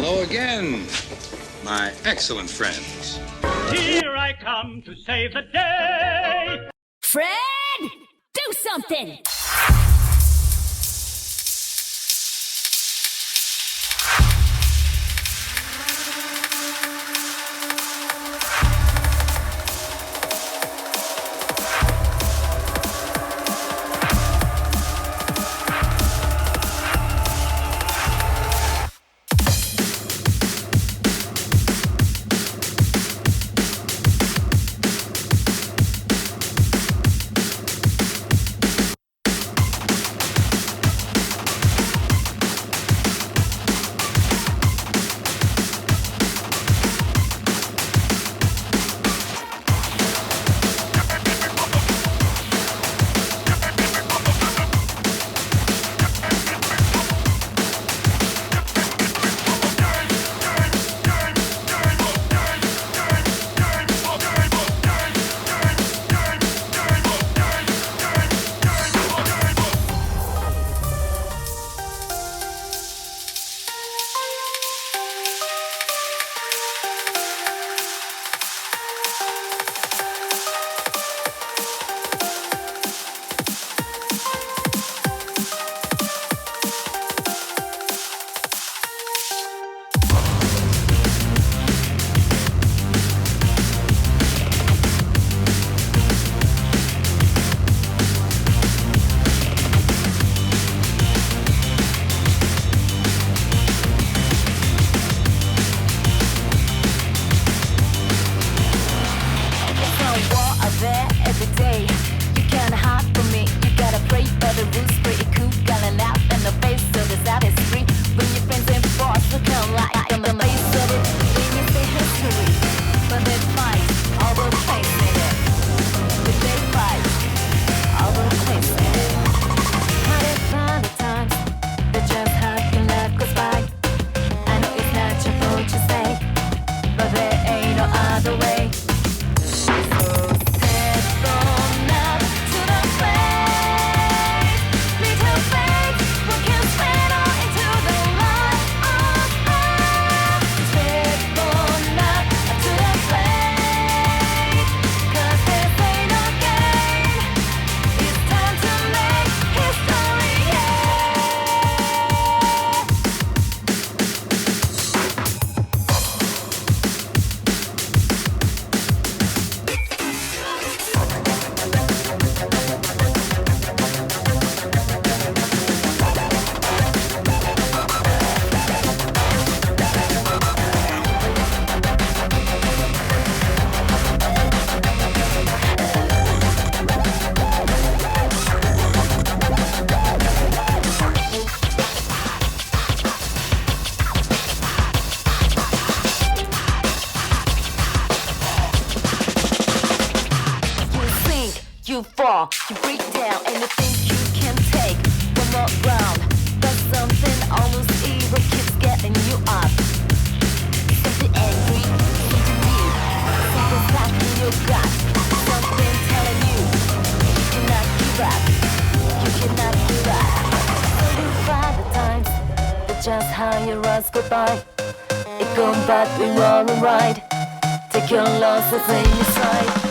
Hello again, my excellent friends. Here I come to save the day. Fred, do something! You fall, you break down, and you think you can take one more round. But something almost evil keeps getting you up. Something angry, something new, something stuck in your gut. Something telling you cannot give up, you cannot give up. So you find the times that just how your runs go by. It gone but we were alright. Take your losses in your side.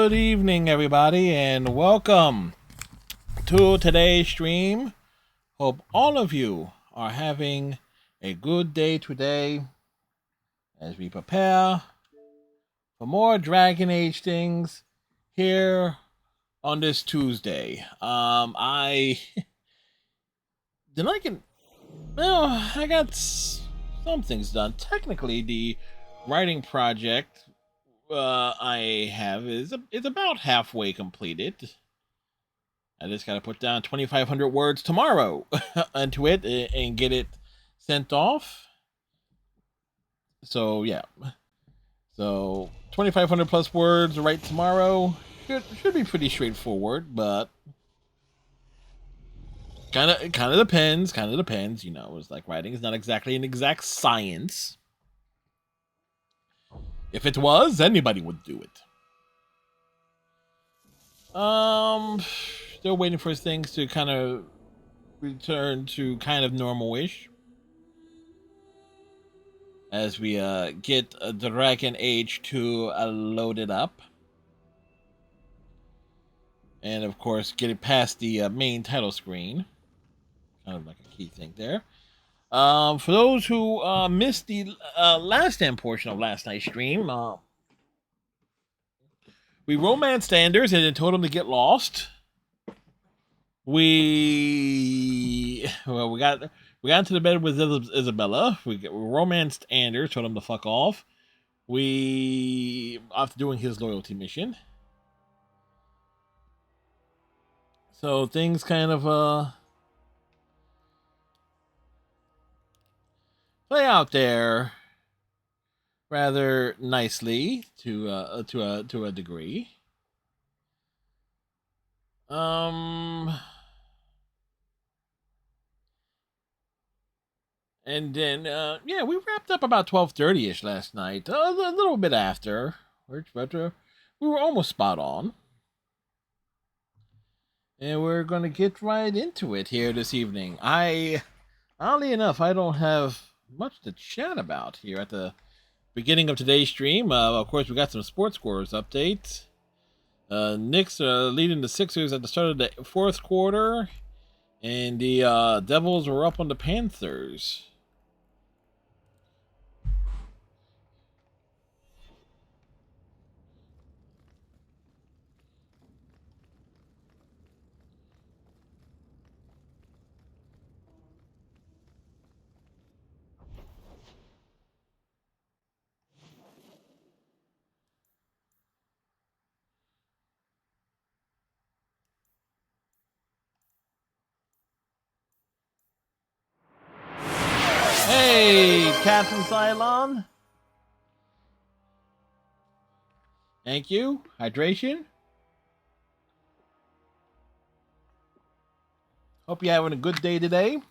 Good evening, everybody, and welcome to today's stream. Hope all of you are having a good day today as we prepare for more Dragon Age things here on this Tuesday. I got some things done. Technically, the writing project I have is about halfway completed. I just gotta put down 2,500 words tomorrow into it and get it sent off. So yeah, so 2,500 plus words to write tomorrow should be pretty straightforward, but kind of depends. You know, it's like writing is not exactly an exact science. If it was, anybody would do it. Still waiting for things to kind of return to kind of normal-ish as we get Dragon Age 2 loaded up, and of course get it past the main title screen. Kind of like a key thing there. For those who missed the last end portion of last night's stream, we romanced Anders and then told him to get lost. We got into the bed with Isabella. We romanced Anders, told him to fuck off. After doing his loyalty mission. So things kind of play out there rather nicely to a degree. And then we wrapped up about 12:30ish last night. A little bit after, but we were almost spot on. And we're gonna get right into it here this evening. Oddly enough, I don't have much to chat about here at the beginning of today's stream. Of course, we got some sports scores updates. Knicks are leading the Sixers at the start of the fourth quarter, and the Devils were up on the Panthers. Hey, Captain Cylon. Thank you. Hydration. Hope you're having a good day today.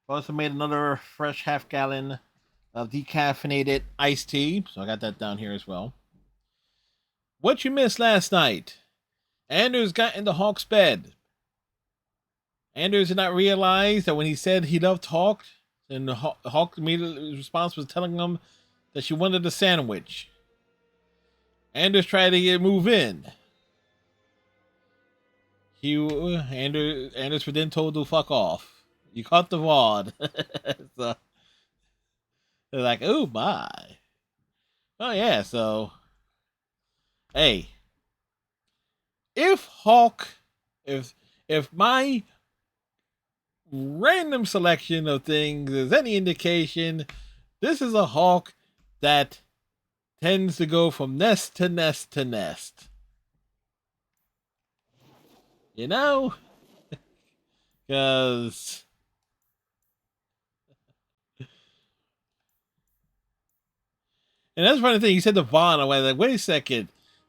Also made another fresh half-gallon of decaffeinated iced tea, so I got that down here as well. What you missed last night? Anders got into Hawk's bed. Anders did not realize that when he said he loved Hawk, and Hawk immediately response was telling him that she wanted a sandwich. Anders tried to move in. Anders was then told to fuck off. You caught the VOD. So they're like, oh my. Oh yeah, so hey. If my random selection of things is any indication, this is a Hawk that tends to go from nest to nest to nest. You know? Because and that's one of the things you said to Vaughn. I was like, wait a second.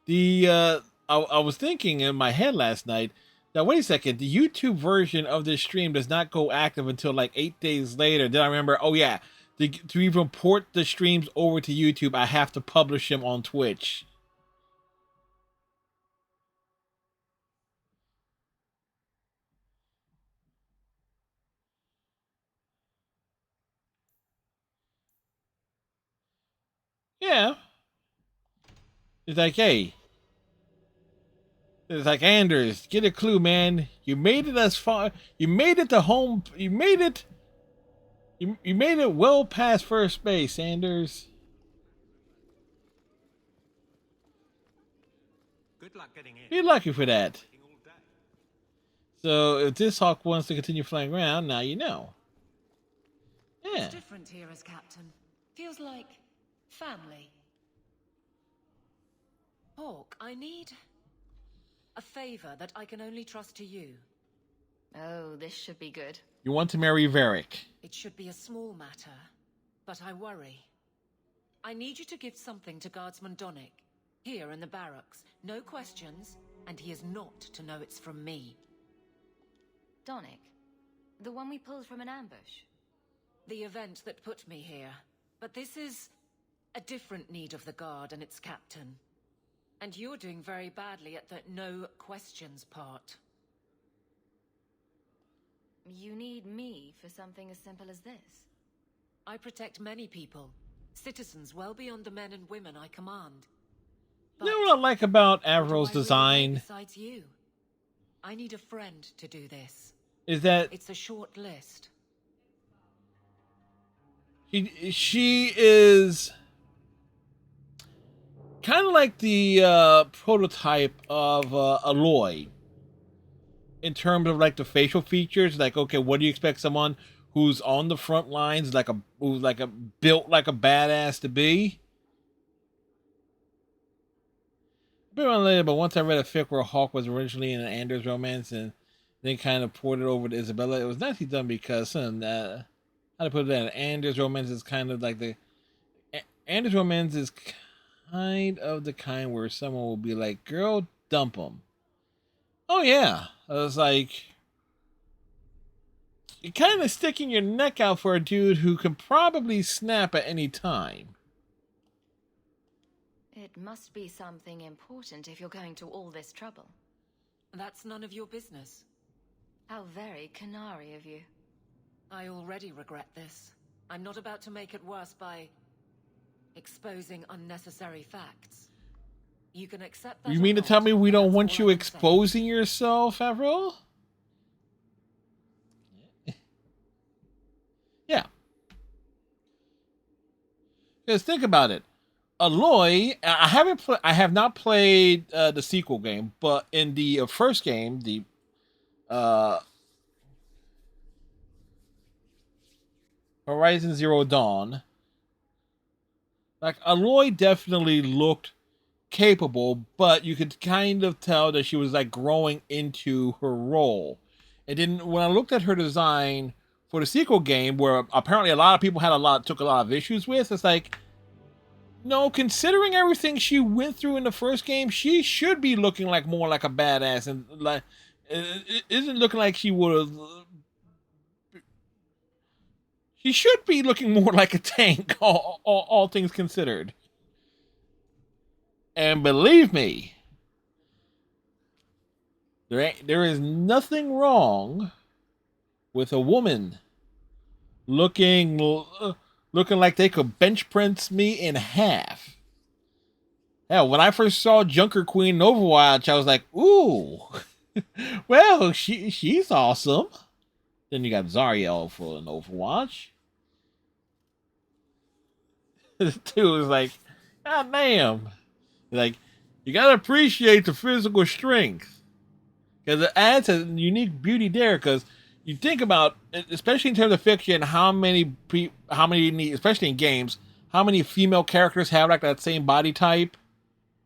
I was thinking in my head last night, now wait a second, the YouTube version of this stream does not go active until like 8 days later. Then I remember, oh yeah, to even port the streams over to YouTube, I have to publish them on Twitch. Yeah. It's like, hey. It's like, Anders, get a clue, man. You made it as far. You made it to home. You made it. You made it well past first base, Anders. Good luck getting in. Be lucky for that. So if this hawk wants to continue flying around, now you know. Yeah. It's different here as captain. Feels like family. Hawk, I need a favor that I can only trust to you. Oh, this should be good. You want to marry Varric. It should be a small matter, but I worry. I need you to give something to Guardsman Donnic, here in the barracks. No questions, and he is not to know it's from me. Donnic? The one we pulled from an ambush? The event that put me here. But this is a different need of the Guard and its captain. And you're doing very badly at the no questions part. You need me for something as simple as this? I protect many people. Citizens well beyond the men and women I command. You know what I like about What do Avril's I really design? want besides you? I need a friend to do this. Is that It's a short list. she is kind of like the prototype of Aloy in terms of like the facial features. Like, okay, what do you expect someone who's on the front lines, who's built like a badass to be? A bit on later, but once I read a fic where Hawk was originally in an Anders romance and then kind of poured it over to Isabella, it was nicely done because how to put it that Anders romance is kind of like Anders romance is kind of the kind where someone will be like, girl, dump him. Oh yeah. I was like, you're kind of sticking your neck out for a dude who can probably snap at any time. It must be something important if you're going to all this trouble. That's none of your business. How very canary of you. I already regret this. I'm not about to make it worse by exposing unnecessary facts. You can accept that. You or mean to not, tell me we but don't that's want all you I can say. exposing yourself, Avril? Yeah. Because think about it. Aloy, I have not played the sequel game, but in the first game, the Horizon Zero Dawn, like Aloy definitely looked capable, but you could kind of tell that she was like growing into her role. And then when I looked at her design for the sequel game, where apparently a lot of people took a lot of issues with, it's like, no, considering everything she went through in the first game, she should be looking like more like a badass, and like it isn't looking like she would have. She should be looking more like a tank, all things considered. And believe me, there is nothing wrong with a woman looking like they could bench press me in half. Hell, when I first saw Junker Queen in Overwatch, I was like, ooh, well, she's awesome. Then you got Zariel for an Overwatch. The dude was like, God damn. Like, you gotta appreciate the physical strength. Because it adds a unique beauty there. Because you think about, especially in terms of fiction, how many, especially in games, how many female characters have like that same body type.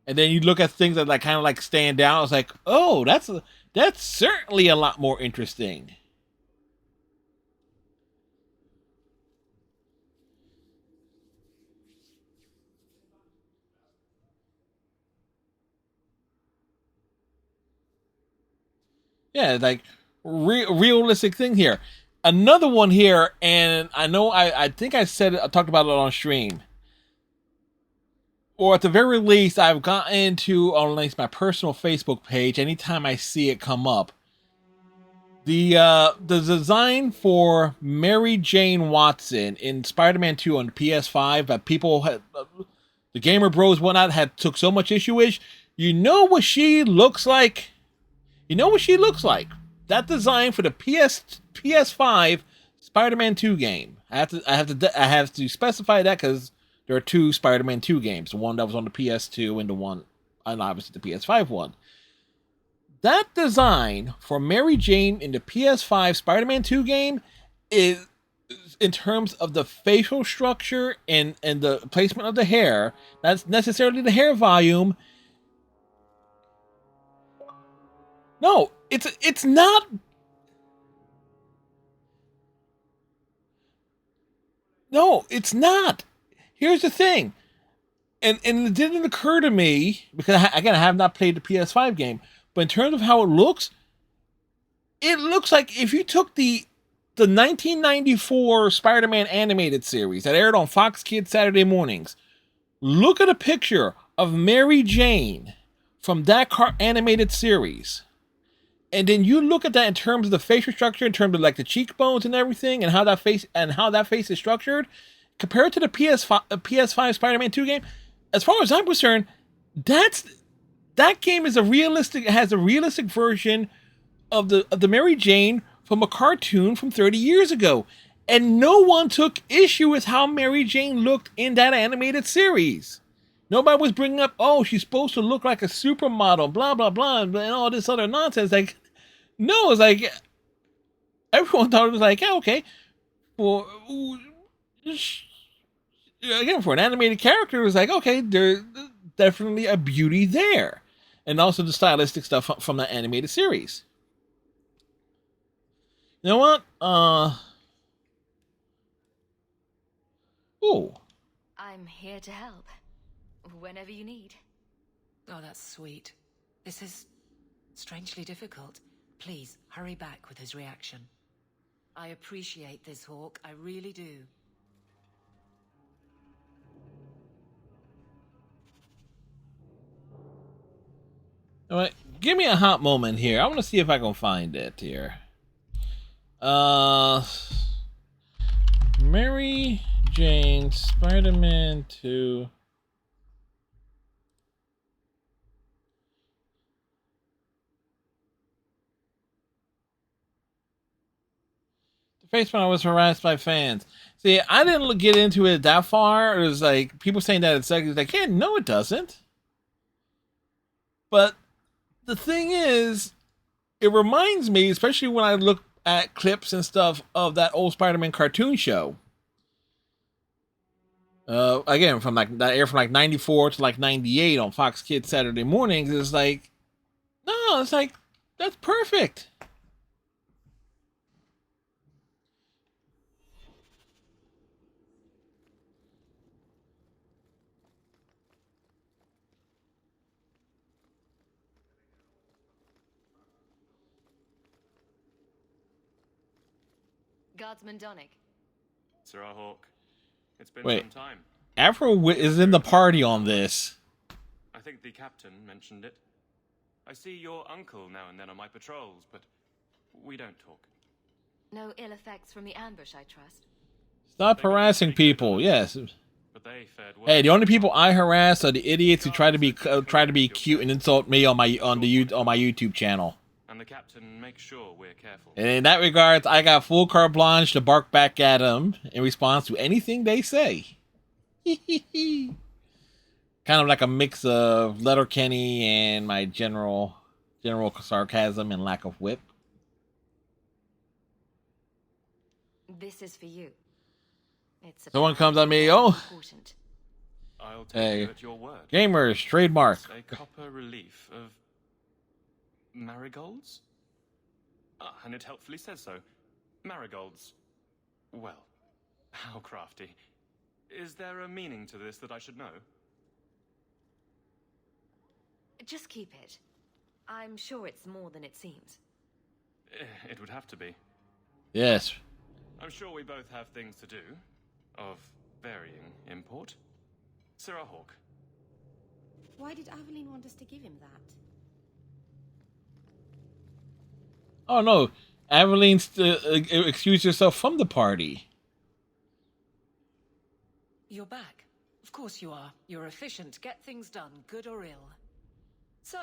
And then you look at things that like kind of like stand out. It's like, oh, that's certainly a lot more interesting. Yeah, like realistic thing here. Another one here, and I know I think I talked about it on stream. Or at the very least, I've gotten into on at least my personal Facebook page. Anytime I see it come up, the design for Mary Jane Watson in Spider-Man 2 on PS5 that the Gamer Bros whatnot took so much issue with. You know what she looks like? You know what she looks like? That design for the PS5 Spider-Man 2 game. I have to specify that because there are two Spider-Man 2 games. The one that was on the PS2 and the one, and obviously the PS5 one. That design for Mary Jane in the PS5 Spider-Man 2 game is, in terms of the facial structure and the placement of the hair, not necessarily the hair volume. No, it's not. No, it's not. Here's the thing, and it didn't occur to me because I have not played the PS5 game, but in terms of how it looks like if you took the 1994 Spider-Man animated series that aired on Fox Kids Saturday mornings. Look at a picture of Mary Jane from that animated series. And then you look at that in terms of the facial structure, in terms of like the cheekbones and everything, and how that face is structured, compared to the PS5 Spider-Man 2 game. As far as I'm concerned, that game has a realistic version of the Mary Jane from a cartoon from 30 years ago. And no one took issue with how Mary Jane looked in that animated series. Nobody was bringing up, oh, she's supposed to look like a supermodel, blah, blah, blah, and all this other nonsense. Like, no, it's like, everyone thought it was like, yeah, okay. Well, again, for an animated character, it was like, okay, there's definitely a beauty there. And also the stylistic stuff from the animated series. You know what? Oh. I'm here to help. Whenever you need. Oh, that's sweet. This is strangely difficult. Please, hurry back with his reaction. I appreciate this, Hawk. I really do. All right, give me a hot moment here. I want to see if I can find it here. Mary Jane, Spider-Man 2. The Facebook I was harassed by fans. See, I didn't get into it that far. It was like people saying that it's like, yeah, no, it doesn't. But the thing is, it reminds me, especially when I look at clips and stuff of that old Spider-Man cartoon show. Again, from like that air from like 94 to like 98 on Fox Kids Saturday mornings. It's like, no, it's like, that's perfect. Guardsman Donick. Sir Hawk, it's been Wait. some time. Afro is in the party on this. I think the captain mentioned it. I see your uncle now and then on my patrols, but we don't talk. No ill effects from the ambush, I trust. Stop harassing people. Yes. But they fared well. Hey, the only people I harass are the idiots who try to be cute and insult me on my YouTube channel. And the captain makes sure we're careful. And in that regard, I got full carte blanche to bark back at them in response to anything they say. Kind of like a mix of Letterkenny and my general sarcasm and lack of wit. This is for you. It's Someone comes at me, oh, important. I'll take hey, you at your word. gamers, trademark. It's a copper relief of marigolds? And it helpfully says so. Marigolds. Well, how crafty. Is there a meaning to this that I should know? Just keep it. I'm sure it's more than it seems. It would have to be. Yes. I'm sure we both have things to do, of varying import. Sir Hawk. Why did Aveline want us to give him that? Oh no, Aveline's excused herself from the party. You're back. Of course you are. You're efficient. Get things done, good or ill. So,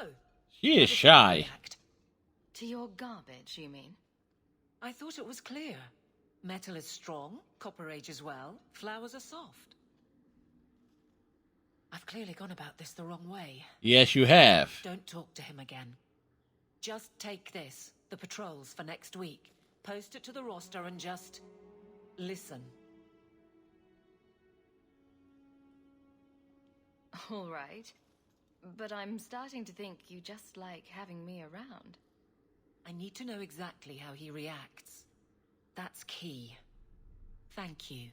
She how is did shy. you react? To your garbage, you mean? I thought it was clear. Metal is strong, copper ages well, flowers are soft. I've clearly gone about this the wrong way. Yes, you have. Don't talk to him again. Just take this, the patrols for next week. Post it to the roster and just listen. All right. But I'm starting to think you just like having me around. I need to know exactly how he reacts. That's key. Thank you.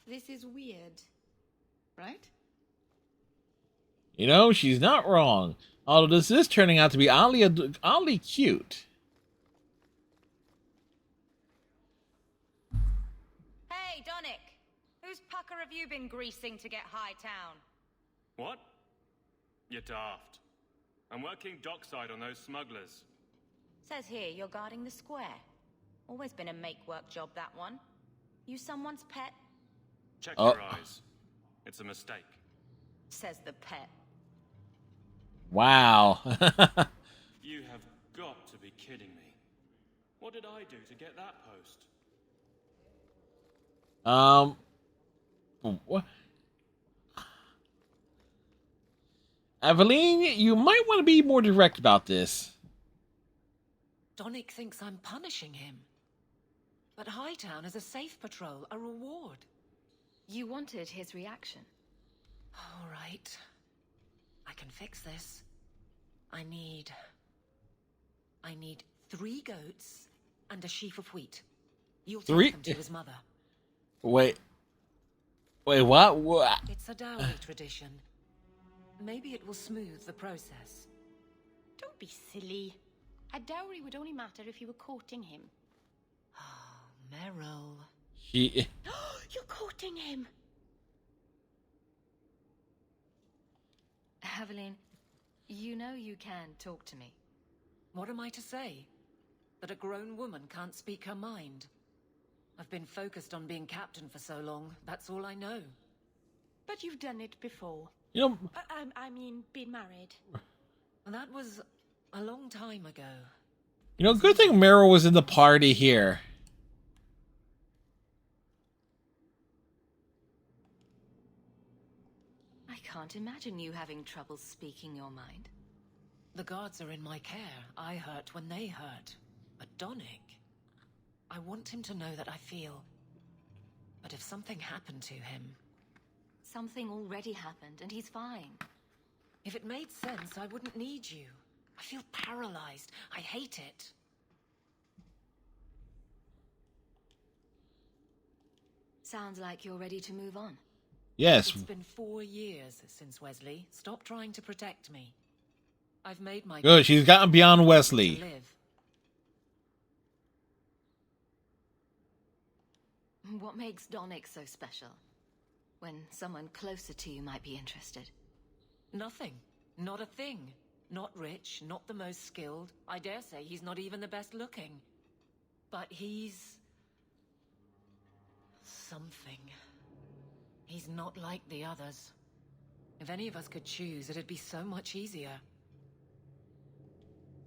This is weird, right? You know, she's not wrong. Although this is turning out to be oddly cute. Hey, Donick! Whose pucker have you been greasing to get Hightown? What? You're daft. I'm working dockside on those smugglers. Says here you're guarding the square. Always been a make-work job, that one. You someone's pet? Check Oh. your eyes. It's a mistake. Says the pet. Wow. You have got to be kidding me. What did I do to get that post? What? Aveline, you might want to be more direct about this. Donick thinks I'm punishing him. But Hightown is a safe patrol, a reward. You wanted his reaction. All right. I can fix this. I need 3 goats and a sheaf of wheat. You'll take 3? them to his mother. Wait, what? It's a dowry tradition. Maybe it will smooth the process. Don't be silly. A dowry would only matter if you were courting him. Oh, Meryl. She... You're courting him! Aveline, you know you can talk to me. What am I to say? That a grown woman can't speak her mind? I've been focused on being captain for so long, that's all I know. But you've done it before. You know, I mean, been married. That was a long time ago. good thing Meryl was in the party here. I can't imagine you having trouble speaking your mind. The guards are in my care. I hurt when they hurt. But Donick, I want him to know that I feel. But if something happened to him, Something already happened, and he's fine. if it made sense, I wouldn't need you. I feel paralyzed. I hate it. Sounds like you're ready to move on. Yes. It's been 4 years since Wesley. Stop trying to protect me. I've made my Good. She's gotten beyond to Wesley. live. What makes Donick so special? When someone closer to you might be interested. Nothing. Not a thing. Not rich, not the most skilled. I dare say he's not even the best looking. But he's... something. He's not like the others. If any of us could choose, it'd be so much easier.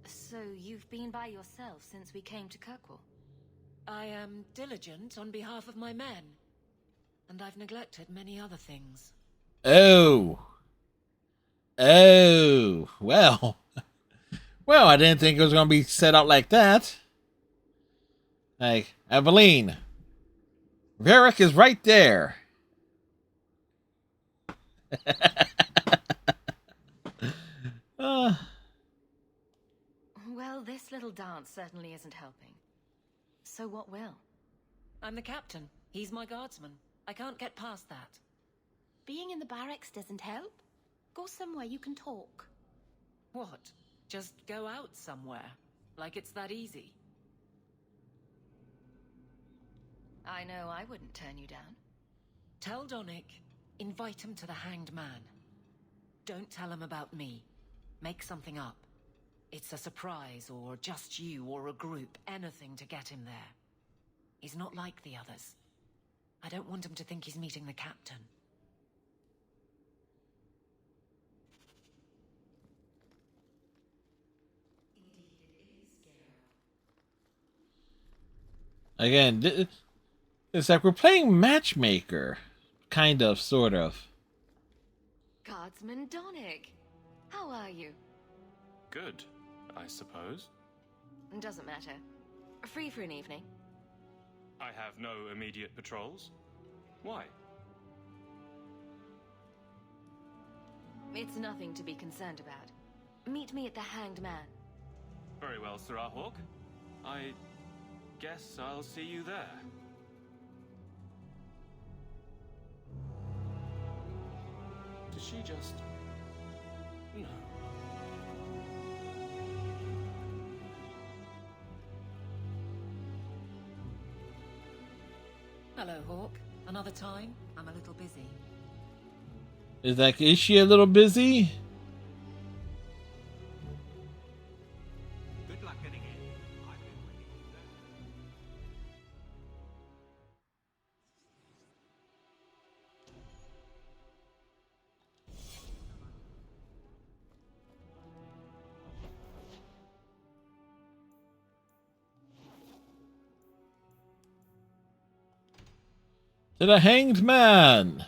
So you've been by yourself since we came to Kirkwall? I am diligent on behalf of my men. And I've neglected many other things. Oh. Well. Well, I didn't think it was going to be set out like that. Like, Aveline. Varric is right there. Well, this little dance certainly isn't helping. So what will? I'm the captain. He's my guardsman. I can't get past that. Being in the barracks doesn't help. Go somewhere you can talk. What? Just go out somewhere? Like it's that easy? I know I wouldn't turn you down. Tell Donick, invite him to the Hanged Man. Don't tell him about me. Make something up. It's a surprise, or just you, or a group, anything to get him there. He's not like the others. I don't want him to think he's meeting the captain. Again, it's like we're playing matchmaker. Kind of, sort of. Guardsman Donick, how are you? Good, I suppose. Doesn't matter. Free for an evening? I have no immediate patrols. Why? It's nothing to be concerned about. Meet me at the Hanged Man. Very well, Sirrah Hawk. I guess I'll see you there. Did she just... No. Hello, Hawk. Another time? I'm a little busy. Is she a little busy? Good luck getting in. I've been waiting all day. To the Hanged Man.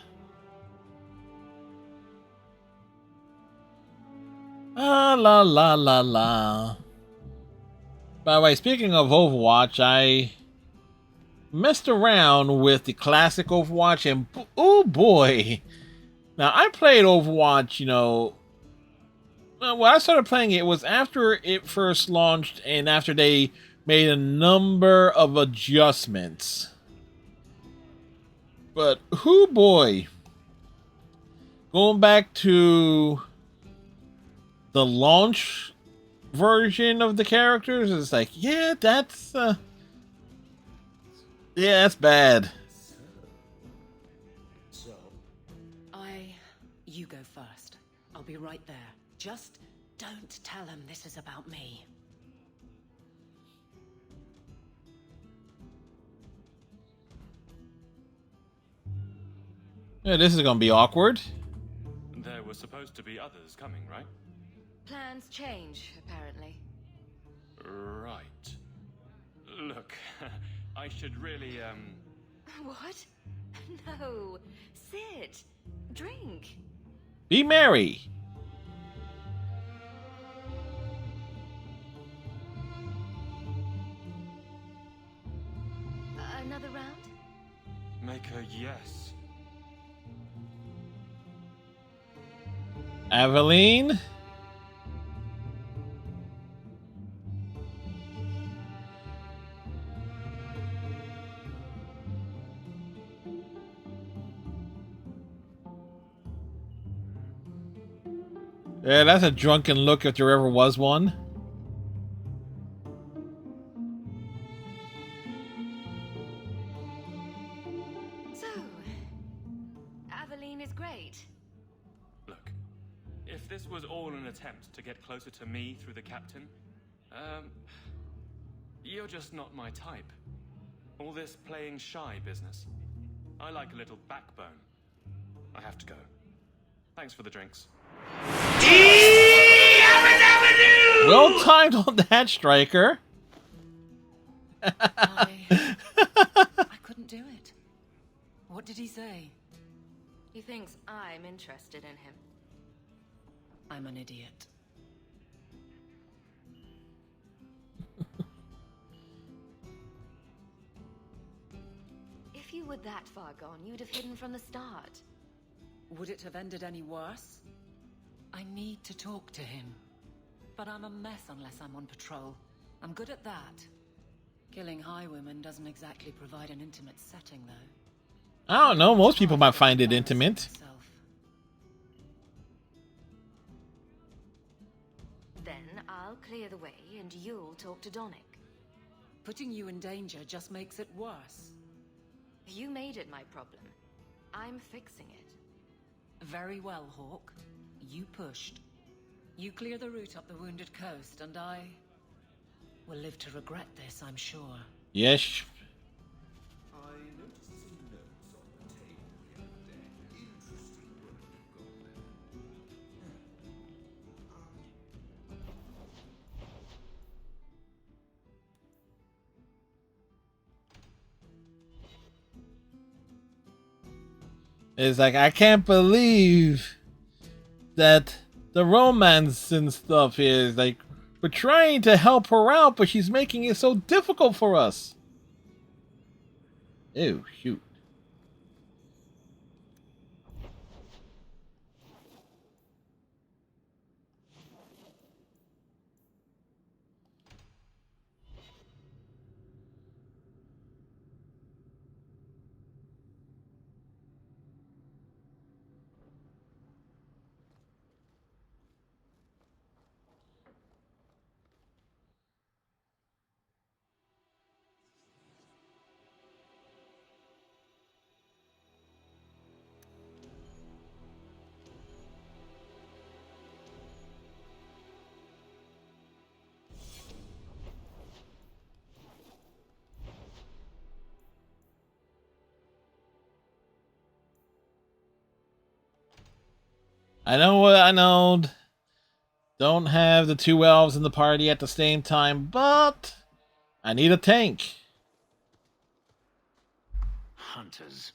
Ah, la la la la. By the way, speaking of Overwatch, I messed around with the classic Overwatch, and oh boy. Now, I played Overwatch, when I started playing it was after it first launched and after they made a number of adjustments. But, oh boy. Going back to the launch version of the characters, it's like, yeah, that's bad. You go first. I'll be right there. Just don't tell him this is about me. Yeah, this is gonna be awkward. There were supposed to be others coming, right? Plans change, apparently. Right. Look, I should really, What? No. Sit. Drink. Be merry. Another round? make a yes. Aveline? Yeah, that's a drunken look if there ever was one. So, Aveline is great. Look, if this was all an attempt to get closer to me through the captain, you're just not my type. All this playing shy business. I like a little backbone. I have to go. Thanks for the drinks. Well timed on that, Striker. I couldn't do it. What did he say? He thinks I'm interested in him. I'm an idiot. If you were that far gone, you'd have hidden from the start. Would it have ended any worse? I need to talk to him. But I'm a mess unless I'm on patrol. I'm good at that. Killing highwaymen doesn't exactly provide an intimate setting, though. I don't know. Most people might find it intimate. Then I'll clear the way and you'll talk to Donick. Putting you in danger just makes it worse. You made it my problem. I'm fixing it. Very well, Hawk. You pushed. You clear the route up the Wounded Coast, and I will live to regret this, I'm sure. Yes. I noticed some notes It's like, I can't believe that the romance and stuff is like, we're trying to help her out, but she's making it so difficult for us. Ew, shoot. I know what I know. Don't have the two elves in the party at the same time, but I need a tank. Hunters.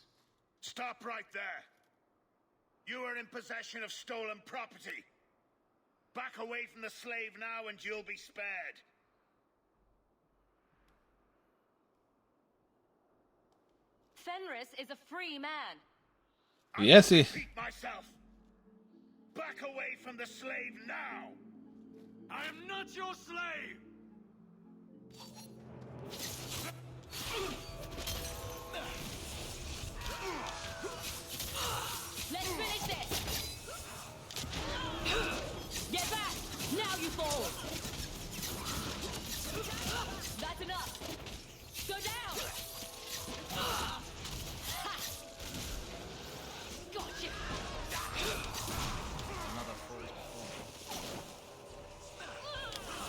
Stop right there. You are in possession of stolen property. Back away from the slave now and you'll be spared. Fenris is a free man. Yes, he. Repeat myself. Back away from the slave now. I am not your slave. Let's finish this! Get back! Now you fall! That's enough! Go down! Ha! Gotcha! Another fool.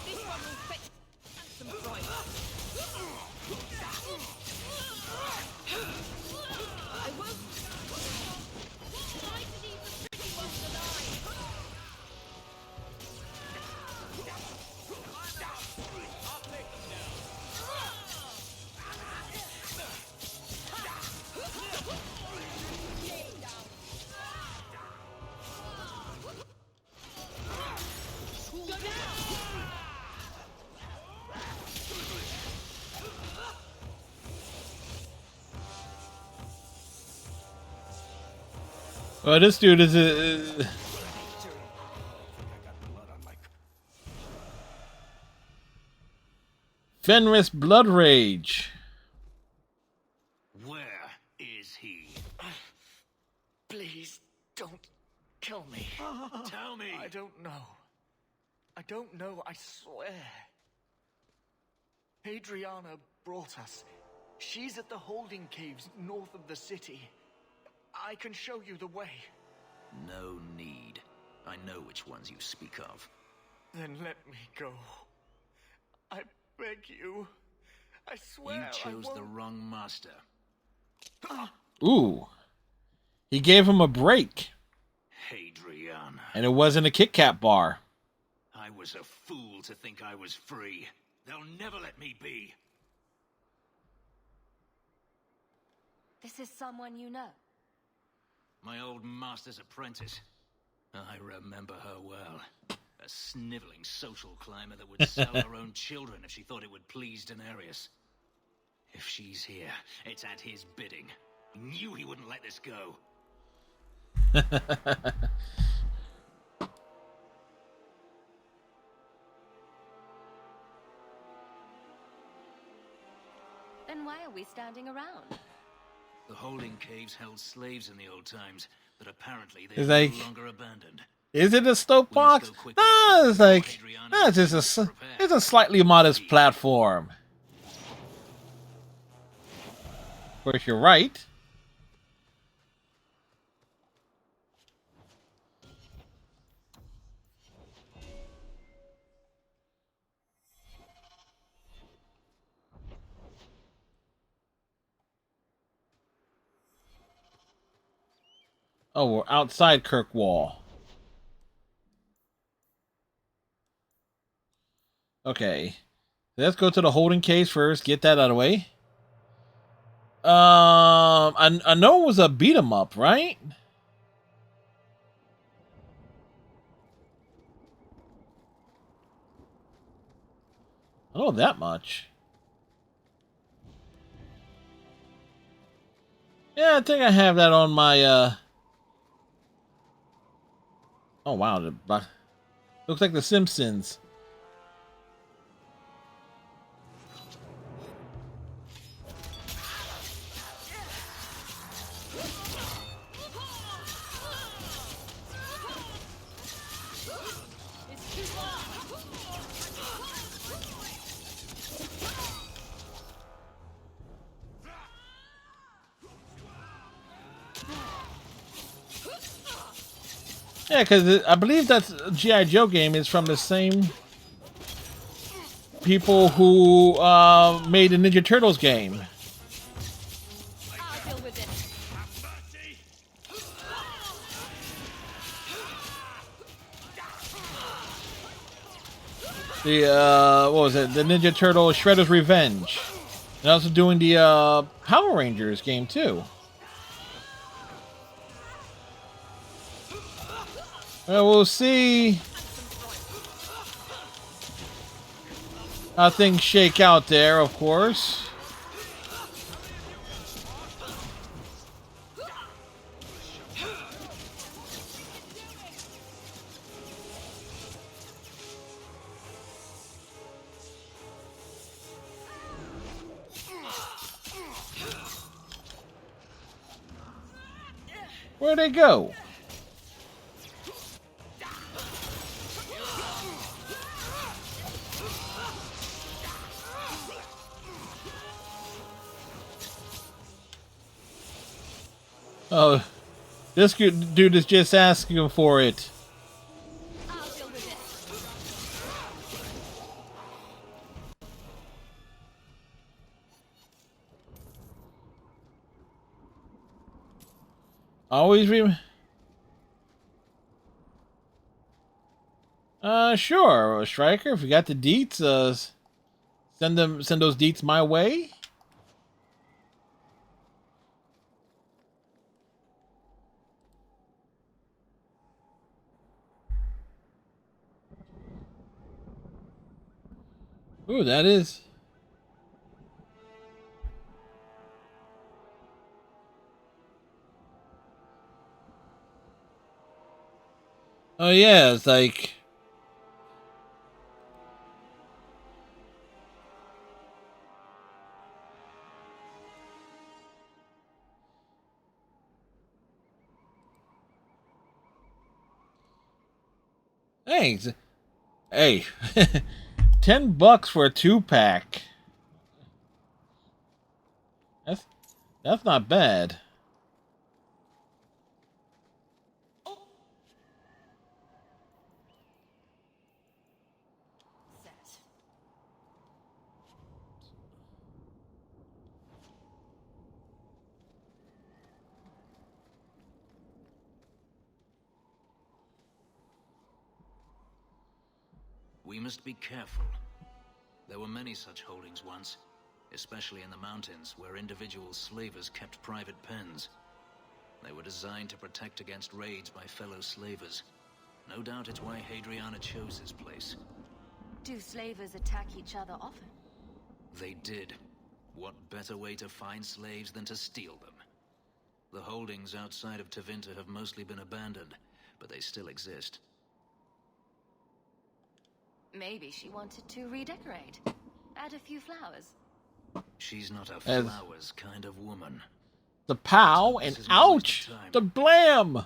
This one will fetch some fright. I won't. Try to leave the pretty ones alive. Go down. Well, this dude is a. Fenris Blood Rage. Where is he? Please don't kill me. Tell me. I don't know. I don't know, I swear. Adriana brought us. She's at the holding caves north of the city. I can show you the way. No need. I know which ones you speak of. Then let me go. I beg you. I swear You I chose won't. the wrong master. Ooh. He gave him a break. Adriana. And it wasn't a Kit Kat bar. I was a fool to think I was free. They'll never let me be. This is someone you know. My old master's apprentice. I remember her well. A sniveling social climber that would sell her own children if she thought it would please Daenerys. If she's here, it's at his bidding. He knew he wouldn't let this go. Then why are we standing around? The holding caves held slaves in the old times, but apparently It's they're like- no longer abandoned. Is it a stoke box? No, it's like, no, it's just it's a slightly modest platform. Of course, you're right. Oh, we're outside Kirkwall. Okay. Let's go to the holding case first, get that out of the way. I know it was a beat 'em up, right? I know that much. Yeah, I think I have that on my, Oh, wow. Looks like The Simpsons. Yeah, because I believe that G.I. Joe game is from the same people who made the Ninja Turtles game. I'll deal with it. The what was it? The Ninja Turtle Shredder's Revenge. And also doing the Power Rangers game too. Well, we'll see how things shake out there, of course. Where'd they go? Oh, this dude is just asking for it. I'll deal with it. Always sure, Striker. If you got the deets, send those deets my way. Ooh, that is. Oh yeah, it's like. Thanks. Hey, $10 for a 2-pack. That's not bad. We must be careful. There were many such holdings once, especially in the mountains where individual slavers kept private pens. They were designed to protect against raids by fellow slavers. No doubt it's why Hadriana chose this place. Do slavers attack each other often? They did. What better way to find slaves than to steal them? The holdings outside of Tevinter have mostly been abandoned, but they still exist. Maybe she wanted to redecorate. Add a few flowers. She's not a flowers kind of woman. The pow and ouch! The blam!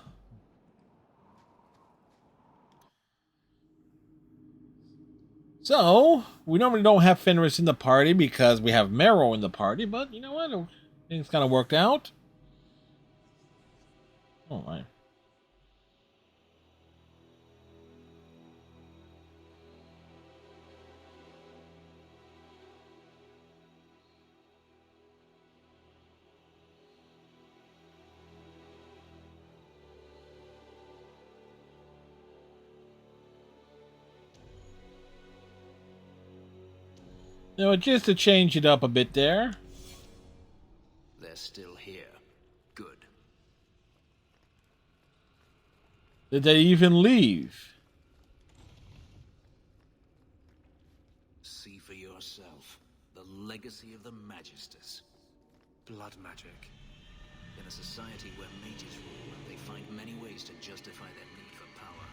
So, we normally don't have Fenris in the party because we have Meryl in the party, but you know what? Things kind of worked out. Oh my. You know, just to change it up a bit there. They're still here. Good. Did they even leave? See for yourself. The legacy of the Magisters. Blood magic. In a society where mages rule, they find many ways to justify their need for power.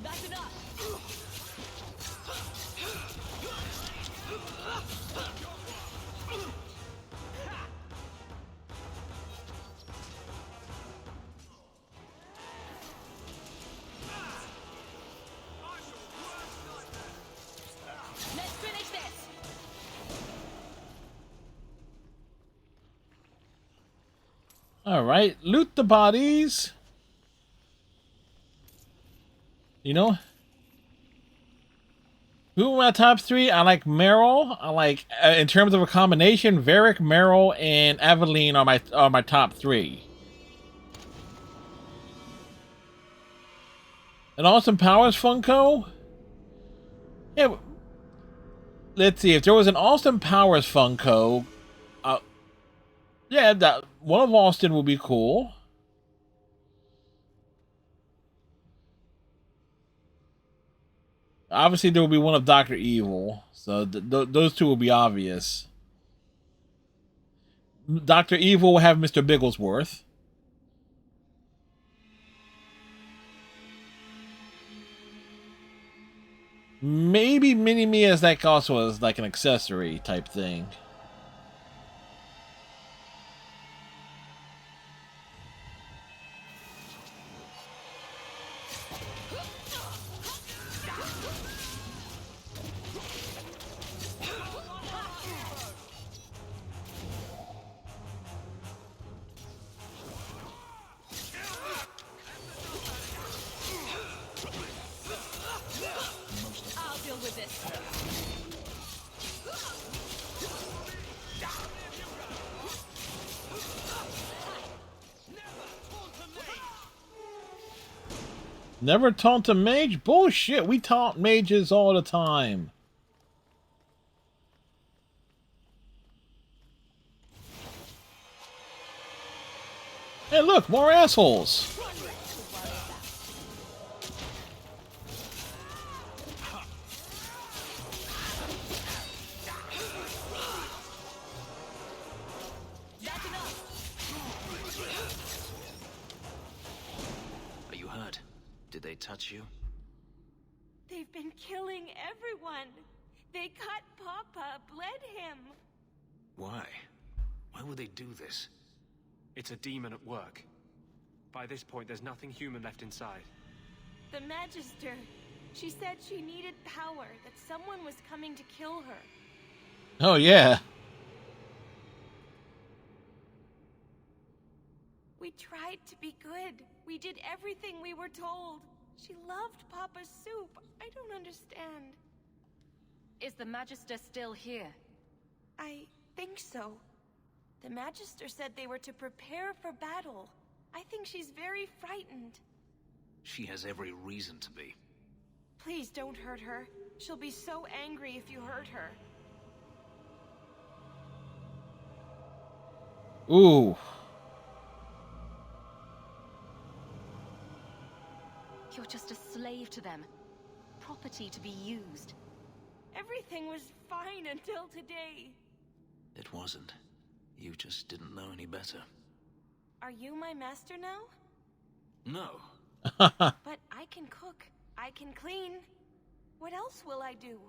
That's enough. Let's finish this. All right, loot the bodies. You know, who are my top three? I like Meryl. I like, in terms of a combination, Varric, Meryl, and Aveline are my top three. An Austin Powers Funko? Yeah. Let's see, if there was an Austin Powers Funko, yeah, that one of Austin would be cool. Obviously, there will be one of Dr. Evil, so those two will be obvious. Dr. Evil will have Mr. Bigglesworth. Maybe Mini-Me as like also as like an accessory type thing. I'll deal with this. Never taunt a mage? Bullshit, we taunt mages all the time. Hey look, more assholes. Are you hurt? Did they touch you? They've been killing everyone. They cut Papa, bled him. Why? Why would they do this? It's a demon at work. By this point, there's nothing human left inside. The Magister. She said she needed power, that someone was coming to kill her. Oh yeah. We tried to be good. We did everything we were told. She loved Papa's soup. I don't understand. Is the Magister still here? I think so. The Magister said they were to prepare for battle. I think she's very frightened. She has every reason to be. Please don't hurt her. She'll be so angry if you hurt her. Ooh. You're just a slave to them. Property to be used. Everything was fine until today. It wasn't. You just didn't know any better. Are you my master now? No. But I can cook. I can clean. What else will I do?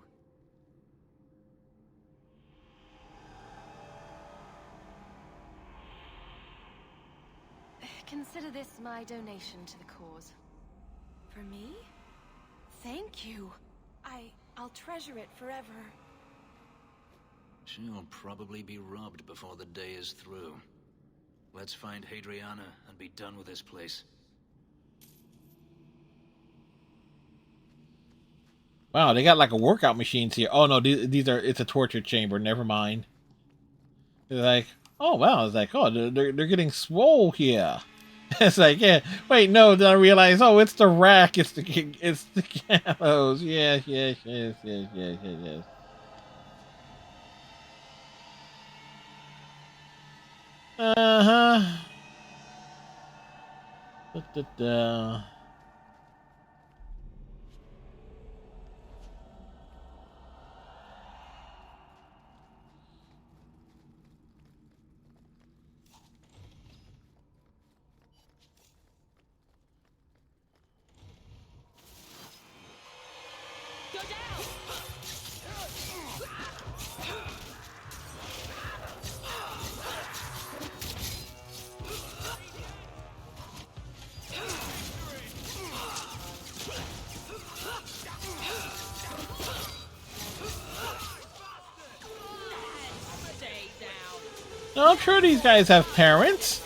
Consider this my donation to the cause. For me? Thank you. I'll treasure it forever. She'll probably be robbed before the day is through. Let's find Hadriana and be done with this place. Wow, they got like a workout machines here. Oh no, these are, it's a torture chamber. Never mind. They're like, oh wow, it's like, oh, they're getting swole here. It's like, yeah, wait, no, then I realize, oh, it's the rack, it's the gallows. Yes. Uh-huh. Da-da-da. No, I'm sure these guys have parents.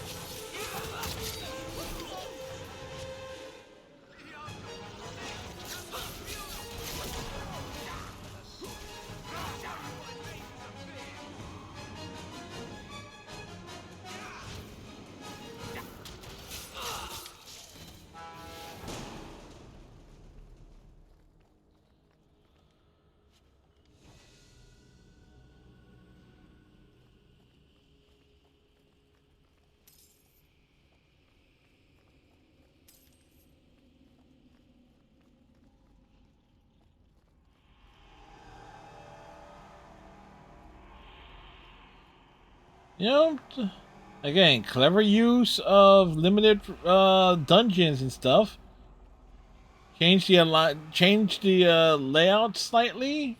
You know, again, clever use of limited dungeons and stuff. Change the layout slightly.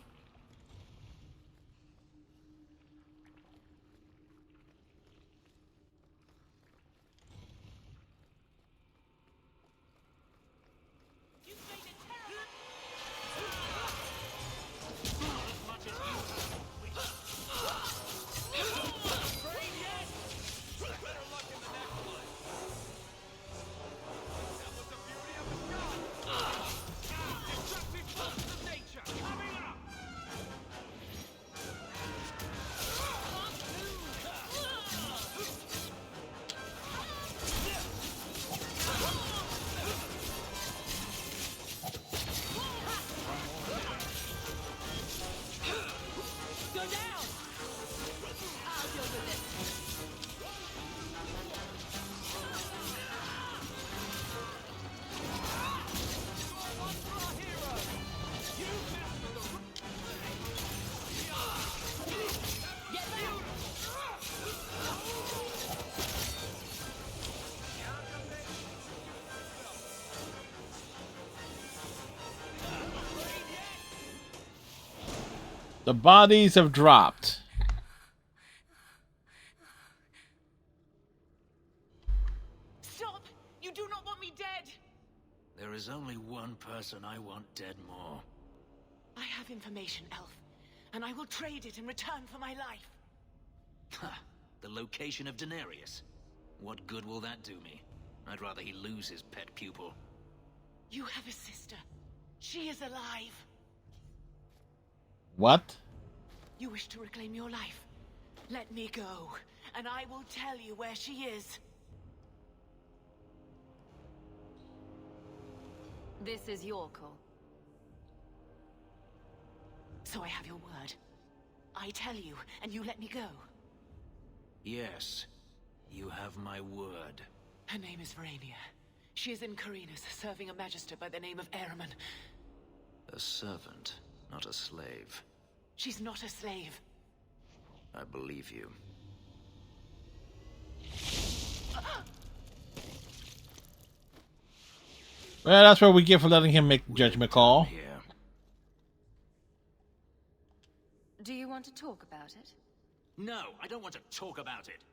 The bodies have dropped. Stop! You do not want me dead! There is only one person I want dead more. I have information, Elf, and I will trade it in return for my life. Ha! The location of Denarius. What good will that do me? I'd rather he lose his pet pupil. You have a sister. She is alive. What? You wish to reclaim your life? Let me go, and I will tell you where she is. This is your call. So I have your word. I tell you, and you let me go. Yes, you have my word. Her name is Verania. She is in Carinus, serving a magister by the name of Ahriman. A servant, not a slave. She's not a slave. I believe you. Well, that's what we get for letting him make the judgment call. Do you want to talk about it? No, I don't want to talk about it.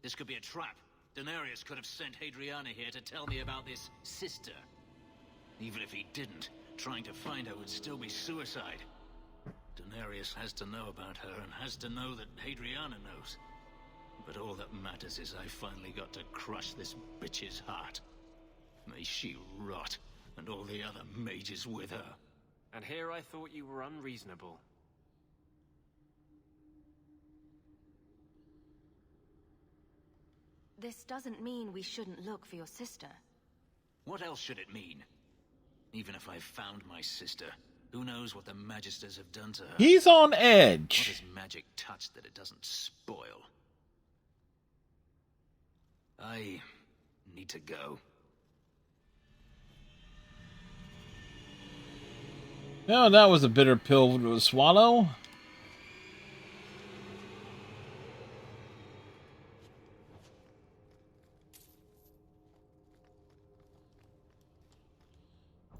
This could be a trap. Denarius could have sent Hadriana here to tell me about this sister. Even if he didn't, trying to find her would still be suicide. Denarius has to know about her and has to know that Hadriana knows. But all that matters is I finally got to crush this bitch's heart. May she rot, and all the other mages with her. And here I thought you were unreasonable. This doesn't mean we shouldn't look for your sister. What else should it mean? Even if I found my sister, who knows what the Magisters have done to her? He's on What edge. has magic touched that it doesn't spoil? I need to go. Well, that was a bitter pill to swallow.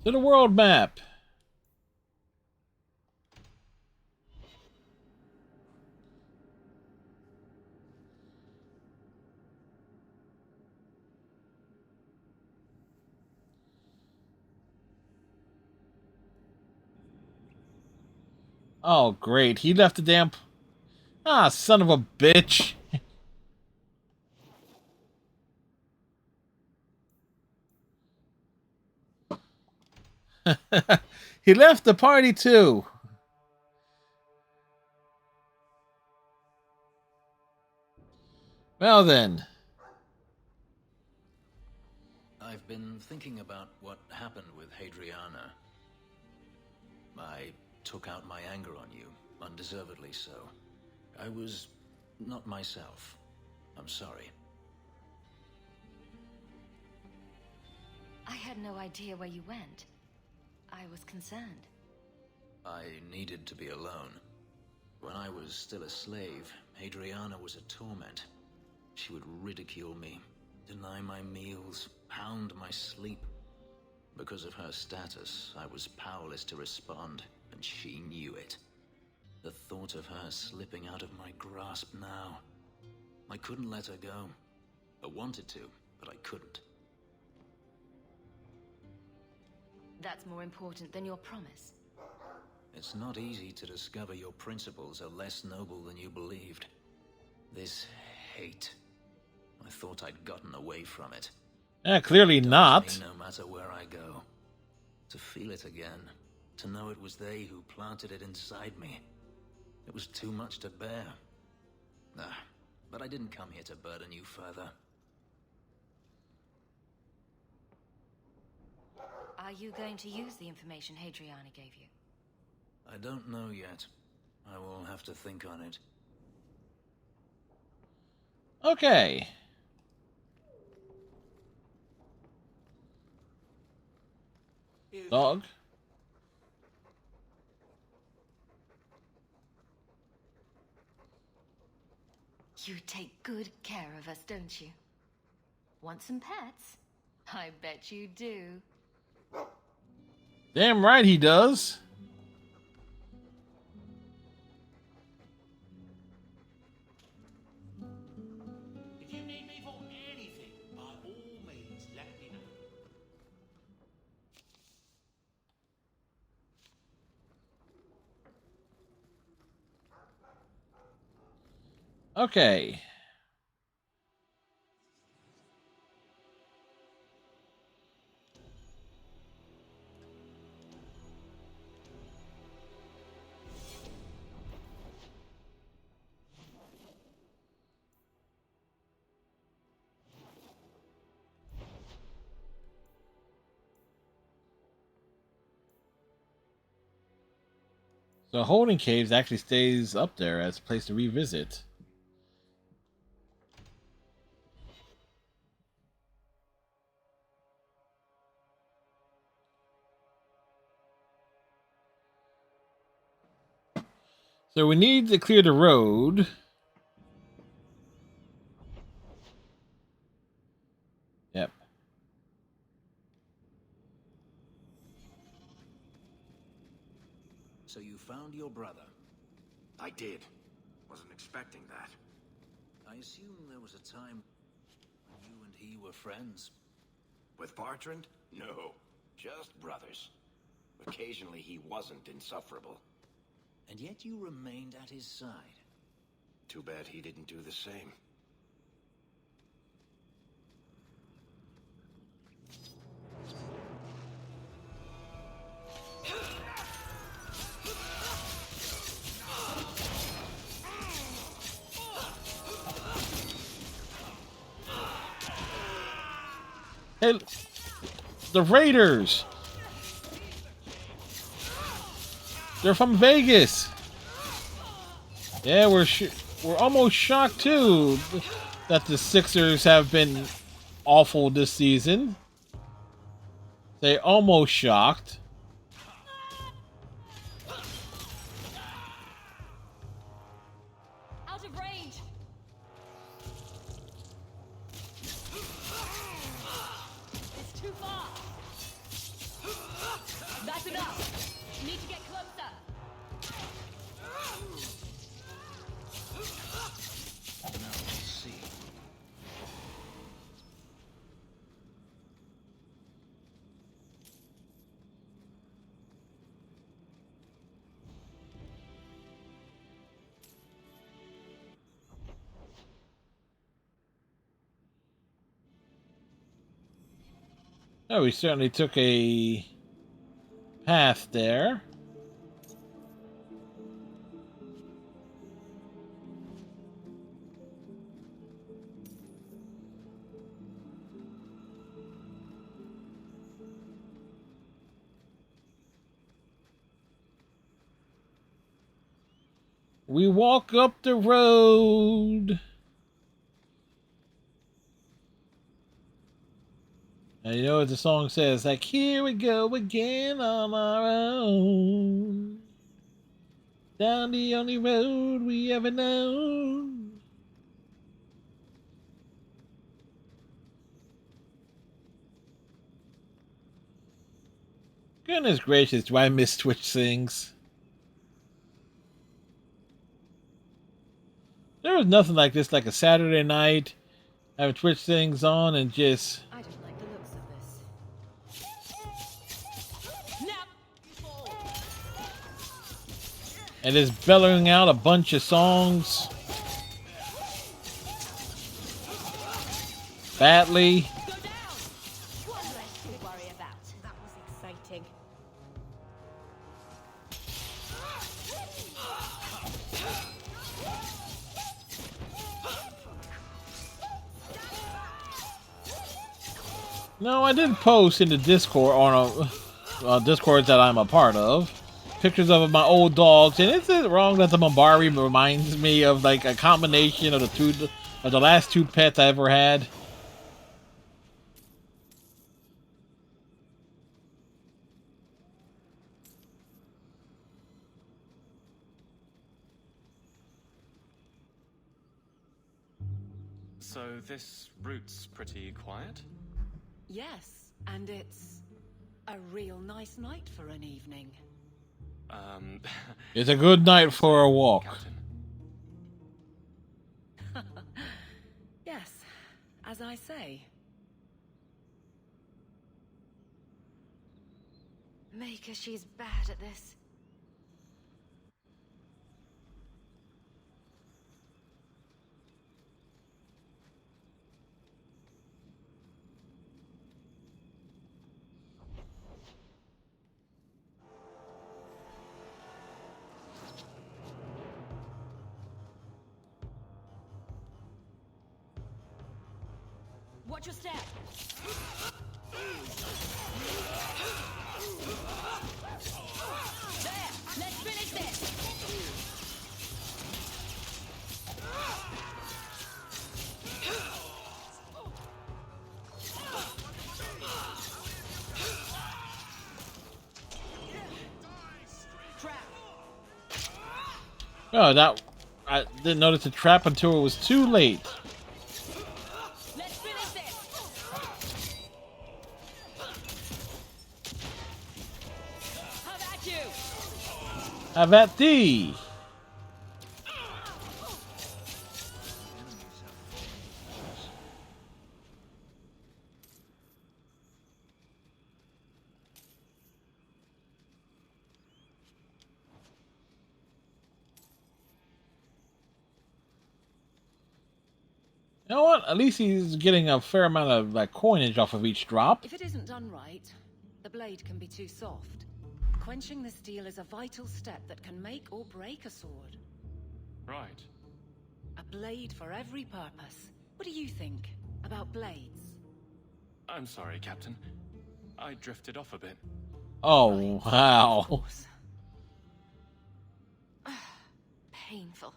To the world map. Oh, great. He left the damn... Ah, son of a bitch. He left the party, too. Well, then. I've been thinking about what happened with Hadriana. I took out my anger on you, undeservedly so. I was not myself. I'm sorry. I had no idea where you went. I was concerned. I needed to be alone. When I was still a slave, Hadriana was a torment. She would ridicule me, deny my meals, pound my sleep. Because of her status, I was powerless to respond, and she knew it. The thought of her slipping out of my grasp now. I couldn't let her go. I wanted to, but I couldn't. That's more important than your promise. It's not easy to discover your principles are less noble than you believed. This hate. I thought I'd gotten away from it. Clearly not. Me no matter where I go. To feel it again. To know it was they who planted it inside me. It was too much to bear. But I didn't come here to burden you further. Are you going to use the information Hadriana gave you? I don't know yet. I will have to think on it. Okay. Dog. You take good care of us, don't you? Want some pets? I bet you do. Damn right he does. If you need me for anything, by all means, let me know. Okay. So Holding Caves actually stays up there as a place to revisit. So we need to clear the road. Yep. So you found your brother? I did. Wasn't expecting that. I assume there was a time when you and he were friends. With Bartrand? No. Just brothers. Occasionally he wasn't insufferable. And yet you remained at his side. Too bad he didn't do the same. Hey, the Raiders. They're from Vegas. Yeah, we're almost shocked too that the Sixers have been awful this season. They almost shocked. Out of range. It's too far. That's enough. Need to get closer. Now we'll see. Oh, we certainly took a path there. We walk up the road. And you know what the song says? Like, here we go again on our own. Down the only road we ever known. Goodness gracious, do I miss Twitch things? There was nothing like this, like a Saturday night, having Twitch things on and just... I don't like the looks of this. and just bellowing out a bunch of songs. Badly. One less to worry about. That was exciting. No, I did post in the Discord on a Discord that I'm a part of pictures of my old dogs, and is it wrong that the Mambari reminds me of like a combination of the last two pets I ever had? So this route's pretty quiet? Yes, and it's a real nice night for an evening. It's a good night for a walk. Yes, as I say. Maker, she's bad at this. Watch your step. There, let's finish this. Oh, that I didn't notice the trap until it was too late. Let's finish this. Have at you. Have at thee. You know what? At least he's getting a fair amount of like coinage off of each drop. If it isn't done right, the blade can be too soft. Quenching the steel is a vital step that can make or break a sword. Right. A blade for every purpose. What do you think about blades? I'm sorry, Captain. I drifted off a bit. Oh, wow. Painful.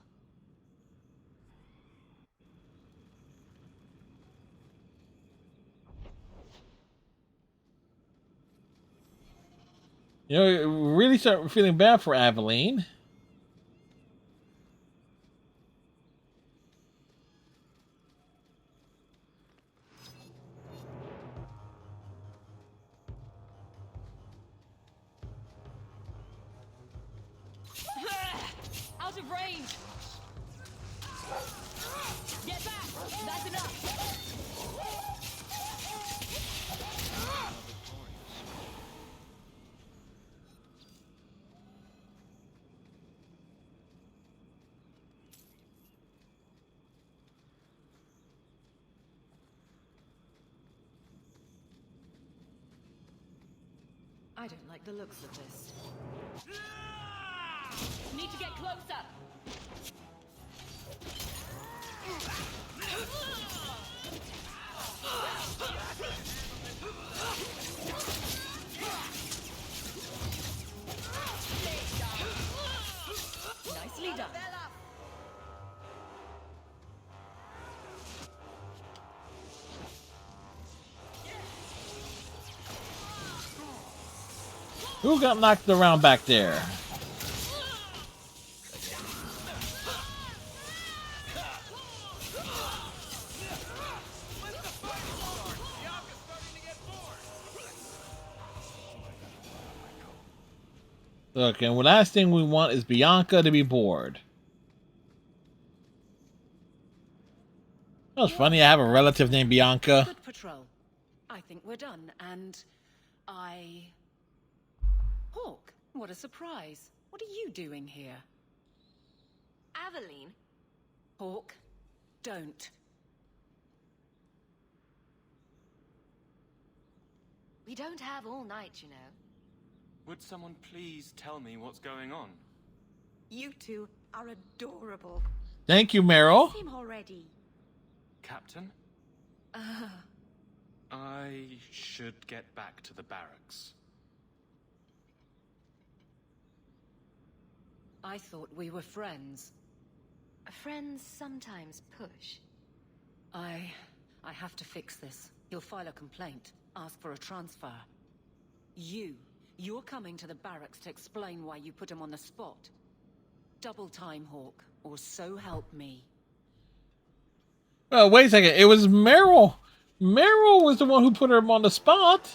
You know, you really start feeling bad for Aveline. Out of range! Get back! That's enough! I don't like the looks of this. Need to get closer! Nicely done. Who got knocked around back there? Look, and the last thing we want is Bianca to be bored. That was funny. I have a relative named Bianca. Good patrol. I think we're done, and Hawk, what a surprise. What are you doing here? Aveline? Hawk, don't. We don't have all night, you know. Would someone please tell me what's going on? You two are adorable. Thank you, Meryl. Him already. Captain? I should get back to the barracks. I thought we were friends. Friends sometimes push. I have to fix this. He'll file a complaint, ask for a transfer. You're coming to the barracks to explain why you put him on the spot. Double time, Hawk, or so help me. Well, wait a second. It was Meryl. Meryl was the one who put him on the spot.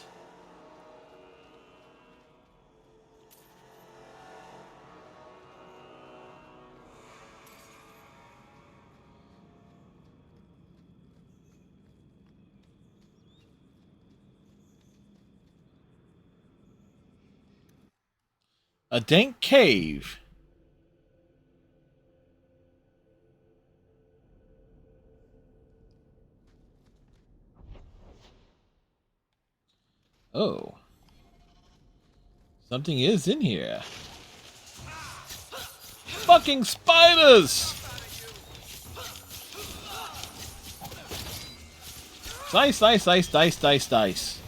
A dank cave. Oh. Something is in here. Fucking spiders! Dice, dice, dice, dice, dice, dice.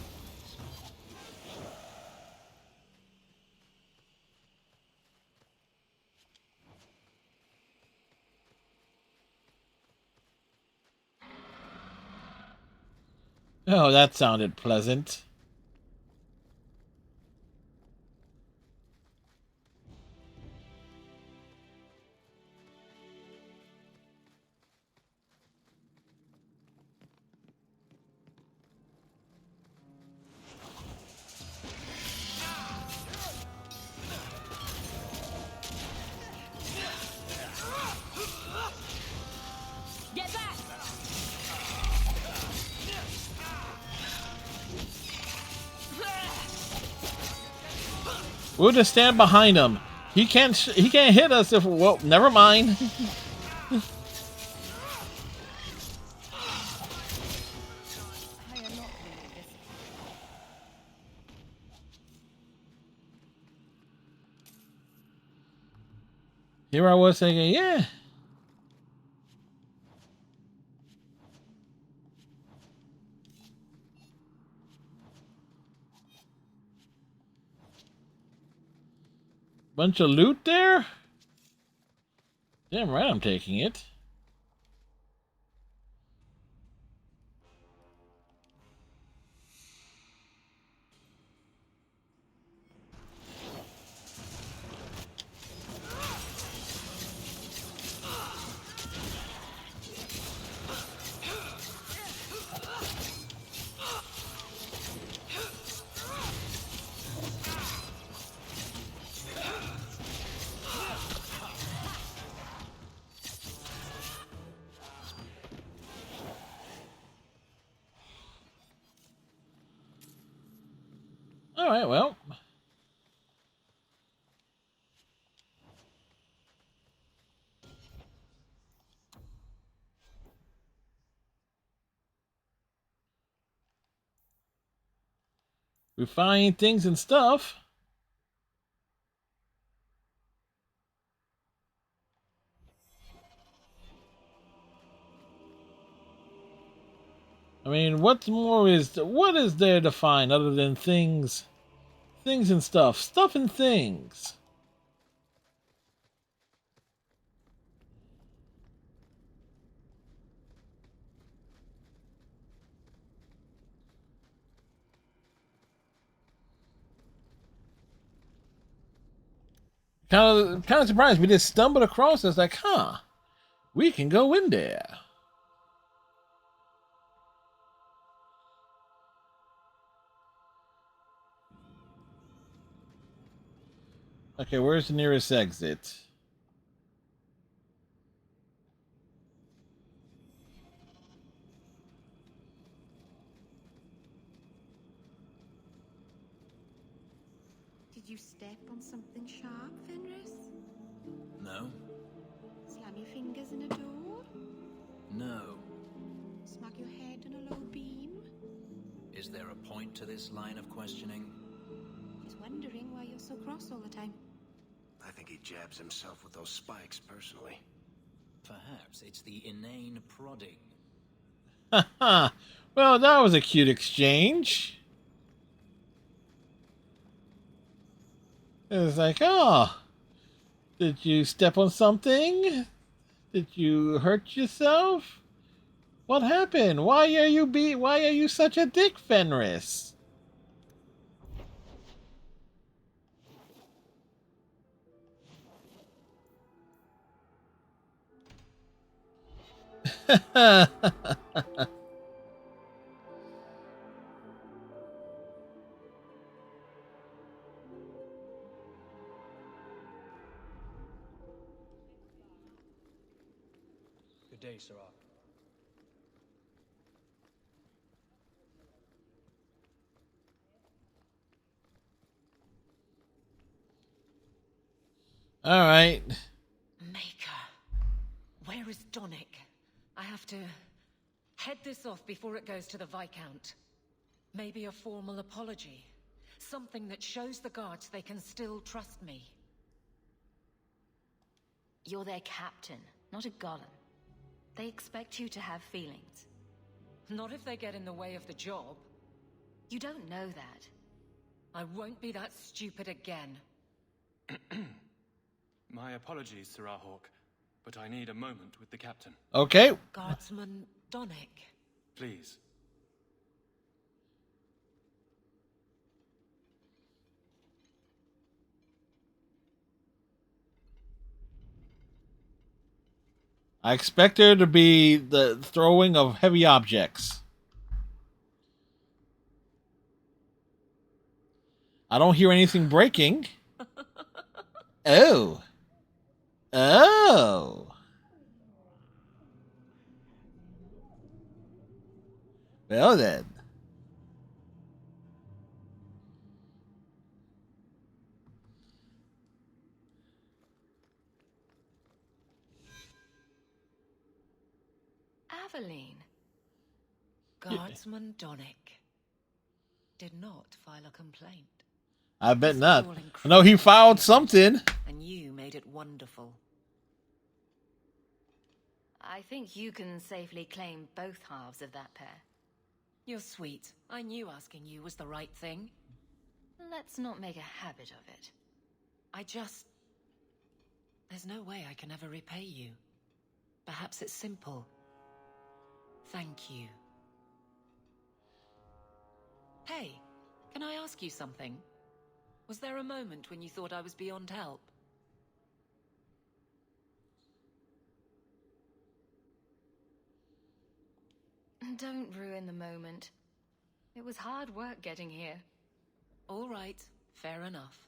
Oh, that sounded pleasant. Get back! We'll just stand behind him. He can't hit us if, well, never mind. Here I was thinking, yeah. Bunch of loot there? Damn right I'm taking it. All right, well. We find things and stuff. I mean, what is there to find other than things and stuff and things? Kind of surprised we just stumbled across this. Like, huh? We can go in there. Okay, where's the nearest exit? Did you step on something sharp, Fenris? No? Slam your fingers in a door? No. Smack your head on a low beam? Is there a point to this line of questioning? Just wondering why you're so cross all the time. I think he jabs himself with those spikes, personally. Perhaps it's the inane prodding. Haha. Well, that was a cute exchange. It was like, oh, did you step on something? Did you hurt yourself? What happened? Why are you such a dick, Fenris? Good day, Sirach. All right. Maker. Where is Donick? I have to head this off before it goes to the Viscount. Maybe a formal apology. Something that shows the guards they can still trust me. You're their captain, not a golem. They expect you to have feelings. Not if they get in the way of the job. You don't know that. I won't be that stupid again. My apologies, Sirrah Hawk, but I need a moment with the captain. Okay. Guardsman Donick. Please. I expect there to be the throwing of heavy objects. I don't hear anything breaking. Oh. Oh. Well then. Aveline. Guardsman Donick did not file a complaint. I bet not. No, he filed something. And you made it wonderful. I think you can safely claim both halves of that pair. You're sweet. I knew asking you was the right thing. Let's not make a habit of it. There's no way I can ever repay you. Perhaps it's simple. Thank you. Hey, can I ask you something? Was there a moment when you thought I was beyond help? Don't ruin the moment. It was hard work getting here. All right, fair enough.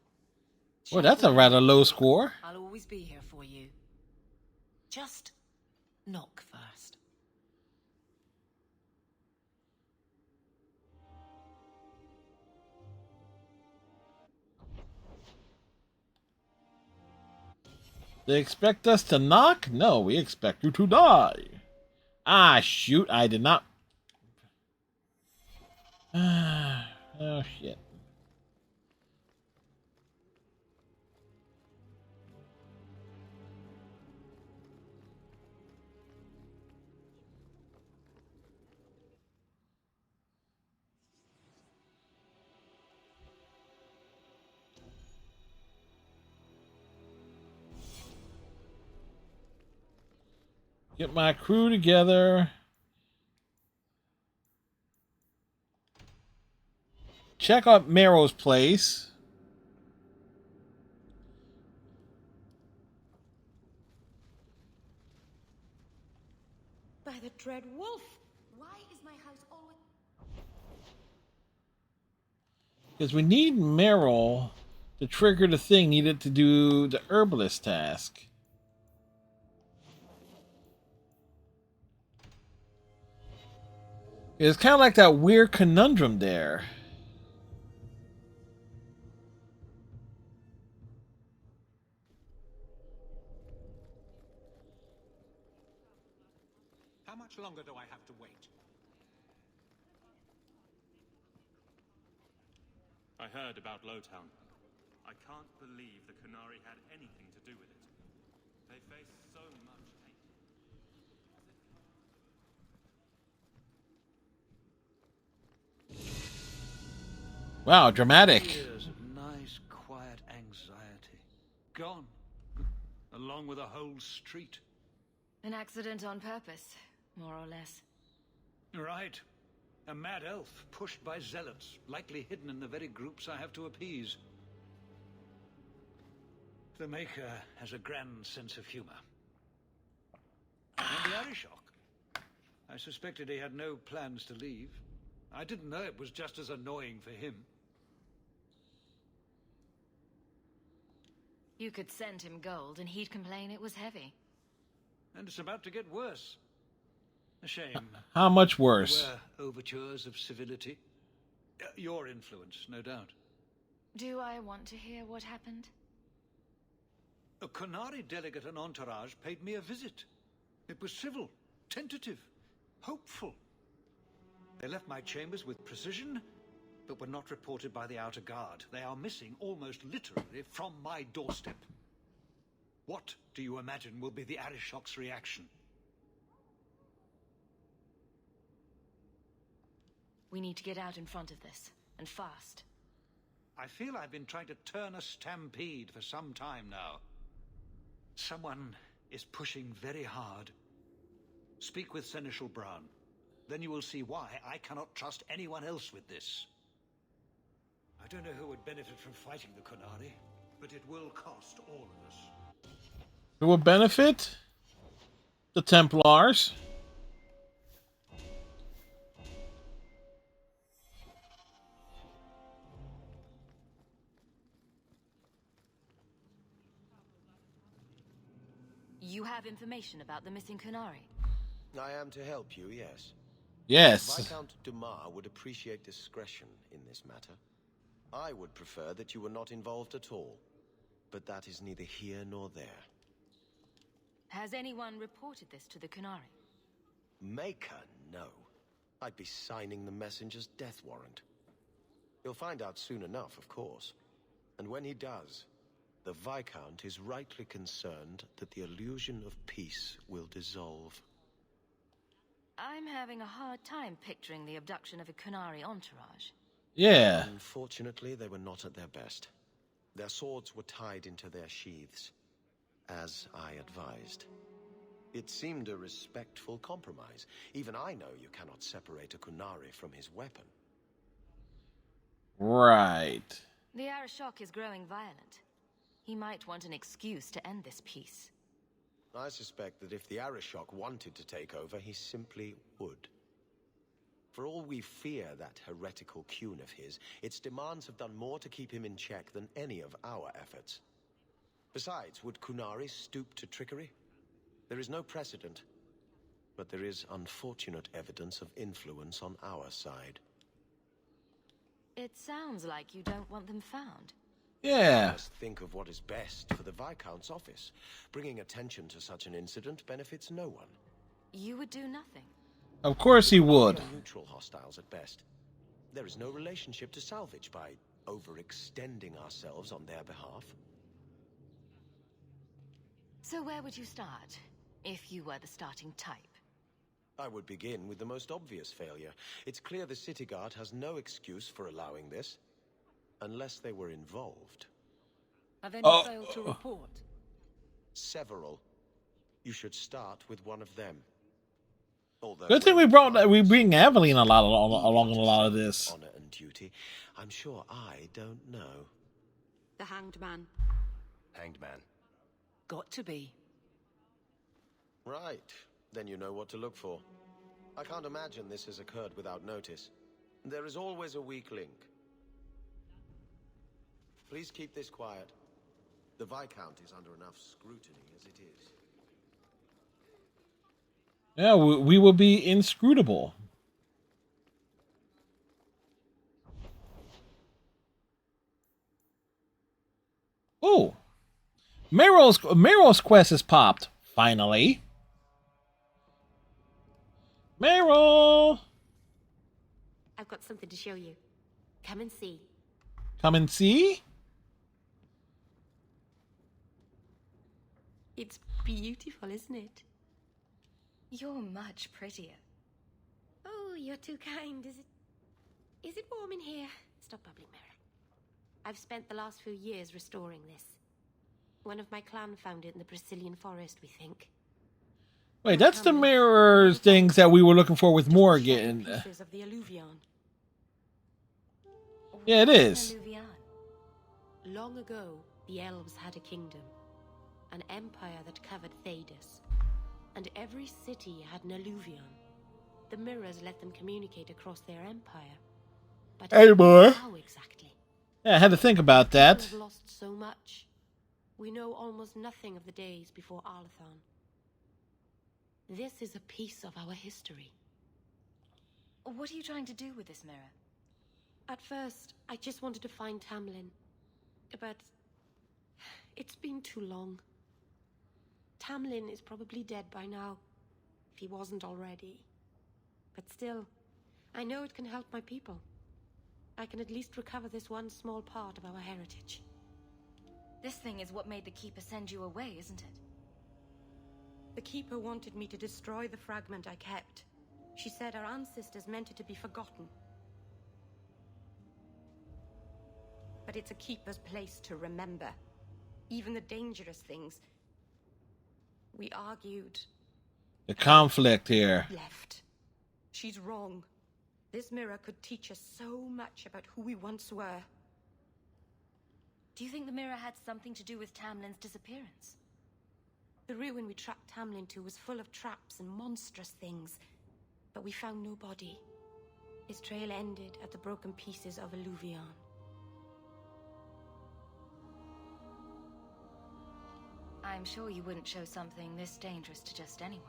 Well, that's a rather low score. I'll always be here for you. Just knock first. They expect us to knock? No, we expect you to die. Ah, shoot, I did not. Oh, shit. Get my crew together. Check out Merrow's place. By the dread wolf! Why is my house always... Because we need Merrill to trigger the thing needed to do the herbalist task. It's kind of like that weird conundrum there. How much longer do I have to wait? I heard about Lowtown. I can't believe the Qunari had anything to do with it. They face so much hate. Wow, dramatic. Years of nice, quiet anxiety. Gone. Along with a whole street. An accident on purpose, more or less. Right. A mad elf pushed by zealots, likely hidden in the very groups I have to appease. The Maker has a grand sense of humor. And the Arishok. I suspected he had no plans to leave. I didn't know it was just as annoying for him. You could send him gold and he'd complain it was heavy. And it's about to get worse. A shame. How much worse? There were overtures of civility. Your influence, no doubt. Do I want to hear what happened? A Qunari delegate and entourage paid me a visit. It was civil, tentative, hopeful. They left my chambers with precision, but were not reported by the outer guard. They are missing almost literally from my doorstep. What do you imagine will be the Arishok's reaction? We need to get out in front of this, and fast. I feel I've been trying to turn a stampede for some time now. Someone is pushing very hard. Speak with Seneschal Brown. Then you will see why I cannot trust anyone else with this. I don't know who would benefit from fighting the Qunari, but it will cost all of us. Who will benefit? The Templars. You have information about the missing Qunari? I am to help you, yes. Yes. Viscount Dumas would appreciate discretion in this matter. I would prefer that you were not involved at all. But that is neither here nor there. Has anyone reported this to the Qunari? Maker, no. I'd be signing the messenger's death warrant. He'll find out soon enough, of course. And when he does, the Viscount is rightly concerned that the illusion of peace will dissolve. I'm having a hard time picturing the abduction of a Qunari entourage. Yeah. Unfortunately, they were not at their best. Their swords were tied into their sheaths, as I advised. It seemed a respectful compromise. Even I know you cannot separate a Kunari from his weapon. Right. The Arashok is growing violent. He might want an excuse to end this peace. I suspect that if the Arashok wanted to take over, he simply would. For all we fear that heretical Qun of his, its demands have done more to keep him in check than any of our efforts. Besides, would Kunari stoop to trickery? There is no precedent, but there is unfortunate evidence of influence on our side. It sounds like you don't want them found. Yeah. I must think of what is best for the Viscount's office. Bringing attention to such an incident benefits no one. You would do nothing. Of course he would. We are neutral hostiles at best. There is no relationship to salvage by overextending ourselves on their behalf. So where would you start, if you were the starting type? I would begin with the most obvious failure. It's clear the City Guard has no excuse for allowing this, unless they were involved. Have any failed to report? Several. You should start with one of them. Although Good thing we bring Aveline along a lot of this. Honor and duty. I'm sure I don't know. The Hanged Man. Hanged Man. Got to be. Right. Then you know what to look for. I can't imagine this has occurred without notice. There is always a weak link. Please keep this quiet. The Viscount is under enough scrutiny as it is. Yeah, we will be inscrutable. Oh, Meryl's quest is popped finally. Meryl, I've got something to show you. Come and see. Come and see. It's beautiful, isn't it? You're much prettier. Oh, you're too kind. Is it warm in here? Stop bubbling, Mary. I've spent the last few years restoring this. One of my clan found it in the Brazilian forest, we think. Wait, that's the mirrors things that we were looking for with Morgan. Pieces of the Alluvion. Yeah, it is. Long ago, the elves had a kingdom, an empire that covered Thedas, and every city had an Alluvion. The mirrors let them communicate across their empire. But Anymore. how exactly? Yeah, I had to think about that. We've lost so much. We know almost nothing of the days before Arlathon. This is a piece of our history. What are you trying to do with this mirror? At first, I just wanted to find Tamlin. But it's been too long. Tamlin is probably dead by now, if he wasn't already. But still, I know it can help my people. I can at least recover this one small part of our heritage. This thing is what made the Keeper send you away, isn't it? The Keeper wanted me to destroy the fragment I kept. She said our ancestors meant it to be forgotten. But it's a Keeper's place to remember. Even the dangerous things. We argued. The conflict here. Left. She's wrong. This mirror could teach us so much about who we once were. Do you think the mirror had something to do with Tamlin's disappearance? The ruin we tracked Tamlin to was full of traps and monstrous things, but we found no body. His trail ended at the broken pieces of Alluvion. I'm sure you wouldn't show something this dangerous to just anyone.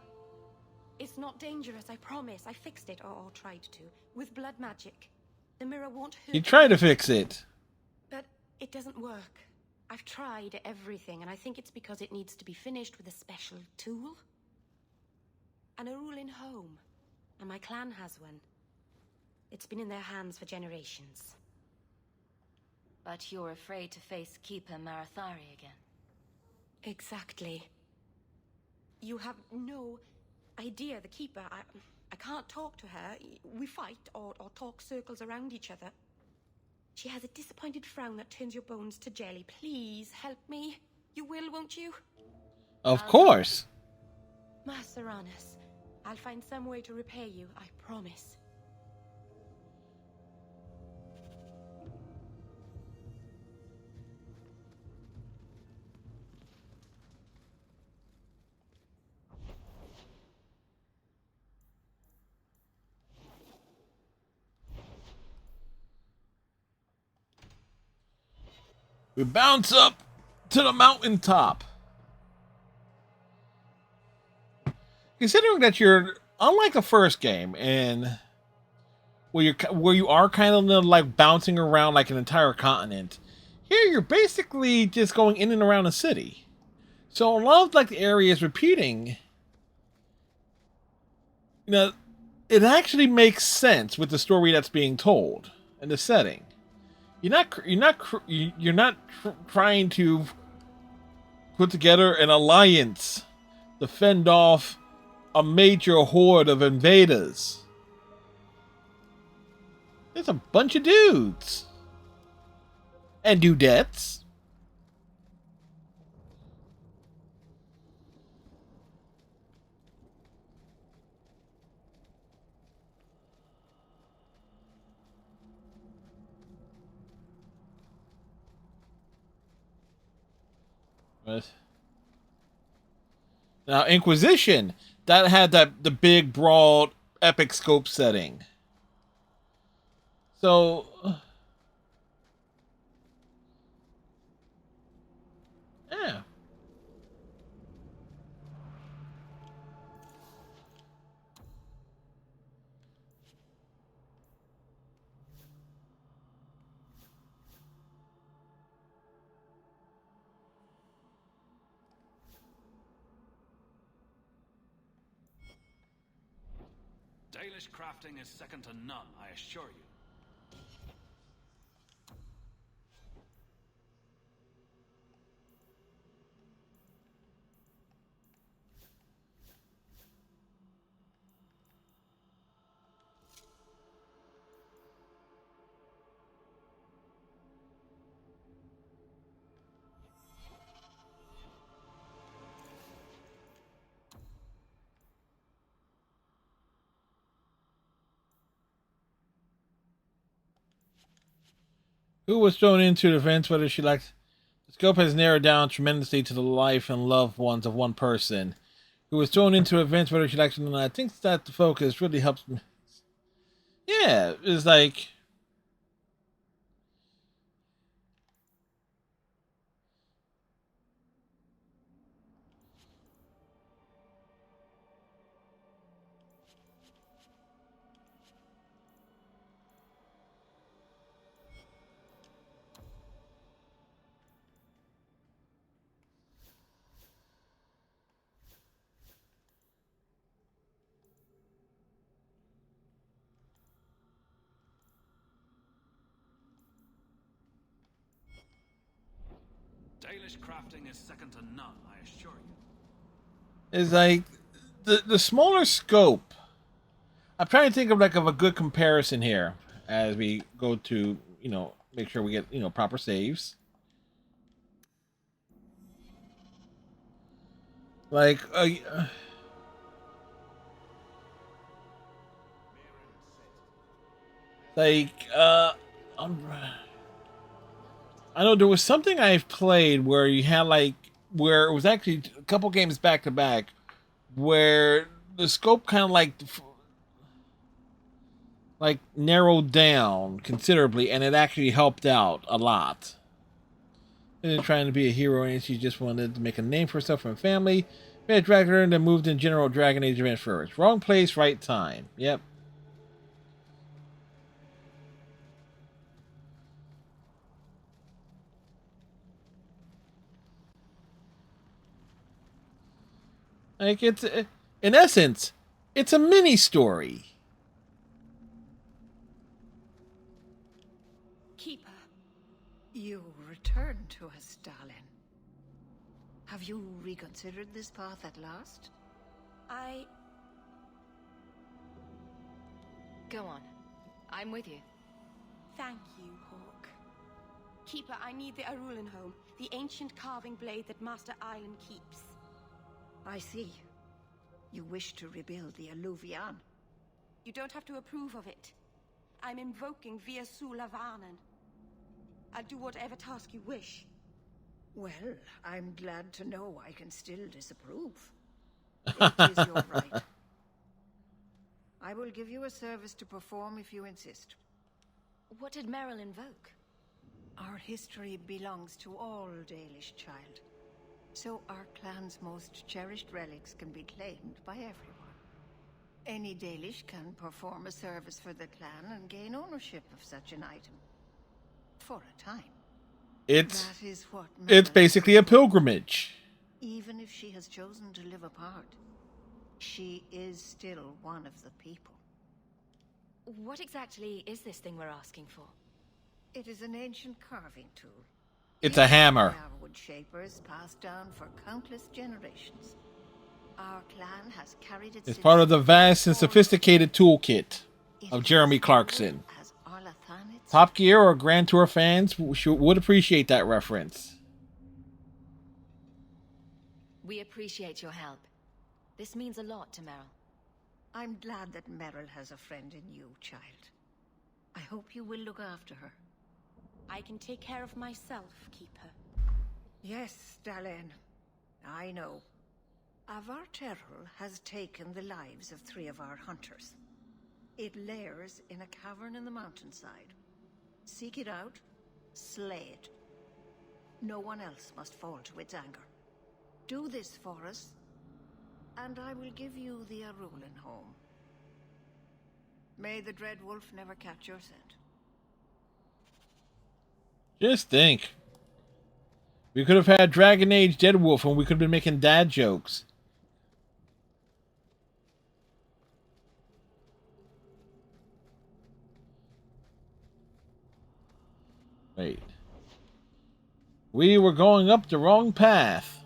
It's not dangerous, I promise. I fixed it, or tried to, with blood magic. The mirror won't hurt. You tried to fix it. But it doesn't work. I've tried everything, and I think it's because it needs to be finished with a special tool. An Arulin home, and my clan has one. It's been in their hands for generations. But you're afraid to face Keeper Marathari again. Exactly. You have no idea, the Keeper. I can't talk to her. We fight or talk circles around each other. She has a disappointed frown that turns your bones to jelly. Please help me. You will, won't you? Of course. Master Anus, I'll find some way to repay you, I promise. We bounce up to the mountaintop. Considering that you're unlike the first game, and where you are kind of like bouncing around like an entire continent, here you're basically just going in and around the city. So a lot of like the areas repeating, you know, it actually makes sense with the story that's being told and the setting. You're not trying to put together an alliance to fend off a major horde of invaders. There's a bunch of dudes and dudettes. Now, Inquisition, that had the big, broad, epic scope setting. So, yeah. Dalish crafting is second to none, I assure you. Who was thrown into the events, whether she likes... The scope has narrowed down tremendously to the life and loved ones of one person. Who was thrown into events, whether she likes it or not. I think that the focus really helps me. Yeah, it's like... Dalish crafting is second to none, I assure you. It's like the smaller scope. I'm trying to think of a good comparison here as we go to, make sure we get, proper saves. Like I know there was something I've played where you had where it was actually a couple games back to back where the scope kind of like narrowed down considerably, and it actually helped out a lot. And trying to be a hero, and she just wanted to make a name for herself and family. Met Dragon and then moved in general Dragon Age event first. Wrong place, right time. Yep. Like, it's, in essence, it's a mini story. Keeper, you returned to us, darling. Have you reconsidered this path at last? Go on. I'm with you. Thank you, Hawk. Keeper, I need the Arulenholm, the ancient carving blade that Master Island keeps. I see. You wish to rebuild the Alluvian. You don't have to approve of it. I'm invoking Via Sulavanen. I'll do whatever task you wish. Well, I'm glad to know I can still disapprove. It is your right. I will give you a service to perform if you insist. What did Merrill invoke? Our history belongs to all Dalish, child. So our clan's most cherished relics can be claimed by everyone. Any Dalish can perform a service for the clan and gain ownership of such an item. For a time. It's that is what basically a pilgrimage. Even if she has chosen to live apart, she is still one of the people. What exactly is this thing we're asking for? It is an ancient carving tool. It's a hammer. Wood shapers passed down for countless generations. Our clan has carried it. It's part of the vast and sophisticated toolkit of Jeremy Clarkson. Top Gear or Grand Tour fans would appreciate that reference. We appreciate your help. This means a lot to Merrill. I'm glad that Merrill has a friend in you, child. I hope you will look after her. I can take care of myself, Keeper. Yes, Dalen. I know. Avar Terrell has taken the lives of 3 of our hunters. It lairs in a cavern in the mountainside. Seek it out, slay it. No one else must fall to its anger. Do this for us, and I will give you the Arulenholm. May the Dread Wolf never catch your scent. Just think. We could have had Dragon Age Dead Wolf and we could have been making dad jokes. Wait. We were going up the wrong path.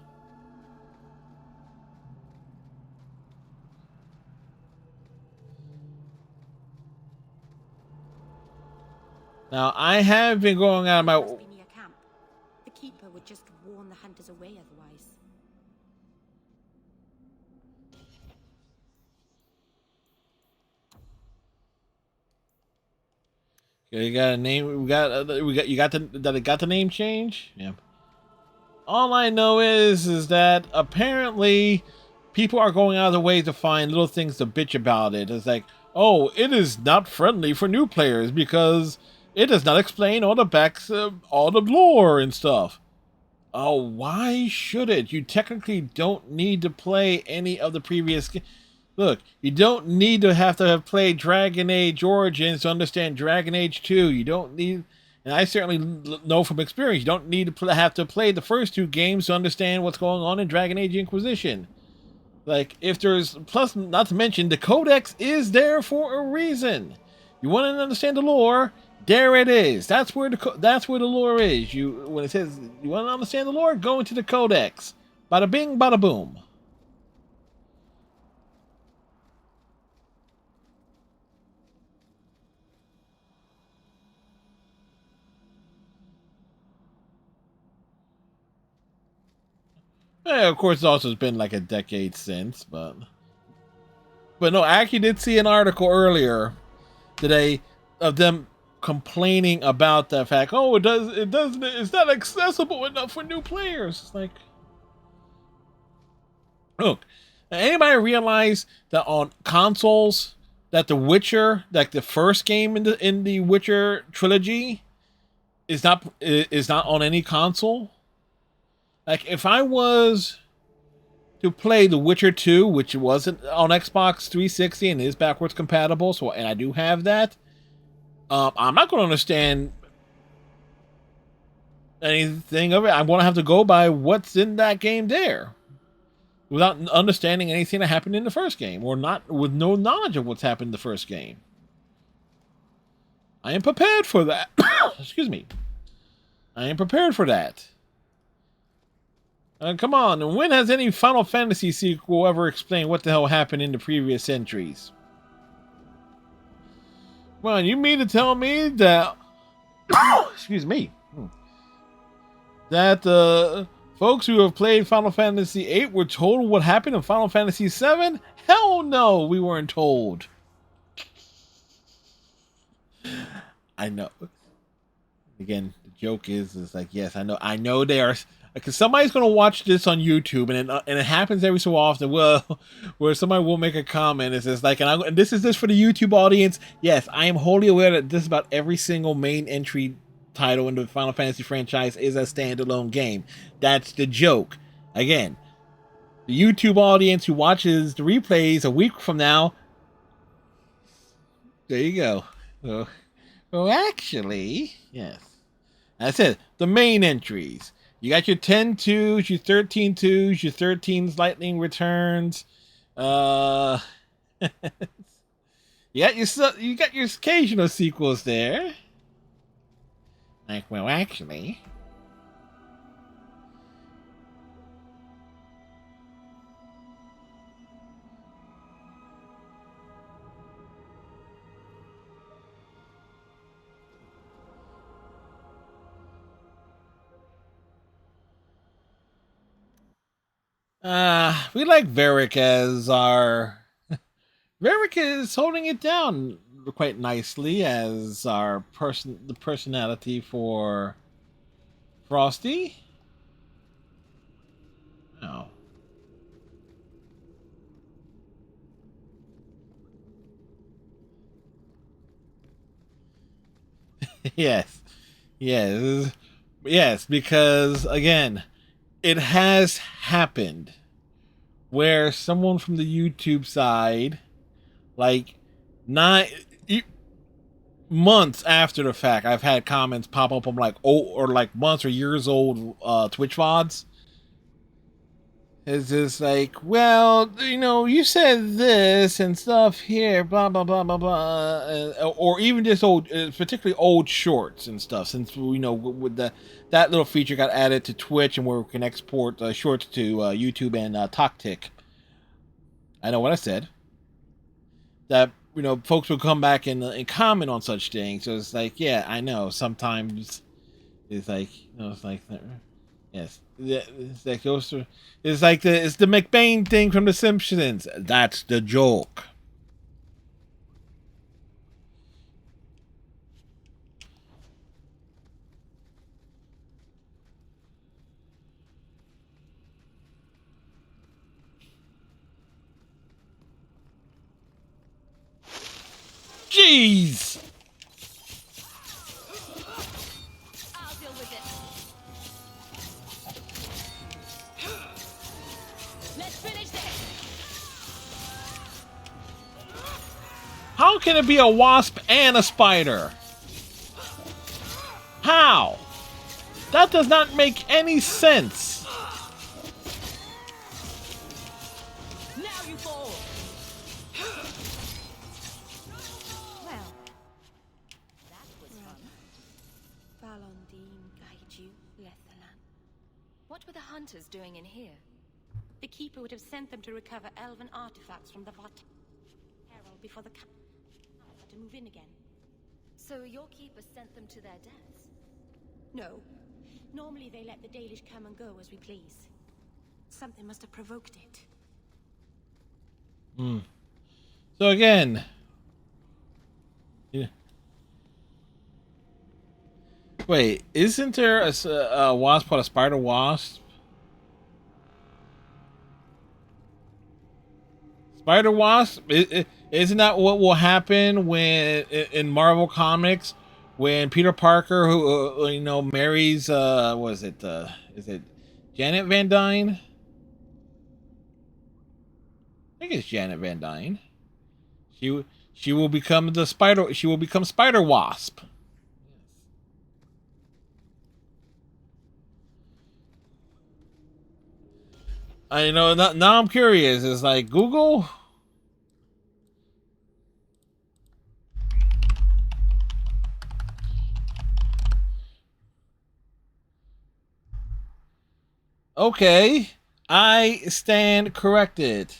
Now, I have been going out of my... Must be near camp. The Keeper would just warn the hunters away otherwise. Okay, you got a name. You got the name change. Yeah. All I know is that apparently people are going out of the way to find little things to bitch about it. It's like, oh, it is not friendly for new players because it does not explain all the all the lore and stuff. Oh, why should it? You technically don't need to play any of the previous games. Look, you don't need to have played Dragon Age Origins to understand Dragon Age 2. You don't need, and I certainly know from experience, you don't need to have to play the first 2 games to understand what's going on in Dragon Age Inquisition. Like, if there's, plus, not to mention, the Codex is there for a reason. You want to understand the lore, there it is. That's where the lore is. When it says you want to understand the lore, go into the Codex. Bada bing, bada boom. Yeah, of course, it's also been like a decade since, but no, I actually did see an article earlier today of them complaining about the fact, oh, it's not accessible enough for new players. It's like, look, anybody realize that on consoles that The Witcher, like the first game in the Witcher trilogy, is not on any console? Like, if I was to play The Witcher 2, which wasn't on Xbox 360 and is backwards compatible, and I do have that, I'm not going to understand anything of it. I'm going to have to go by what's in that game there, without understanding anything that happened in the first game, or not with no knowledge of what's happened in the first game. I am prepared for that. Excuse me. I am prepared for that. Come on, and when has any Final Fantasy sequel ever explained what the hell happened in the previous entries? Well, you mean to tell me that... Excuse me. that the folks who have played Final Fantasy VIII were told what happened in Final Fantasy VII? Hell no, we weren't told. I know. Again, the joke is like, yes, I know they are, because somebody's gonna watch this on YouTube, and it happens every so often. Well, where somebody will make a comment, it's just like, and this is just for the YouTube audience. Yes, I am wholly aware that just about every single main entry title in the Final Fantasy franchise is a standalone game. That's the joke. Again, the YouTube audience who watches the replays a week from now, there you go. Well, actually, yes. That's it. The main entries. You got your 10-2s, your 13-2s, your 13's Lightning Returns. You got your occasional sequels there. Like, well, actually. We like Varric as our... Varric is holding it down quite nicely as the personality for Frosty. Oh. Yes. Yes, because again, it has happened where someone from the YouTube side, like months after the fact, I've had comments pop up on like months or years old Twitch VODs. It's just like, well, you said this and stuff here, blah blah blah blah blah, or even just old, particularly old shorts and stuff. Since with that little feature got added to Twitch, and where we can export shorts to YouTube and TalkTick. I know what I said. That folks will come back and comment on such things. So it's like, yeah, I know. Sometimes it's like, it's like, yes, it's like it's the McBain thing from The Simpsons. That's the joke. Jeez. I'll deal with it. Let's finish this. How can it be a wasp and a spider? How? That does not make any sense. Now you fall. Well, that was fun. Valondine guide you, Lethalan. What were the hunters doing in here? The Keeper would have sent them to recover elven artifacts from the Vart Herald before the to move in again. So your keeper sent them to their deaths? No. Normally they let the Dalish come and go as we please. Something must have provoked it. So again, wait, isn't there a wasp called a spider wasp? Spider wasp? Isn't that what will happen when in Marvel Comics when Peter Parker, who marries is it Janet Van Dyne? I think it's Janet Van Dyne. She will become the spider. She will become Spider Wasp. I know. Now I'm curious. It's like Google. Okay, I stand corrected.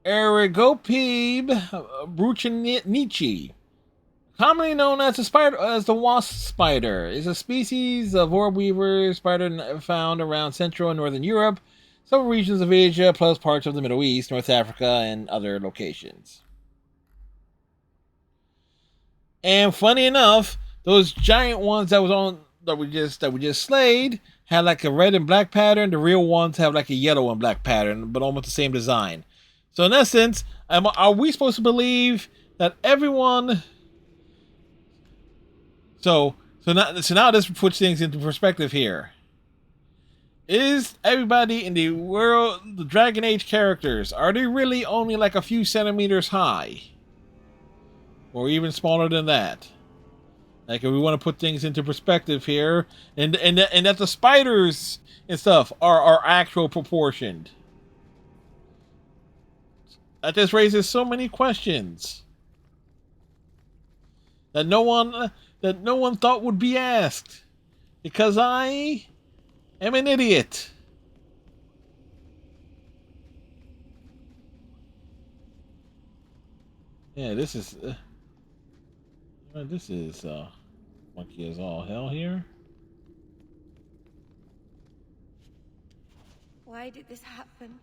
Erigopebe Bruchinichi Commonly known as the wasp spider, is a species of orb weaver spider found around Central and Northern Europe, several regions of Asia, plus parts of the Middle East, North Africa, and other locations. And funny enough, those giant ones that we just slayed had like a red and black pattern. The real ones have like a yellow and black pattern, but almost the same design. So in essence, are we supposed to believe that everyone? So now this puts things into perspective here. Is everybody in the world, the Dragon Age characters, are they really only like a few centimeters high? Or even smaller than that? Like, if we want to put things into perspective here, and that the spiders and stuff are actual proportioned. That just raises so many questions that no one thought would be asked, because I am an idiot. Yeah, this is monkey as all hell here. Why did this happen?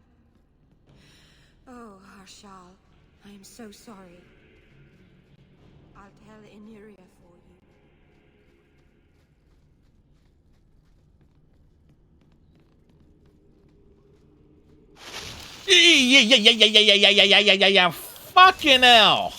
Oh, Harshal, I am so sorry. I'll tell Iniria for you. Yeah. Fucking hell.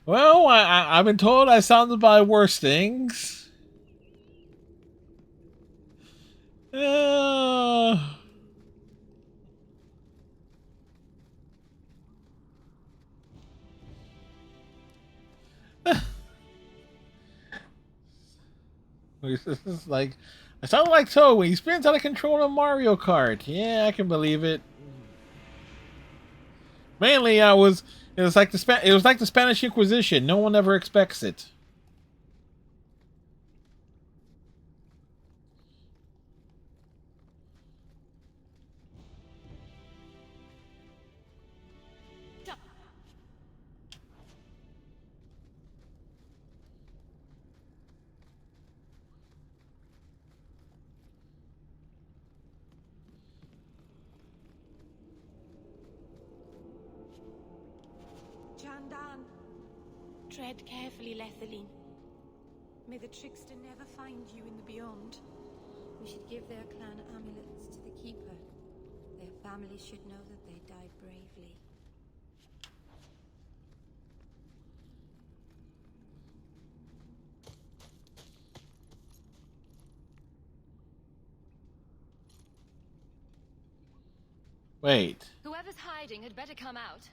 Well, I've been told I sounded by worse things. This is like, I sound like Toad when he spins out of control in Mario Kart. Yeah, I can believe it. Mainly, it was like the Spanish Inquisition. No one ever expects it. Jandan, tread carefully, Lethaline. May the trickster never find you in the beyond. We should give their clan amulets to the Keeper. Their families should know that they died bravely. Wait. Whoever's hiding had better come out.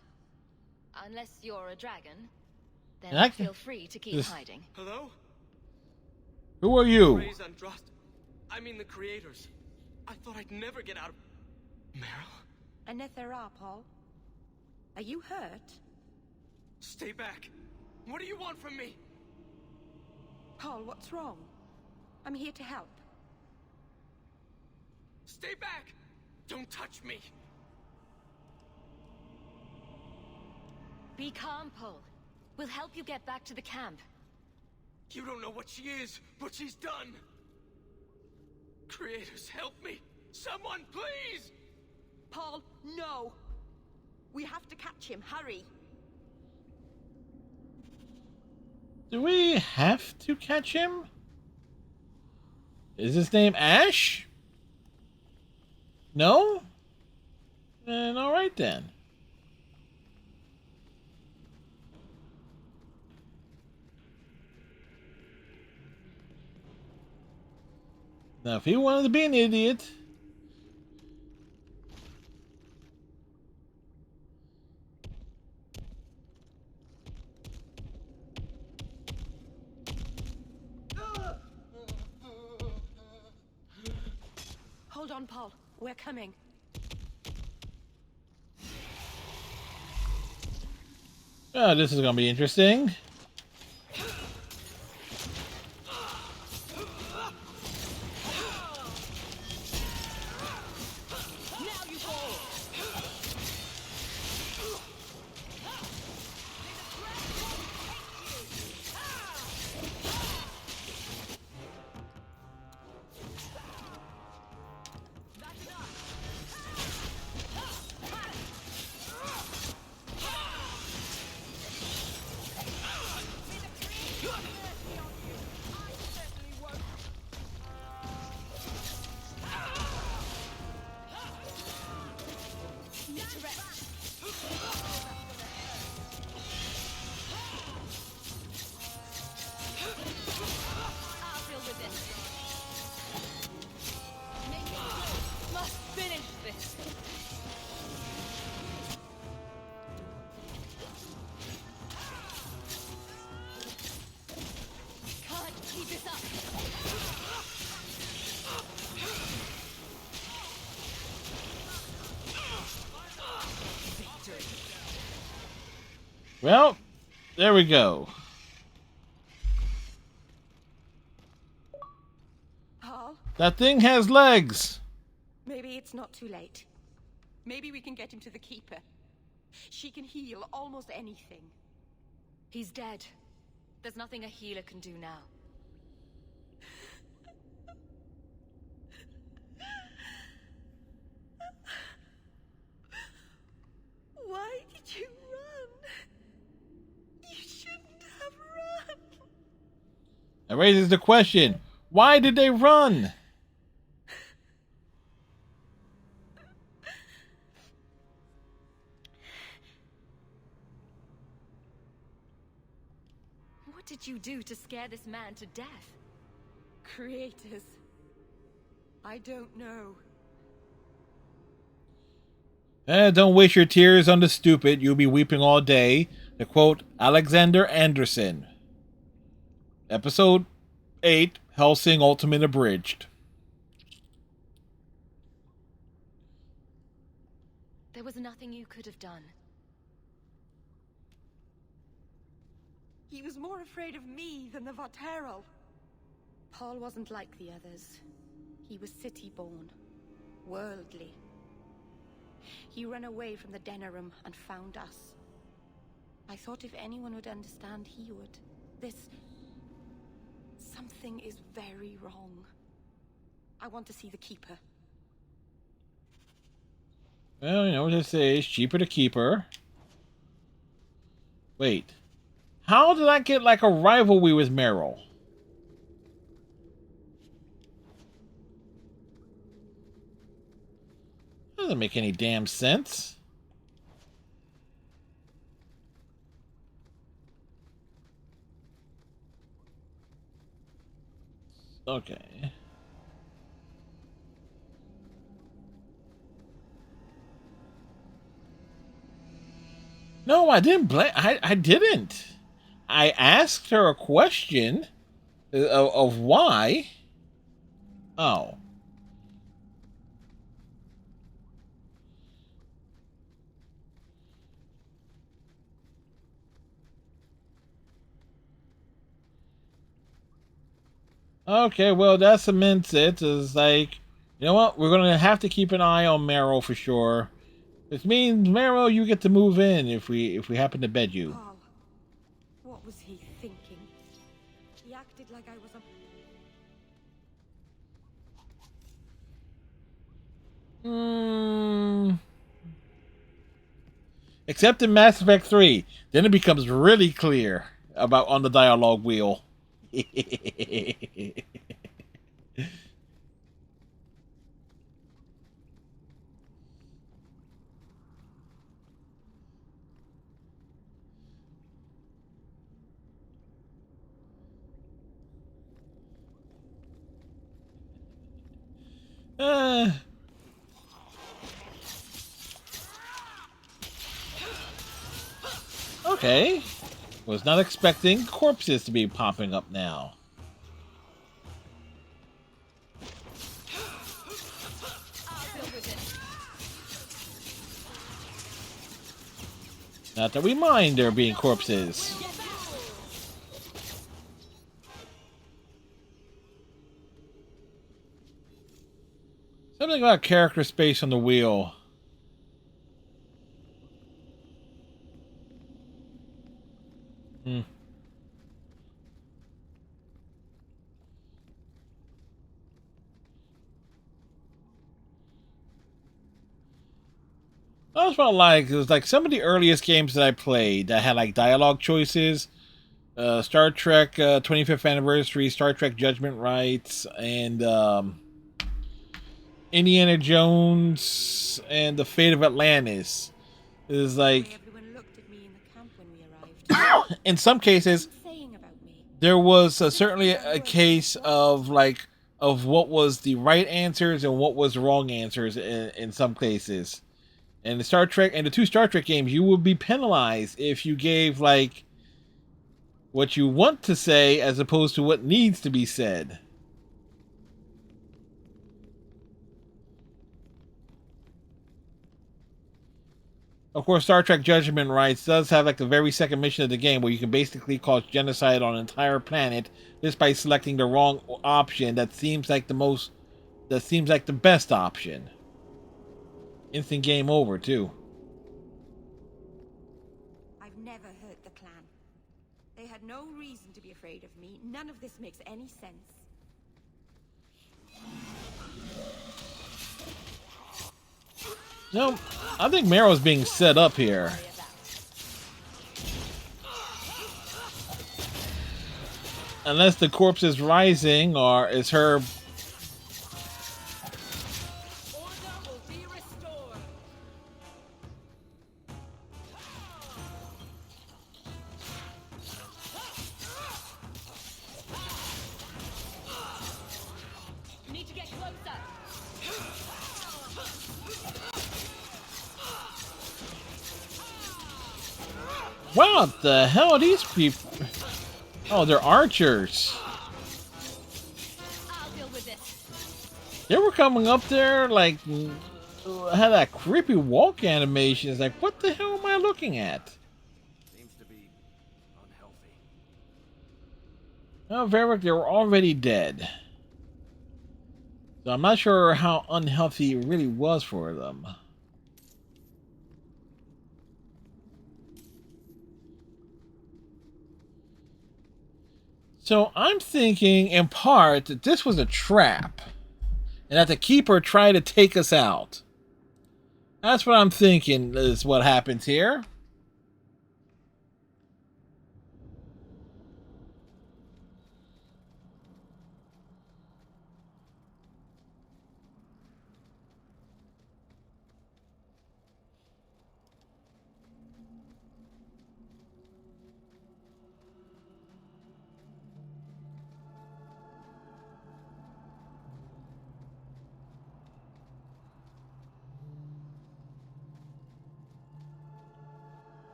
Unless you're a dragon, then And I can- feel free to keep this- hiding. Hello? Who are you? Praise Andraste. I mean the creators. I thought I'd never get out of... Meryl? Anethera, Paul. Are you hurt? Stay back. What do you want from me? Paul, what's wrong? I'm here to help. Stay back! Don't touch me! Be calm, Paul. We'll help you get back to the camp. You don't know what she is, what she's done! Creators, help me! Someone, please! Paul, no! We have to catch him, hurry! Do we have to catch him? Is his name Ash? No? Then alright then. Now, if he wanted to be an idiot... Hold on, Paul. We're coming. Oh, this is going to be interesting. Well, there we go. Paul? That thing has legs. Maybe it's not too late. Maybe we can get him to the Keeper. She can heal almost anything. He's dead. There's nothing a healer can do now. Why did you run? You shouldn't have run. That raises the question, why did they run? What did you do to scare this man to death? Creators. I don't know. Don't waste your tears on the stupid. You'll be weeping all day. To quote Alexander Anderson. Episode 8, Hellsing Ultimate Abridged. There was nothing you could have done. He was more afraid of me than the Vaterel. Paul wasn't like the others. He was city-born, worldly. He ran away from the Denerim and found us. I thought if anyone would understand, he would. Something is very wrong. I want to see the Keeper. Well, you know what they say, it's cheaper to keep her. Wait. How did I get like a rivalry with Meryl? Doesn't make any damn sense. Okay. No, I didn't blame. I didn't. I asked her a question of why. Oh. Okay, well, that cements it. It's like, you know what? We're going to have to keep an eye on Meryl for sure. Which means, Meryl, you get to move in if we happen to bed you. Paul, what was he thinking? He acted like I was a... Except in Mass Effect 3. Then it becomes really clear about on the dialogue wheel. Okay. Was not expecting corpses to be popping up now. Not that we mind there being corpses. Something about character space on the wheel. That's what I like. It was like some of the earliest games that I played that had like dialogue choices. Star Trek 25th Anniversary, Star Trek Judgment Rights, and Indiana Jones and the Fate of Atlantis. It was like in some cases there was certainly a case of like of what was the right answers and what was the wrong answers in some cases. And the Star Trek and the two Star Trek games, you would be penalized if you gave like what you want to say as opposed to what needs to be said. Of course, Star Trek Judgment Rights does have like the very second mission of the game where you can basically cause genocide on an entire planet just by selecting the wrong option that seems like the best option. Instant game over, too. I've never hurt the clan. They had no reason to be afraid of me. None of this makes any sense. No, I think Marrow's being set up here. Unless the corpse is rising, or is her... What the hell are these people? Oh, they're archers. I'll deal with this. They were coming up there like had that creepy walk animation. It's like, what the hell am I looking at? Seems to be unhealthy. Oh, Varric, they were already dead. So I'm not sure how unhealthy it really was for them. So I'm thinking, in part, that this was a trap, and that the Keeper tried to take us out. That's what I'm thinking is what happens here.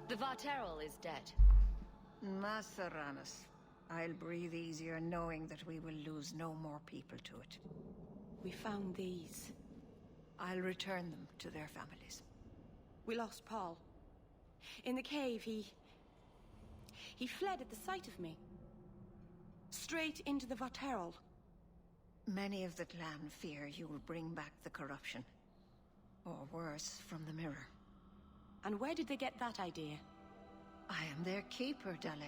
The Varterol is dead. Masaranus. I'll breathe easier knowing that we will lose no more people to it. We found these. I'll return them to their families. We lost Paul. In the cave, he fled at the sight of me. Straight into the Varterol. Many of the clan fear you will bring back the corruption. Or worse, from the mirror. And where did they get that idea? I am their keeper, Dalen.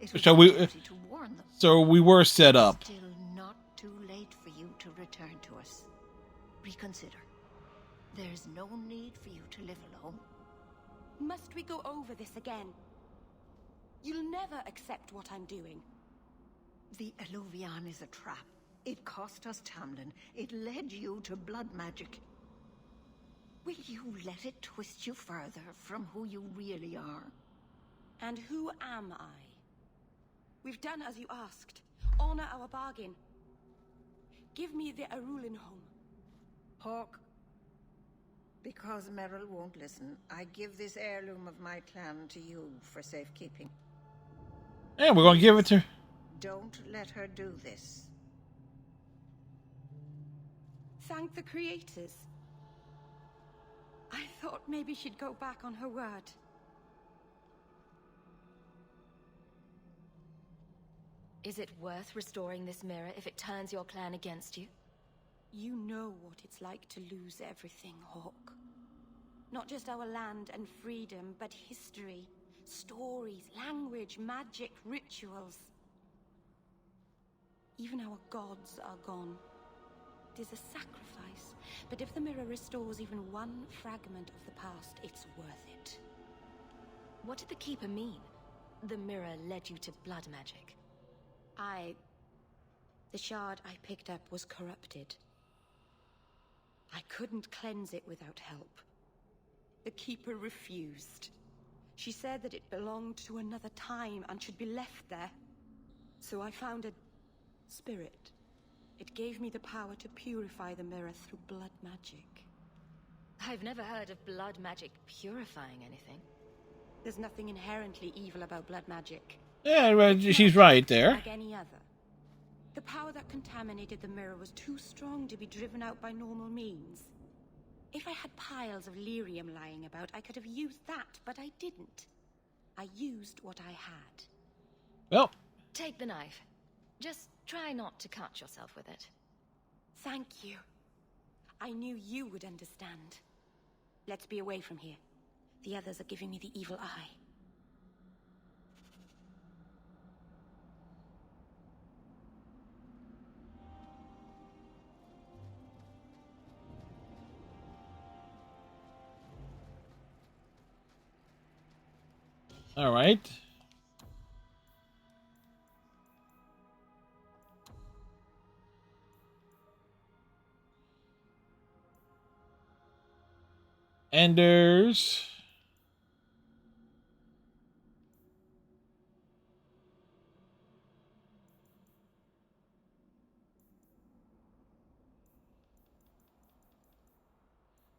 It So was we, my duty to warn them. so we were set up. Still not too late for you to return to us. Reconsider. There's no need for you to live alone. Must we go over this again? You'll never accept what I'm doing. The Eluvian is a trap. It cost us Tamlin. It led you to blood magic. Will you let it twist you further from who you really are? And who am I? We've done as you asked. Honor our bargain. Give me the Arulin home. Hawk, because Merrill won't listen, I give this heirloom of my clan to you for safekeeping. Yeah, we're gonna give it to her. Don't let her do this. Thank the creators. I thought maybe she'd go back on her word. Is it worth restoring this mirror if it turns your clan against you? You know what it's like to lose everything, Hawk. Not just our land and freedom, but history, stories, language, magic, rituals. Even our gods are gone. It is a sacrifice, but if the mirror restores even one fragment of the past, it's worth it. What did the Keeper mean? The mirror led you to blood magic. The shard I picked up was corrupted. I couldn't cleanse it without help. The Keeper refused. She said that it belonged to another time and should be left there. So I found a spirit. It gave me the power to purify the mirror through blood magic. I've never heard of blood magic purifying anything. There's nothing inherently evil about blood magic. Yeah, well, she's right there. Like any other. The power that contaminated the mirror was too strong to be driven out by normal means. If I had piles of lyrium lying about, I could have used that, but I didn't. I used what I had. Well. Take the knife. Just try not to cut yourself with it. Thank you. I knew you would understand. Let's be away from here. The others are giving me the evil eye. All right. Enders.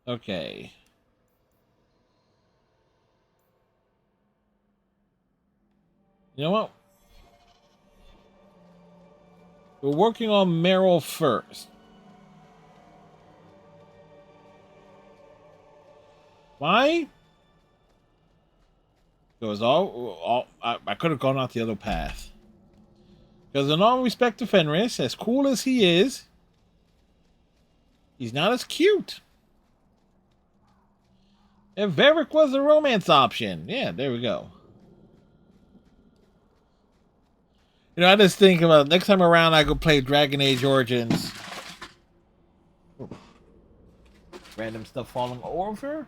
Okay. You know what? We're working on Meryl first. Why? Because I could have gone out the other path. Because in all respect to Fenris, as cool as he is, he's not as cute. If Varric was a romance option. Yeah, there we go. You know, I just think about next time around I go play Dragon Age Origins. Ooh. Random stuff falling over.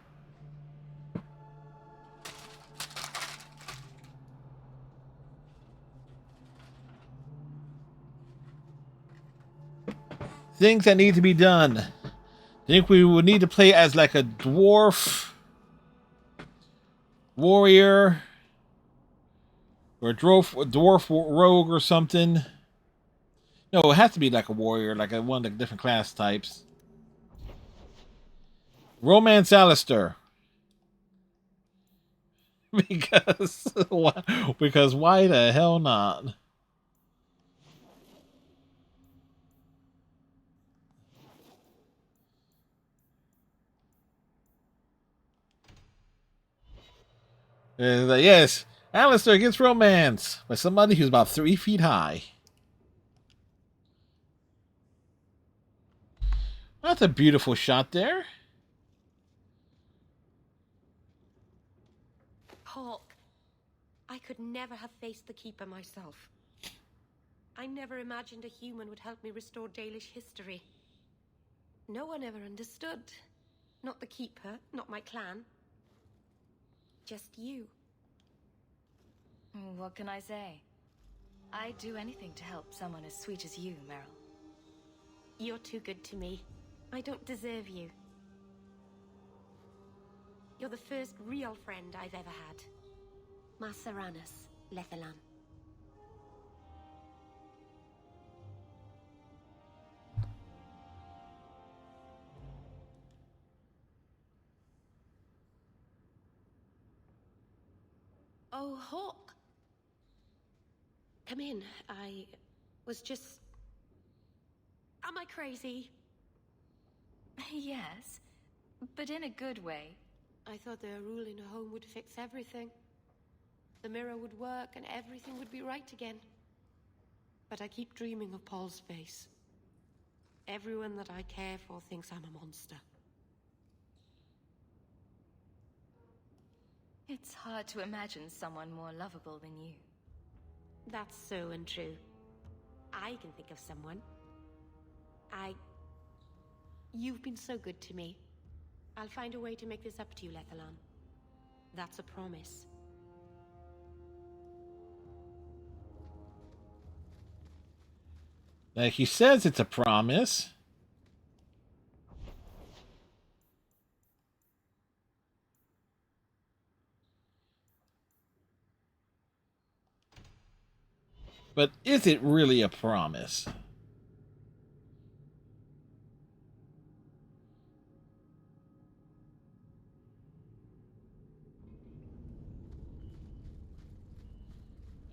Things that need to be done. I think we would need to play as like a dwarf warrior. Or a dwarf rogue or something. No, it has to be like a warrior, like one of the different class types. Romance Alistair. Because why the hell not? Yes. Alistair gets romance by somebody who's about 3 feet high. That's a beautiful shot there. Hawk, I could never have faced the Keeper myself. I never imagined a human would help me restore Dalish history. No one ever understood. Not the Keeper, not my clan. Just you. What can I say? I'd do anything to help someone as sweet as you, Meryl. You're too good to me. I don't deserve you. You're the first real friend I've ever had. Masaranas, Lethalan. Oh, Hawk. Come in. I was just... Am I crazy? Yes, but in a good way. I thought that a rule in a home would fix everything. The mirror would work and everything would be right again. But I keep dreaming of Paul's face. Everyone that I care for thinks I'm a monster. It's hard to imagine someone more lovable than you. That's so untrue. I can think of someone. You've been so good to me. I'll find a way to make this up to you, Lethalon. That's a promise. Like he says it's a promise. But is it really a promise?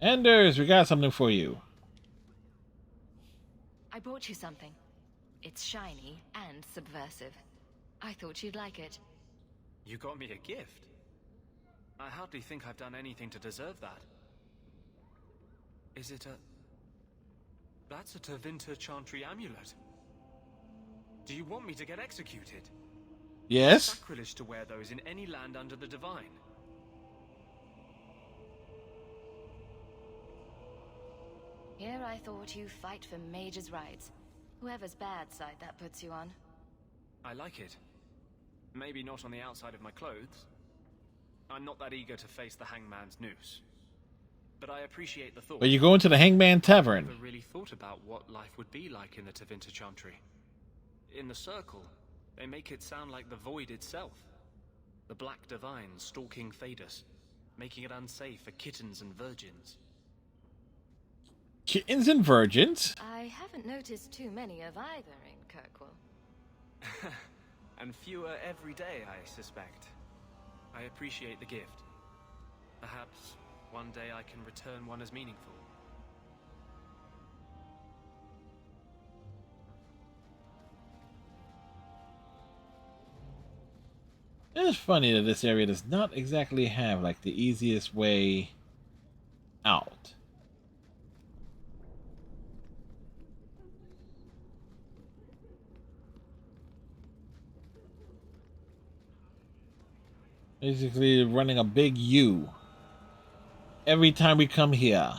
Anders, we got something for you. I brought you something. It's shiny and subversive. I thought you'd like it. You got me a gift? I hardly think I've done anything to deserve that. Is it a... That's a Tevinter Chantry amulet. Do you want me to get executed? Yes. Sacrilege to wear those in any land under the Divine. Here I thought you fight for mage's rights. Whoever's bad side that puts you on. I like it. Maybe not on the outside of my clothes. I'm not that eager to face the hangman's noose. But I appreciate the thought. But you go into the Hangman Tavern. I never really thought about what life would be like in the Tevinter Chantry. In the Circle, they make it sound like the Void itself. The Black Divine stalking Thedas, making it unsafe for kittens and virgins. Kittens and virgins? I haven't noticed too many of either in Kirkwall. And fewer every day, I suspect. I appreciate the gift. Perhaps one day I can return one as meaningful. It's funny that this area does not exactly have like the easiest way out. Basically running a big U every time we come here.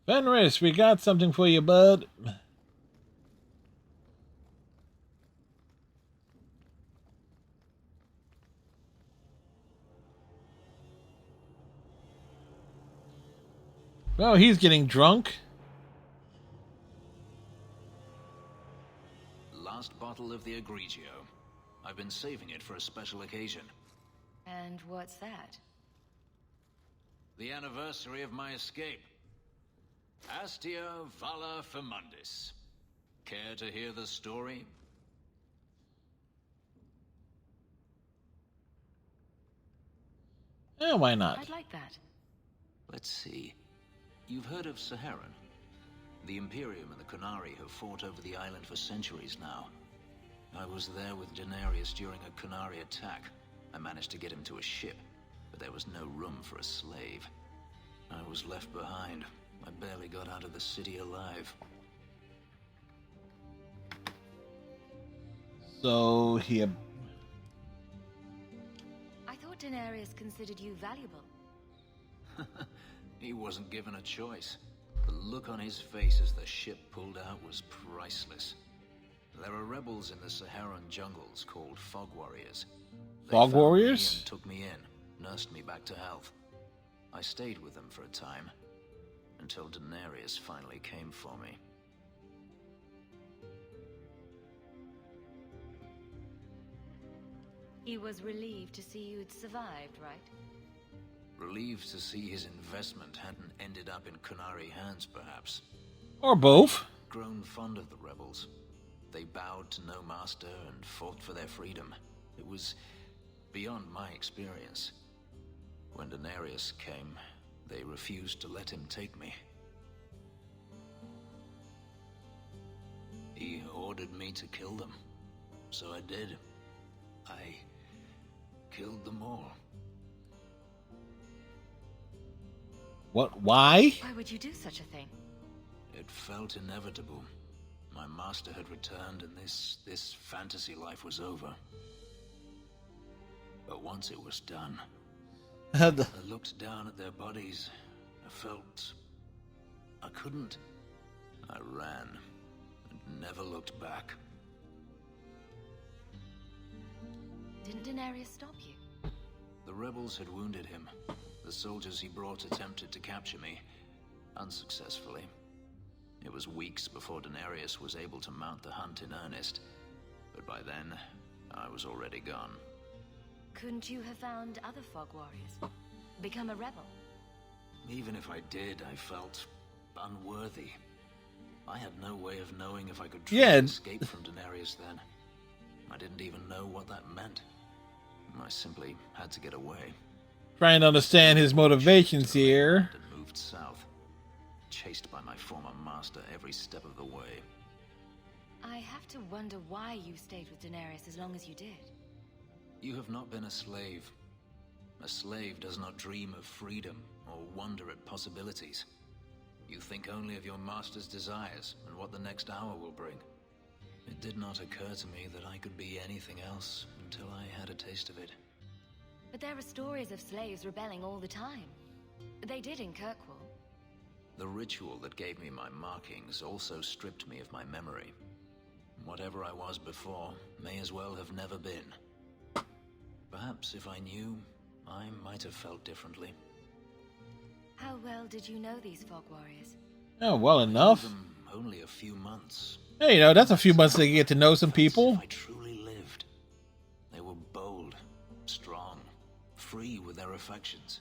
Fenris, we got something for you, bud. Well, he's getting drunk. Last bottle of the Egregio. I've been saving it for a special occasion. And what's that? The anniversary of my escape. Astia Vala Firmundis. Care to hear the story? Yeah, why not? I'd like that. Let's see. You've heard of Saharan? The Imperium and the Qunari have fought over the island for centuries now. I was there with Daenerys during a Qunari attack. I managed to get him to a ship, but there was no room for a slave. I was left behind. I barely got out of the city alive. So he... I thought Daenerys considered you valuable. He wasn't given a choice. The look on his face as the ship pulled out was priceless. There are rebels in the Saharan jungles called Fog Warriors. Fog Warriors? Took me in, nursed me back to health. I stayed with them for a time, until Daenerys finally came for me. He was relieved to see you'd survived, right? Relieved to see his investment hadn't ended up in Qunari hands, perhaps. Or both. Grown fond of the rebels. They bowed to no master and fought for their freedom. It was beyond my experience. When Daenerys came, they refused to let him take me. He ordered me to kill them. So I did. I killed them all. What? Why? Why would you do such a thing? It felt inevitable. My master had returned and this fantasy life was over. But once it was done, I looked down at their bodies. I felt I couldn't. I ran and never looked back. Didn't Daenerys stop you? The rebels had wounded him. The soldiers he brought attempted to capture me, unsuccessfully. It was weeks before Daenerys was able to mount the hunt in earnest, but by then, I was already gone. Couldn't you have found other Fog Warriors? Become a rebel? Even if I did, I felt unworthy. I had no way of knowing if I could truly escape from Daenerys then. I didn't even know what that meant. I simply had to get away. Trying to understand his motivations here. And moved south, chased by my former master every step of the way. I have to wonder why you stayed with Daenerys as long as you did. You have not been a slave. A slave does not dream of freedom or wonder at possibilities. You think only of your master's desires and what the next hour will bring. It did not occur to me that I could be anything else until I had a taste of it. But there are stories of slaves rebelling all the time. They did in Kirkwall. The ritual that gave me my markings also stripped me of my memory. Whatever I was before may as well have never been. Perhaps if I knew, I might have felt differently. How well did you know these Fog Warriors? Oh, well enough. Only a few months. Hey, you know, that's a few months to get to know some people. I truly lived. They were bold, strong, free with their affections.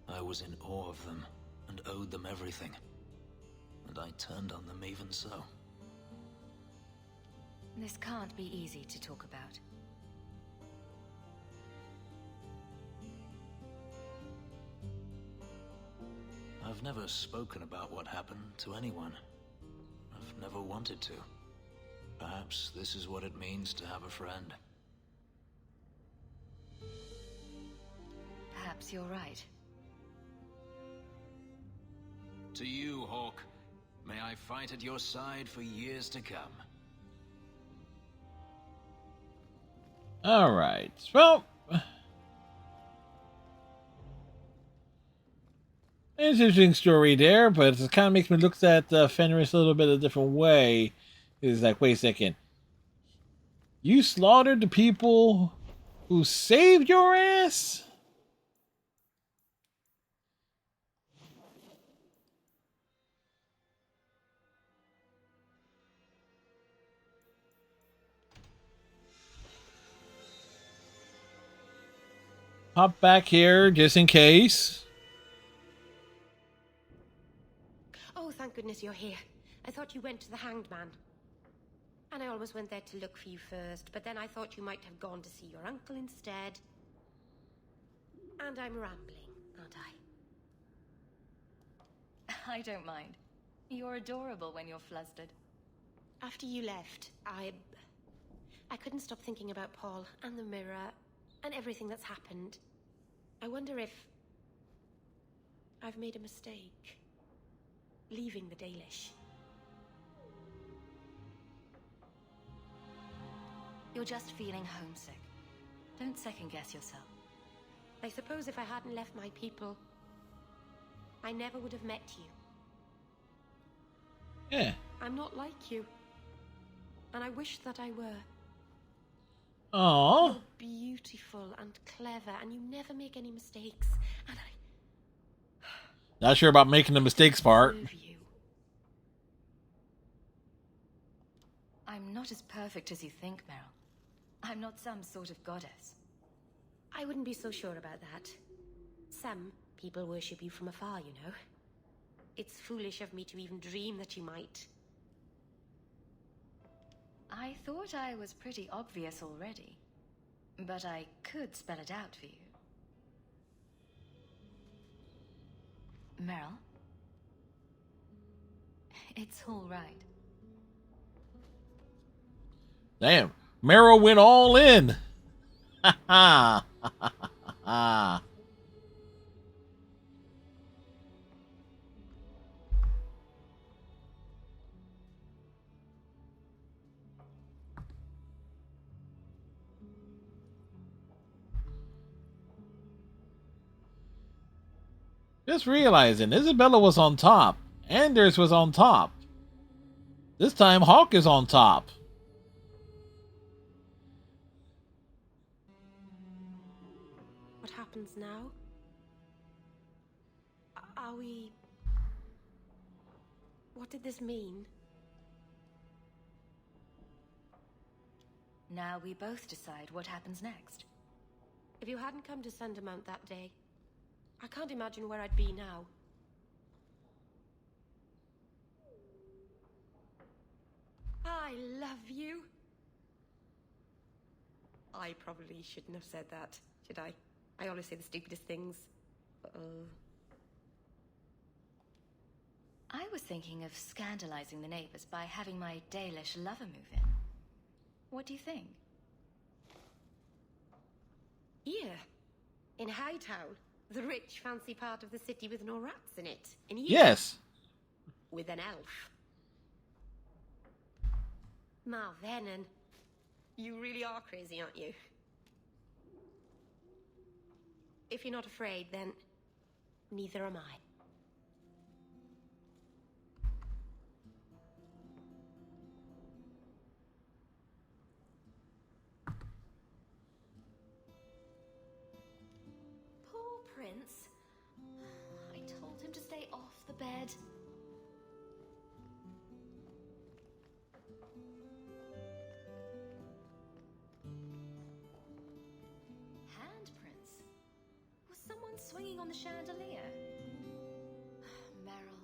I was in awe of them and owed them everything. And I turned on them even so. This can't be easy to talk about. I've never spoken about what happened to anyone. I've never wanted to. Perhaps this is what it means to have a friend. Perhaps you're right. To you, Hawke. May I fight at your side for years to come. All right. Well, it's an interesting story there, but it kind of makes me look at Fenris a little bit a different way. It's like, wait a second. You slaughtered the people who saved your ass? Hop back here just in case. Oh, thank goodness you're here. I thought you went to the Hanged Man. And I always went there to look for you first, but then I thought you might have gone to see your uncle instead. And I'm rambling, aren't I? I don't mind. You're adorable when you're flustered. After you left, I couldn't stop thinking about Paul and the mirror and everything that's happened. I wonder if I've made a mistake leaving the Dalish. You're just feeling homesick. Don't second-guess yourself. I suppose if I hadn't left my people, I never would have met you. Yeah. I'm not like you. And I wish that I were. Aww. You're beautiful and clever, and you never make any mistakes. And Not sure about making the mistakes part. I'm not as perfect as you think, Meryl. I'm not some sort of goddess. I wouldn't be so sure about that. Some people worship you from afar, you know. It's foolish of me to even dream that you might. I thought I was pretty obvious already, but I could spell it out for you. Meryl? It's all right. Damn, Meryl went all in. Ha ha ha ha. Just realizing Isabella was on top. Anders was on top. This time Hawke is on top. What happens now? Are we... What did this mean? Now we both decide what happens next. If you hadn't come to Sundermount that day, I can't imagine where I'd be now. I love you. I probably shouldn't have said that, should I? I always say the stupidest things. I was thinking of scandalizing the neighbors by having my Dalish lover move in. What do you think? Here, in Hightown, the rich, fancy part of the city with no rats in it. And here, yes. With an elf. Marvenon, you really are crazy, aren't you? If you're not afraid, then neither am I. Poor Prince. I told him to stay off the bed. Swinging on the chandelier. Meryl.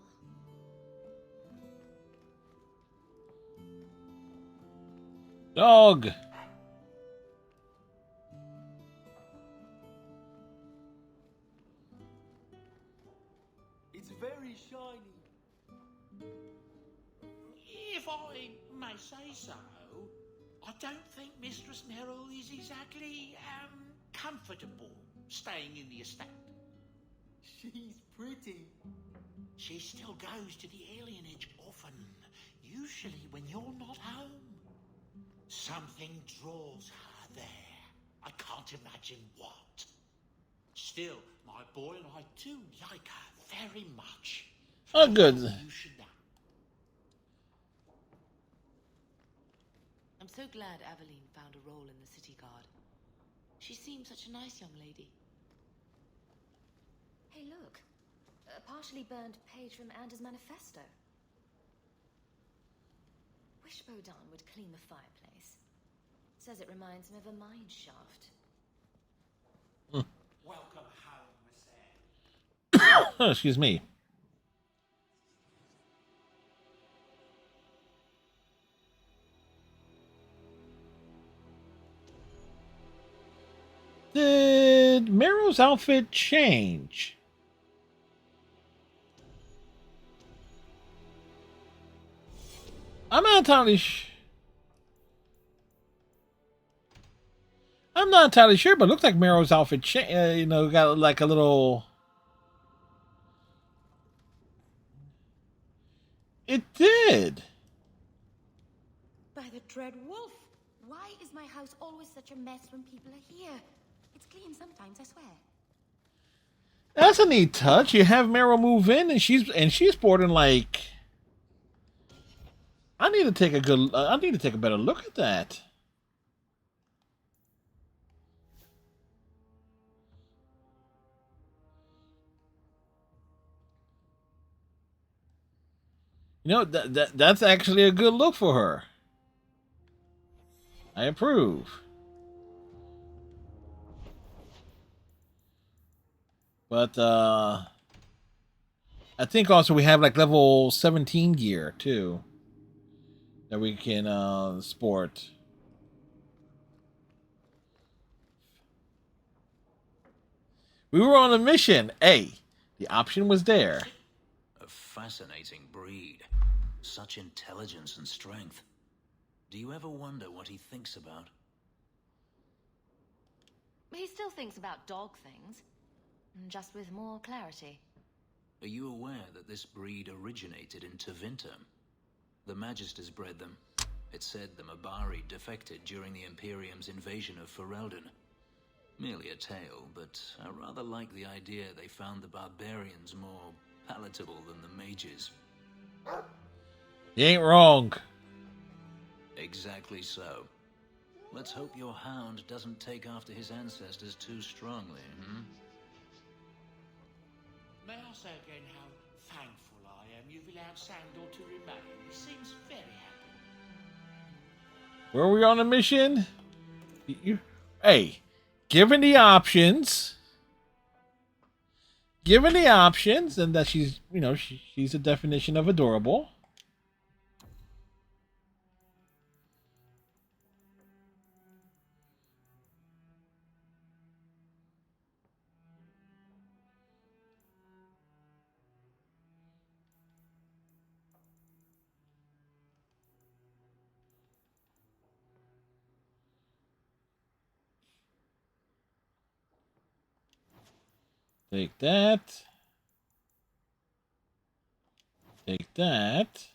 Dog. It's very shiny. If I may say so, I don't think Mistress Meryl is exactly, comfortable staying in the estate. She's pretty. She still goes to the alienage often, usually when you're not home. Something draws her there. I can't imagine what. Still, my boy and I do like her very much. Oh, good. You should know. I'm so glad Aveline found a role in the City Guard. She seems such a nice young lady. Hey, look. A partially burned page from Anders' manifesto. Wish Bodahn would clean the fireplace. Says it reminds him of a mine shaft. Welcome home, Miss Anne. Oh, excuse me. Did Meryl's outfit change? I'm not entirely sure, but it looks like Meryl's outfit, got like a little. It did. By the Dread Wolf. Why is my house always such a mess when people are here? It's clean sometimes, I swear. That's a neat touch. You have Meryl move in, and she's sporting like. I need to take a better look at that. You know, that's actually a good look for her. I approve. But I think also we have like level 17 gear too that we can sport. We were on a mission. Hey, the option was there. A fascinating breed. Such intelligence and strength. Do you ever wonder what he thinks about? He still thinks about dog things, just with more clarity. Are you aware that this breed originated in Tevinter? The Magisters bred them. It said the Mabari defected during the Imperium's invasion of Ferelden. Merely a tale, but I rather like the idea they found the barbarians more palatable than the mages. You ain't wrong. Exactly so. Let's hope your hound doesn't take after his ancestors too strongly, hmm? May I say again how thankful I am you've allowed Sandor to remain? He seems very happy. Were we on a mission? Hey, given the options, and that she's, you know, she's a definition of adorable. Take that. Take that.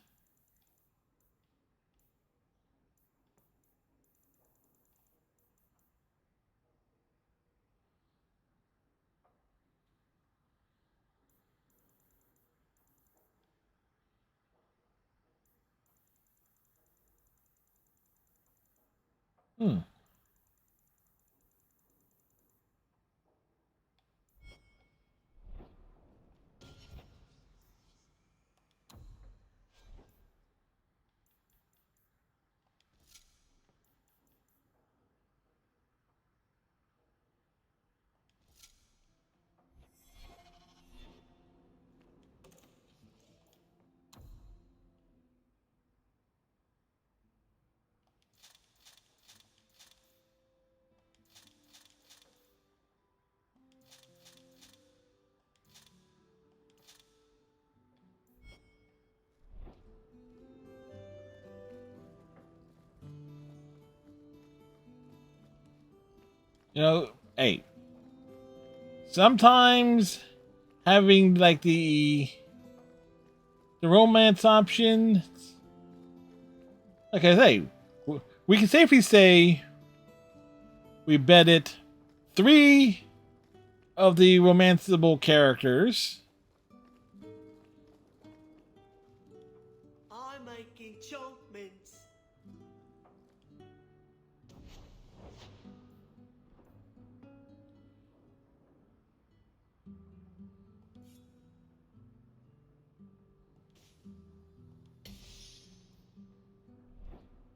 You know, hey, sometimes having like the romance option, like I say, we can safely say we betted 3 of the romanceable characters. I'm making chunk mince.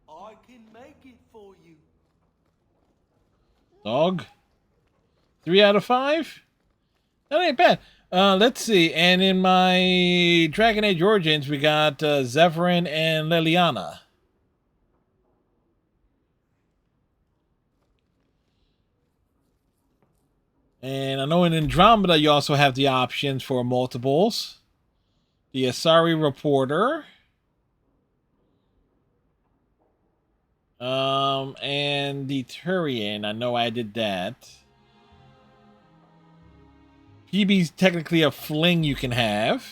I can make it for you. Dog. 3 out of 5? That ain't bad. Let's see. And in my Dragon Age Origins, we got Zephyrin and Liliana. And I know in Andromeda, you also have the options for multiples. The Asari Reporter. And the Turian. I know I did that. PB's technically a fling you can have.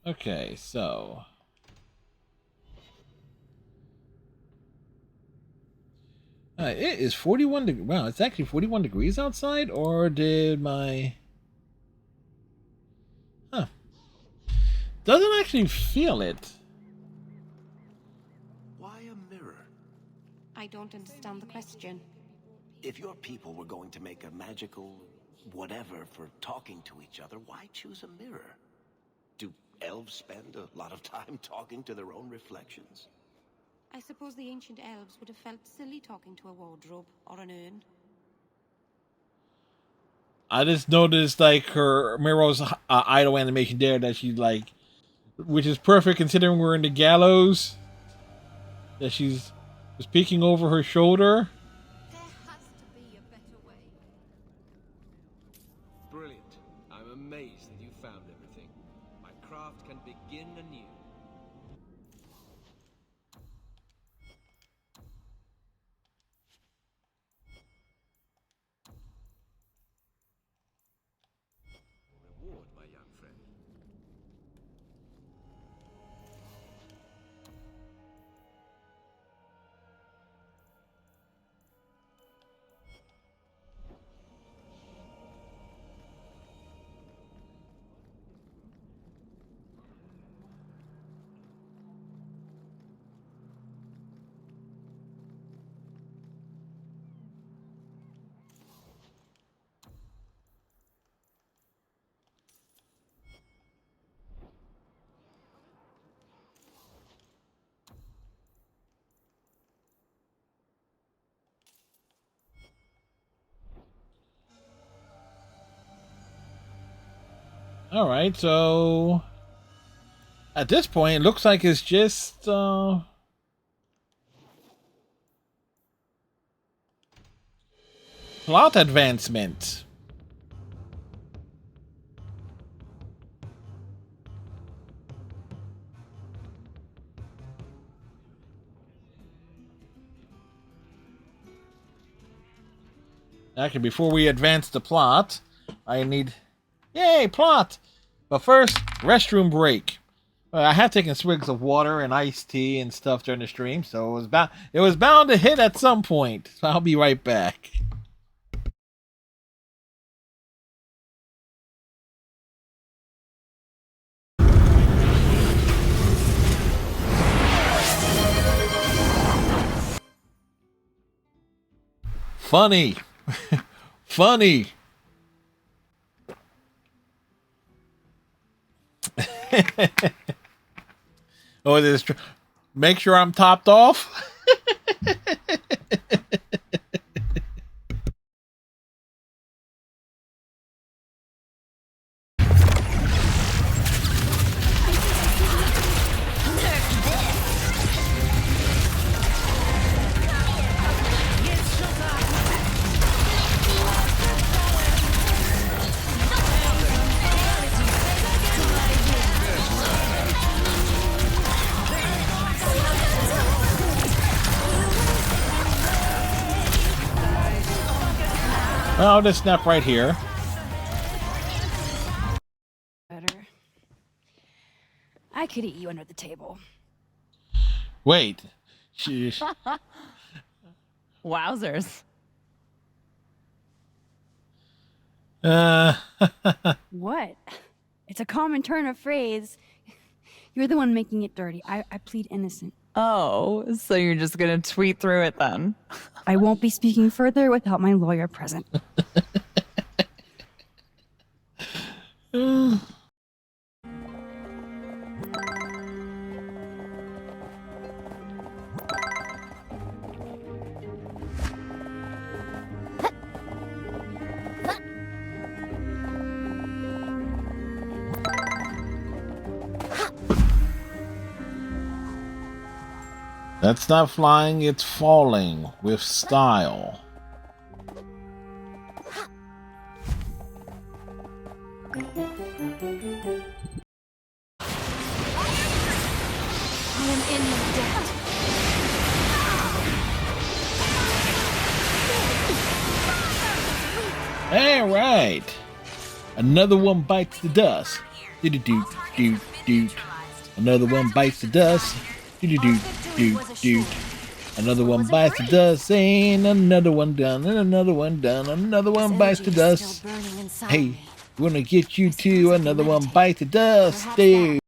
Okay, so it is 41 degrees. Wow, it's actually 41 degrees outside, or did my... Huh. Doesn't actually feel it. Why a mirror? I don't understand the question. If your people were going to make a magical whatever for talking to each other, why choose a mirror? Do elves spend a lot of time talking to their own reflections? I suppose the ancient elves would have felt silly talking to a wardrobe or an urn. I just noticed like her Miro's idle animation there that she's like, which is perfect considering we're in the gallows. That she's just peeking over her shoulder. Brilliant. I'm amazed that you found everything. My craft can begin anew. Reward, my young friend. All right, so at this point, it looks like it's just plot advancement. Actually, before we advance the plot, I need... Yay, plot! But first, restroom break. I have taken swigs of water and iced tea and stuff during the stream, so it was bound to hit at some point. So I'll be right back. Funny. Funny. Oh, this make sure I'm topped off. Well, I'll just snap right here. Better. I could eat you under the table. Wait. Sheesh. Wowzers. What? It's a common turn of phrase. You're the one making it dirty. I plead innocent. Oh, so you're just gonna tweet through it then? I won't be speaking further without my lawyer present. That's not flying, it's falling with style. I am in your debt. All right. Another one bites the dust. Do-do-do-do-do. Another one bites the dust. Do-do-do-do-do. Another one bites the dust. And another one done. And another one done. Another one bites the dust. Hey, we're gonna get you too. Another one bites the dust, dude.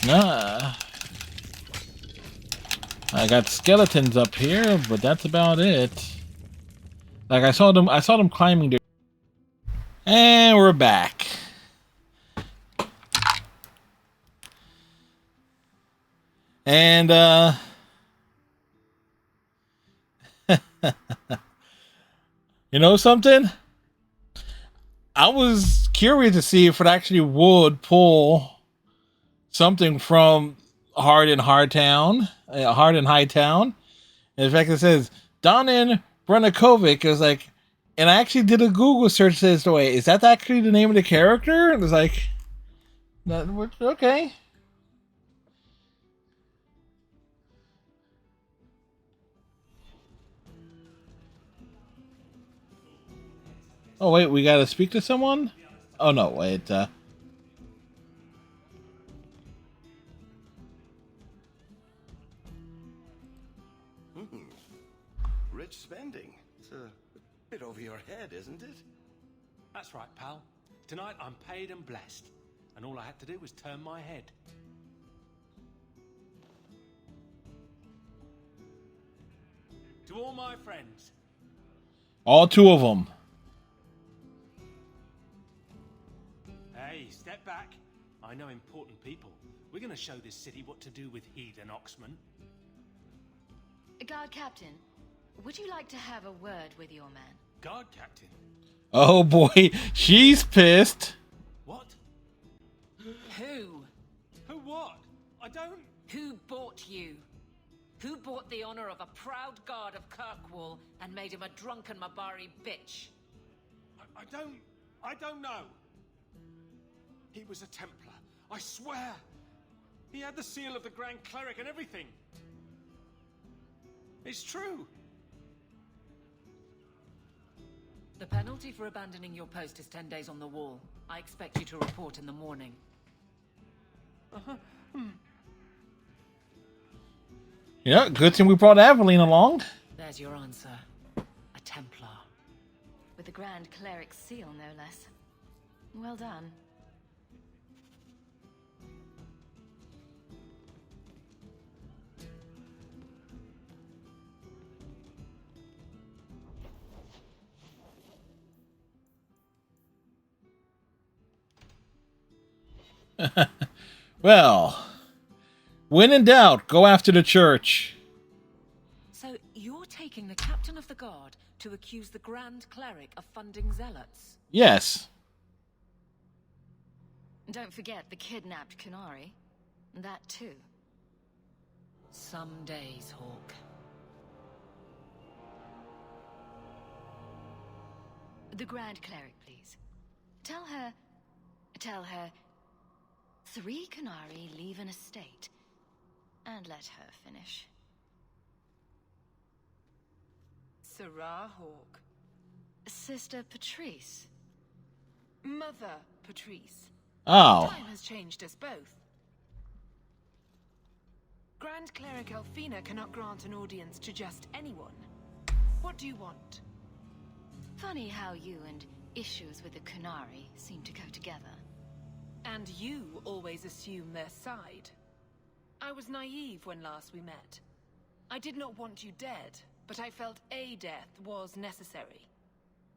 Nah. I got skeletons up here, but that's about it. Like I saw them climbing there. And we're back. And you know something? I was curious to see if it actually would pull something from Hard in Hightown. In fact, it says Donin Brunakovic is like, and I actually did a Google search. Says, wait, is that actually the name of the character? And it's like, okay. Oh wait, we gotta speak to someone? Oh no, wait, Rich spending. It's a bit over your head, isn't it? That's right, pal. Tonight I'm paid and blessed, and all I had to do was turn my head. To all my friends. All two of them. Hey, step back. I know important people. We're going to show this city what to do with heathen Oxman. Guard Captain, would you like to have a word with your man? Guard Captain? Oh boy, she's pissed. What? Who? Who what? I don't... Who bought you? Who bought the honor of a proud guard of Kirkwall and made him a drunken Mabari bitch? I don't know. He was a Templar, I swear. He had the seal of the Grand Cleric and everything. It's true. The penalty for abandoning your post is 10 days on the wall. I expect you to report in the morning. Yeah, good thing we brought Aveline along. There's your answer. A Templar. With the Grand Cleric's seal, no less. Well done. Well, when in doubt, go after the church. So you're taking the captain of the guard to accuse the Grand Cleric of funding zealots? Yes. Don't forget the kidnapped Kunari. That too. Some days, Hawk. The Grand Cleric, please. Tell her... 3 Kunari leave an estate. And let her finish. Sarah Hawk. Sister Patrice. Mother Patrice. Oh. Time has changed us both. Grand Cleric Elfina cannot grant an audience to just anyone. What do you want? Funny how you and issues with the Kunari seem to go together. And you always assume their side. I was naive when last we met. I did not want you dead, but I felt a death was necessary.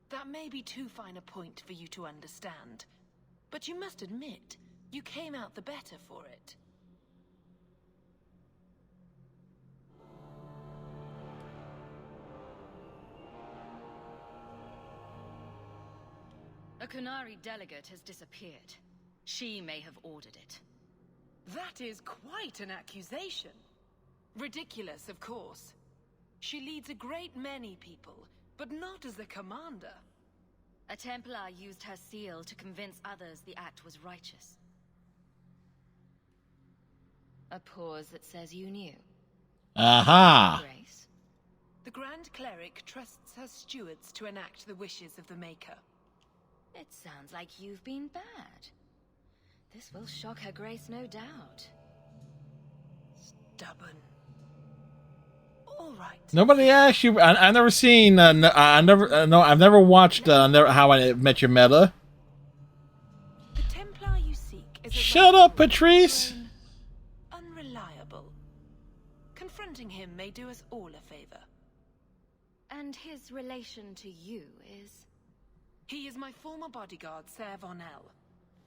That may be too fine a point for you to understand, but you must admit, you came out the better for it. A Kunari delegate has disappeared. She may have ordered it. That is quite an accusation. Ridiculous, of course. She leads a great many people, but not as a commander. A Templar used her seal to convince others the act was righteous. A pause that says you knew. Aha! Grace? The Grand Cleric trusts her stewards to enact the wishes of the Maker. It sounds like you've been bad. This will shock her grace, no doubt. Stubborn. All right. Nobody asked you. I've never seen. I've never watched. How I Met Your Meta. The Templar you seek is Shut up, Patrice. Unreliable. Confronting him may do us all a favor. And his relation to you is? He is my former bodyguard, Ser Vonel.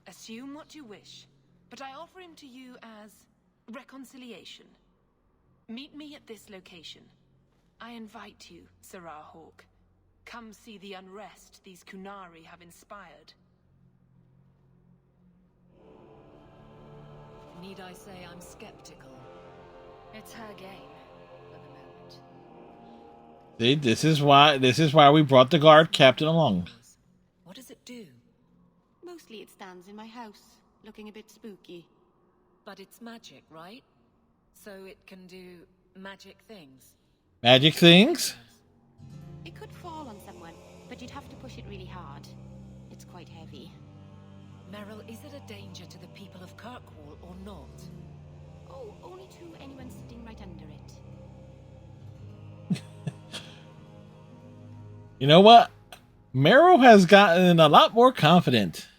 Assume what you wish, but I offer him to you as reconciliation. Meet me at this location. I invite you, Serah Hawke. Come see the unrest these Qunari have inspired. Need I say I'm skeptical? It's her game, for the moment. See, this is why we brought the guard captain along. What does it do? Mostly it stands in my house, looking a bit spooky. But it's magic, right? So it can do magic things. Magic things? It could fall on someone, but you'd have to push it really hard. It's quite heavy. Meryl, is it a danger to the people of Kirkwall or not? Oh, only to anyone sitting right under it. You know what? Meryl has gotten a lot more confident.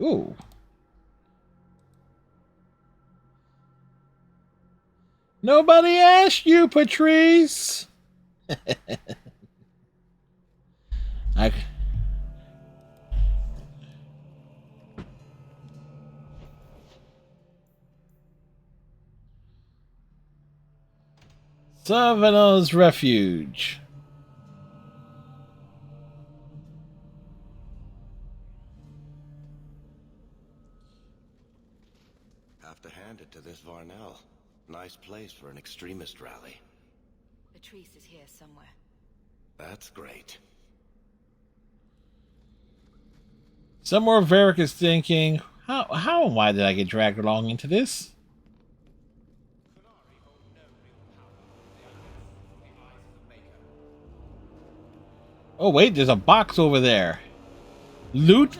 Ooh. Nobody asked you, Patrice. Savannah's Refuge. Have to hand it to this Varnell. Nice place for an extremist rally. Patrice is here somewhere. That's great. Some more Varric is thinking, how and why did I get dragged along into this? Oh wait, there's a box over there. Loot.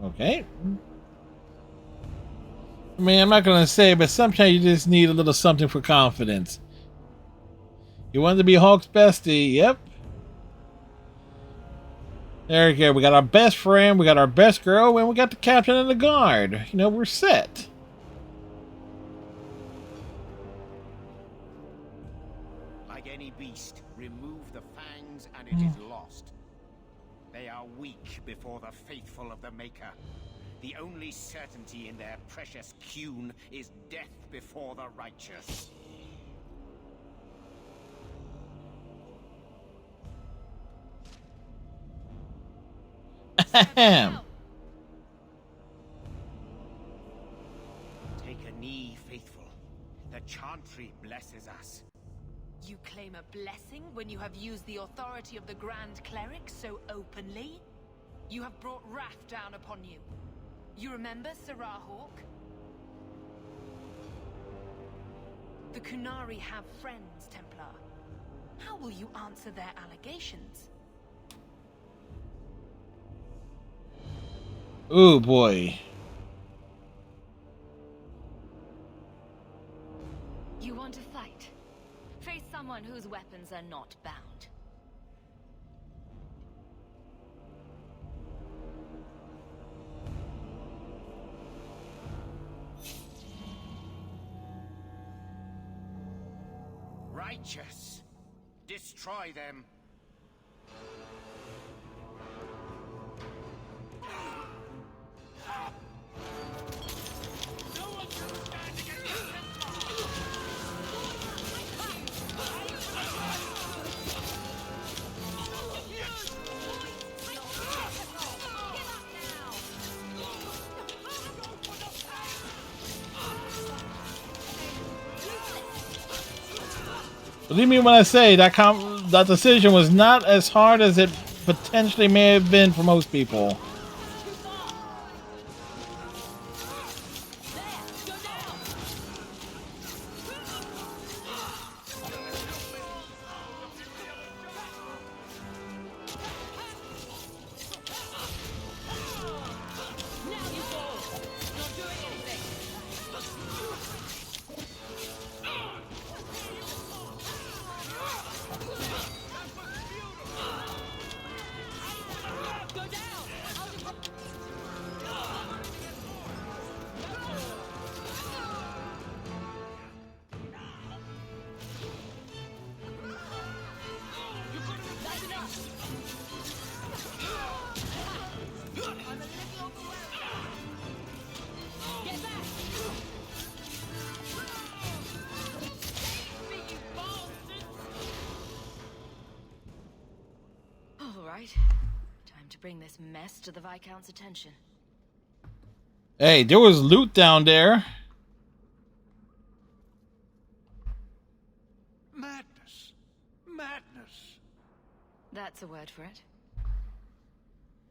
Okay. I mean, I'm not gonna say, but sometimes you just need a little something for confidence. You wanted to be Hawke's bestie, yep. There we go. We got our best friend, we got our best girl, and we got the captain and the guard. You know, we're set. Like any beast, remove the fangs and it is lost. They are weak before the faithful of the Maker. The only certainty in their precious Qun is death before the righteous. Ahem. Take a knee, faithful. The Chantry blesses us. You claim a blessing when you have used the authority of the Grand Cleric so openly? You have brought wrath down upon you. You remember Serah Hawke? The Qunari have friends, Templar. How will you answer their allegations? Oh boy. You want to fight? Face someone whose weapons are not bound. Righteous. Destroy them. Believe me when I say that that decision was not as hard as it potentially may have been for most people. right. Time to bring this mess to the Viscount's attention. Hey, there was loot down there. Madness. Madness. That's a word for it.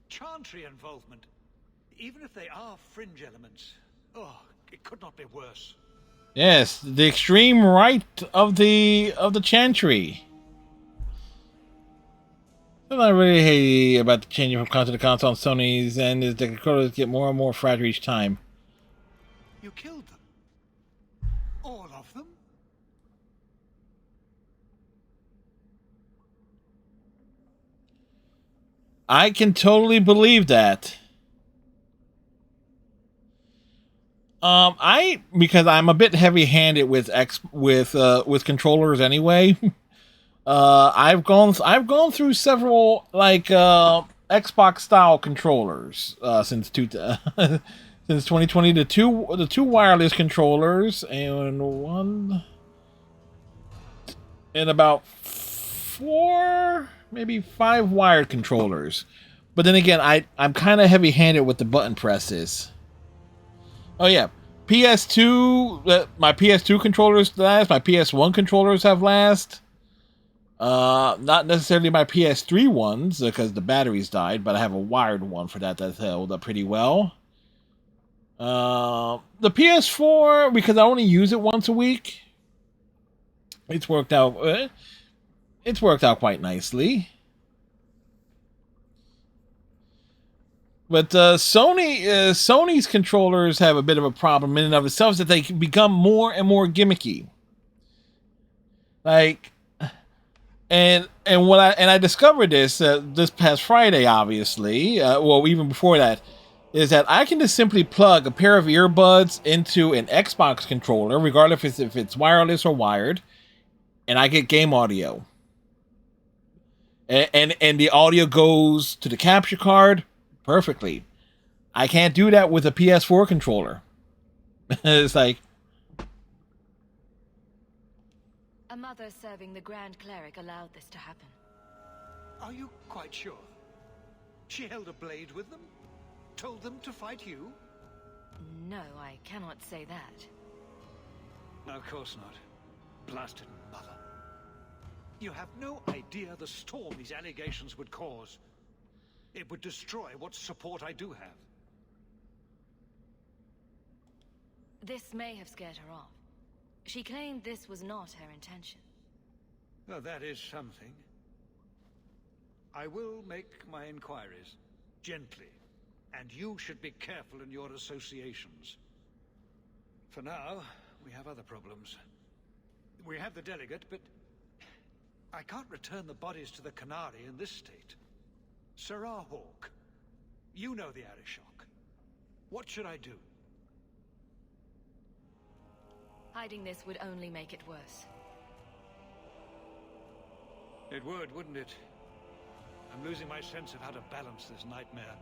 Chantry involvement. Even if they are fringe elements. Oh, it could not be worse. Yes, the extreme right of the Chantry. I'm not really happy about the changing from console to console on Sony's end, is the controllers get more and more fragile each time. You killed them? All of them? I can totally believe that. Because I'm a bit heavy-handed with controllers anyway. I've gone through several like Xbox style controllers since 2020. The two wireless controllers and about 4, maybe 5 wired controllers. But then again, I'm kind of heavy-handed with the button presses. Oh yeah, PS2. My PS2 controllers last. My PS1 controllers have last. Not necessarily my PS3 ones because the batteries died, but I have a wired one for that held up pretty well. The PS4, because I only use it once a week, it's worked out. It's worked out quite nicely. But Sony's controllers have a bit of a problem in and of itself, that they can become more and more gimmicky. Like, and I discovered this this past Friday, obviously. Well, even before that, is that I can just simply plug a pair of earbuds into an Xbox controller, regardless if it's wireless or wired, and I get game audio. And the audio goes to the capture card perfectly. I can't do that with a PS4 controller. It's like... A mother serving the Grand Cleric allowed this to happen. Are you quite sure? She held a blade with them? Told them to fight you? No, I cannot say that. Of course not. Blasted mother. You have no idea the storm these allegations would cause. It would destroy what support I do have. This may have scared her off. She claimed this was not her intention. Well, that is something. I will make my inquiries. Gently. And you should be careful in your associations. For now, we have other problems. We have the delegate, but... I can't return the bodies to the Canary in this state. Serah Hawke, you know the Arishok. What should I do? Hiding this would only make it worse. It would, wouldn't it? I'm losing my sense of how to balance this nightmare.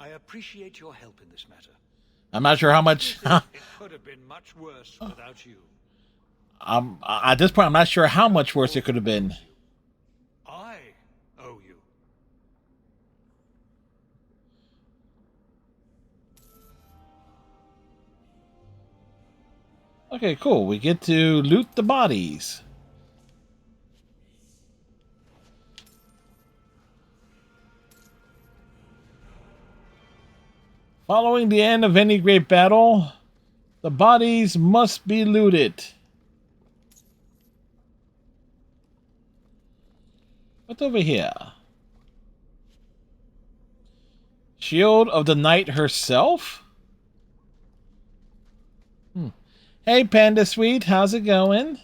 I appreciate your help in this matter. I'm not sure how much... It could have been much worse without you. At this point, I'm not sure how much worse it could have been. I owe you. Okay, cool. We get to loot the bodies. Following the end of any great battle, the bodies must be looted. What's over here? Shield of the Knight herself? Hey, Panda Sweet, how's it going?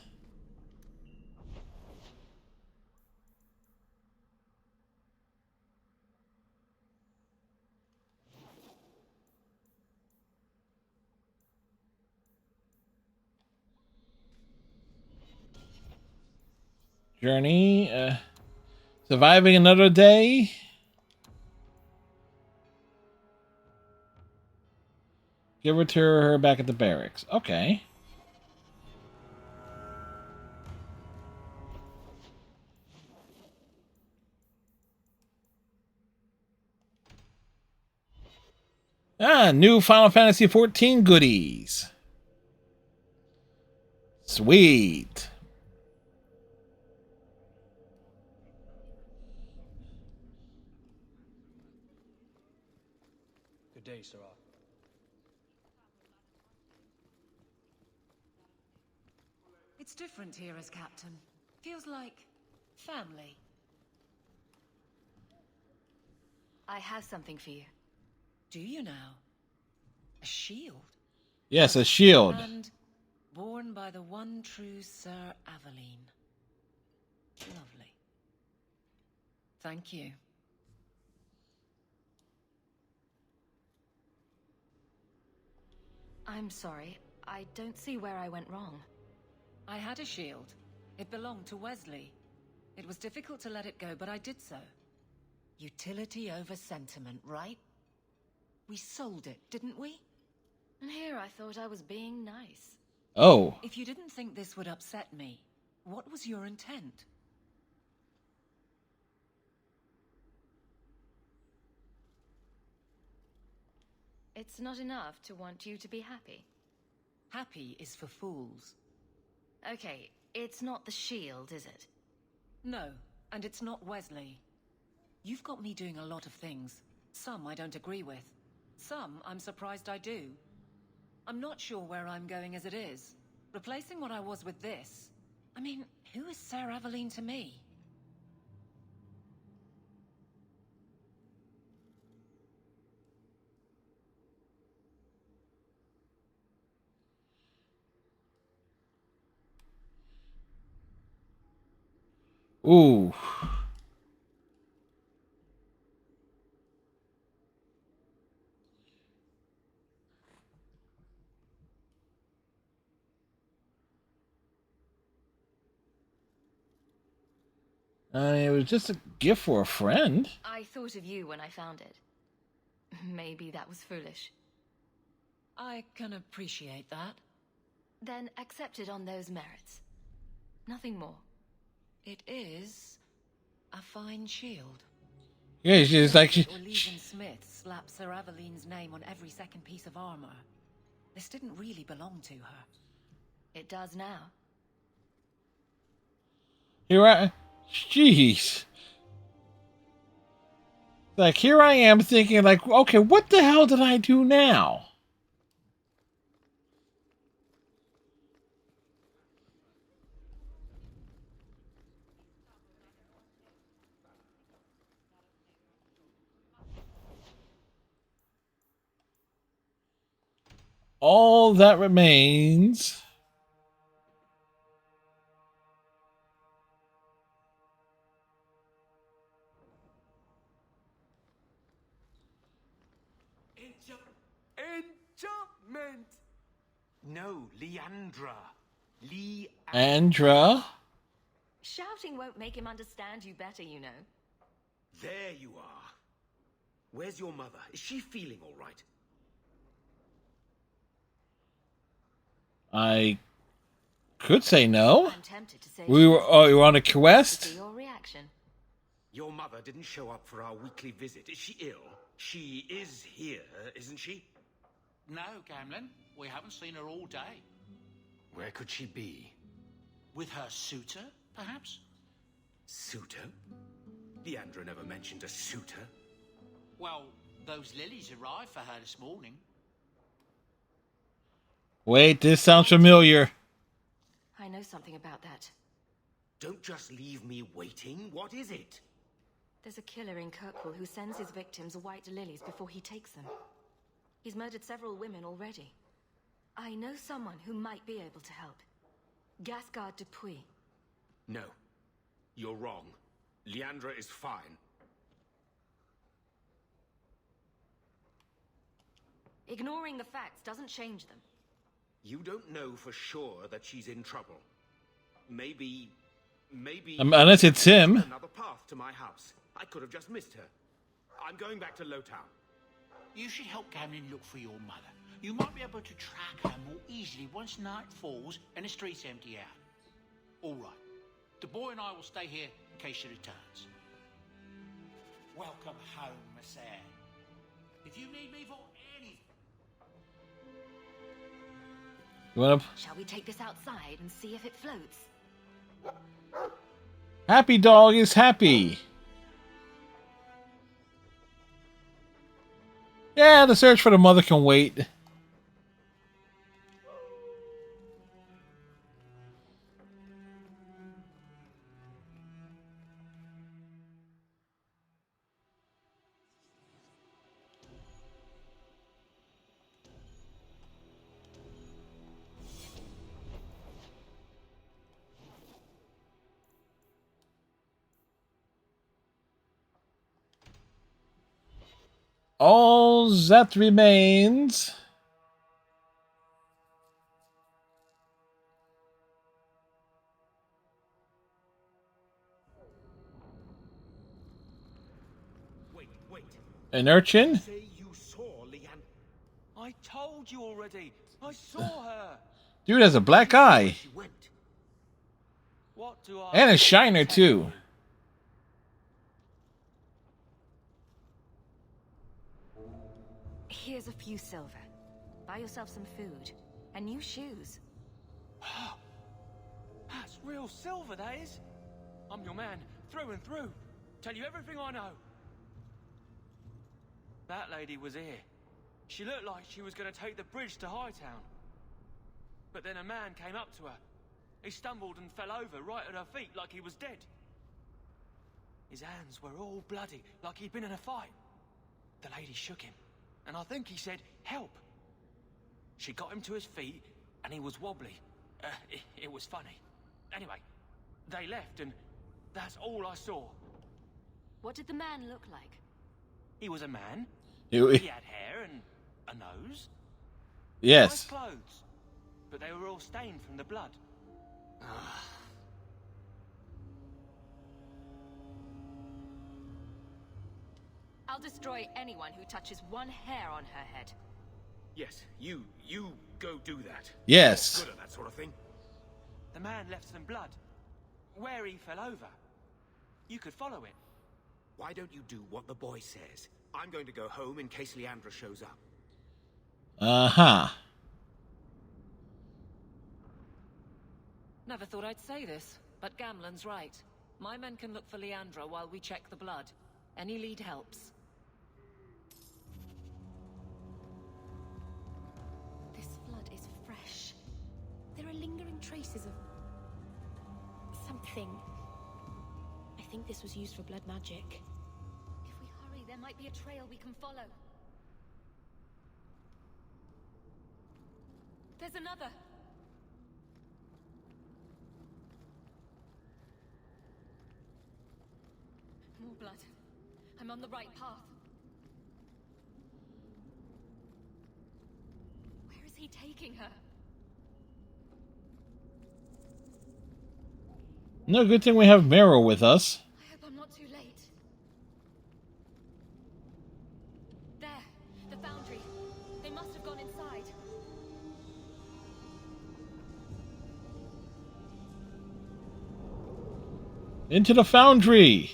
Journey, surviving another day. Give her to her back at the barracks. Okay. New Final Fantasy XIV goodies. Sweet. Good day, Sarah. It's different here as captain. Feels like family. I have something for you. Do you now? A shield? Yes, a shield. And born by the one true Sir Aveline. Lovely. Thank you. I'm sorry. I don't see where I went wrong. I had a shield. It belonged to Wesley. It was difficult to let it go, but I did so. Utility over sentiment, right? We sold it, didn't we? And here I thought I was being nice. Oh. If you didn't think this would upset me, what was your intent? It's not enough to want you to be happy. Happy is for fools. Okay, it's not the shield, is it? No, and it's not Wesley. You've got me doing a lot of things. Some I don't agree with. Some I'm surprised I do. I'm not sure where I'm going as it is. Replacing what I was with this... I mean, who is Sir Aveline to me? Ooh. It was just a gift for a friend. I thought of you when I found it. Maybe that was foolish. I can appreciate that. Then accept it on those merits. Nothing more. It is a fine shield. Yeah, she's like... Legion Smith slapped Sir Aveline's name on every second piece of armor. This didn't really belong to her. It does now. Here I... Jeez. Like, here I am thinking, like, okay, what the hell did I do now? All that remains... Enchantment! No, Leandra. Andra? Shouting won't make him understand you better, you know. There you are. Where's your mother? Is she feeling all right? I could say no. I'm tempted to say We were on a quest. your reaction. Your mother didn't show up for our weekly visit. Is she ill? She is here, isn't she? No, Gamlin. We haven't seen her all day. Where could she be? With her suitor, perhaps? Suitor? Leandra never mentioned a suitor. Well, those lilies arrived for her this morning. Wait, this sounds familiar. I know something about that. Don't just leave me waiting. What is it? There's a killer in Kirkwall who sends his victims white lilies before he takes them. He's murdered several women already. I know someone who might be able to help. Gasgard Dupuis. No. You're wrong. Leandra is fine. Ignoring the facts doesn't change them. You don't know for sure that she's in trouble. Maybe... Unless it's him. Another path to my house. I could have just missed her. I'm going back to Lowtown. You should help Gamlin look for your mother. You might be able to track her more easily once night falls and the streets empty out. All right. The boy and I will stay here in case she returns. Welcome home, Miss Anne. If you need me for anything... You wanna... Shall we take this outside and see if it floats? Happy dog is happy. Yeah, the search for the mother can wait. All that remains Wait. an urchin. Say you saw Leanne. I told you already. I saw her. Dude has a black eye. She went. What do I And a shiner too. Here's a few silver. Buy yourself some food. And new shoes. That's real silver, that is. I'm your man, through and through. Tell you everything I know. That lady was here. She looked like she was going to take the bridge to Hightown. But then a man came up to her. He stumbled and fell over right at her feet like he was dead. His hands were all bloody, like he'd been in a fight. The lady shook him, and I think he said, "Help." She got him to his feet, and he was wobbly. It was funny. Anyway, they left, and that's all I saw. What did the man look like? He was a man. He had hair and a nose. Yes. Nice clothes, but they were all stained from the blood. I'll destroy anyone who touches one hair on her head. Yes, you go do that. Yes. Good at that sort of thing. The man left some blood. Where he fell over. You could follow it. Why don't you do what the boy says? I'm going to go home in case Leandra shows up. Uh-huh. Never thought I'd say this, but Gamlen's right. My men can look for Leandra while we check the blood. Any lead helps. This blood is fresh. There are lingering traces of something. I think this was used for blood magic. If we hurry, there might be a trail we can follow. There's another. More blood. I'm on the right path. Where is he taking her? No, good thing we have Merrill with us. I hope I'm not too late. There, the foundry. They must have gone inside. Into the foundry.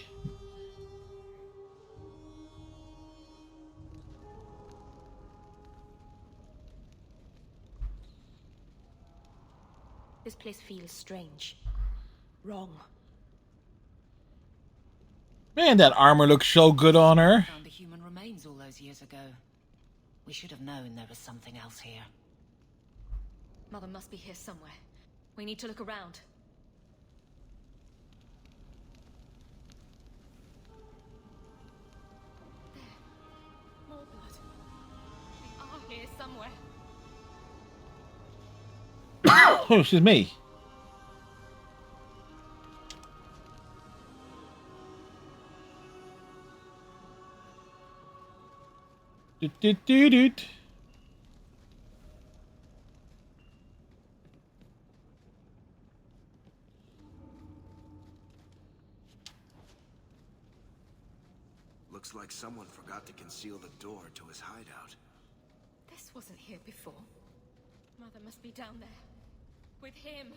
This place feels strange. Wrong. Man, that armor looks so good on her. Found the human remains all those years ago. We should have known there was something else here. Mother must be here somewhere. We need to look around. There. More blood. We are here somewhere. Oh, excuse me. Doot. Looks like someone forgot to conceal the door to his hideout. This wasn't here before. Mother must be down there. With him.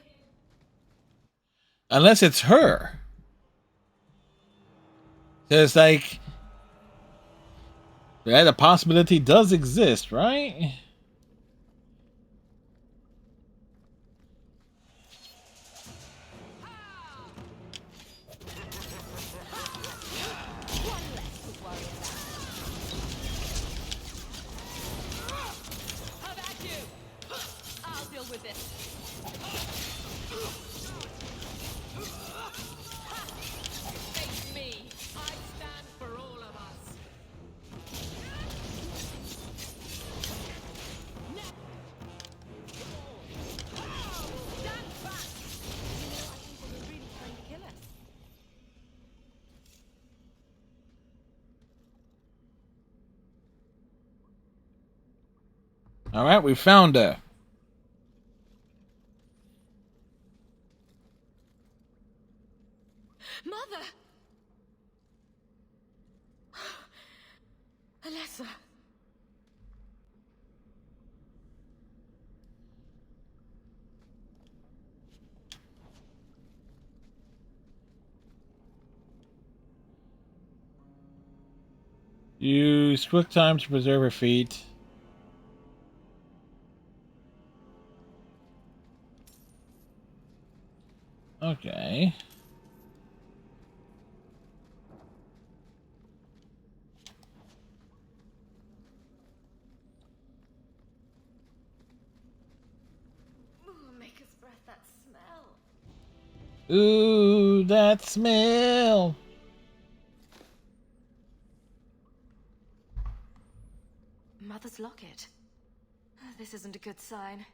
Unless it's her. There's like... yeah, the possibility does exist, right? with this. Face me. I stand for all of us. Stand back. You know, I think they were really trying to kill us. All right, we found her. Mother! Alessa. Use quick time to preserve her feet. Okay. Ooh, make us breath that smell. Ooh, that smell. Mother's locket. This isn't a good sign.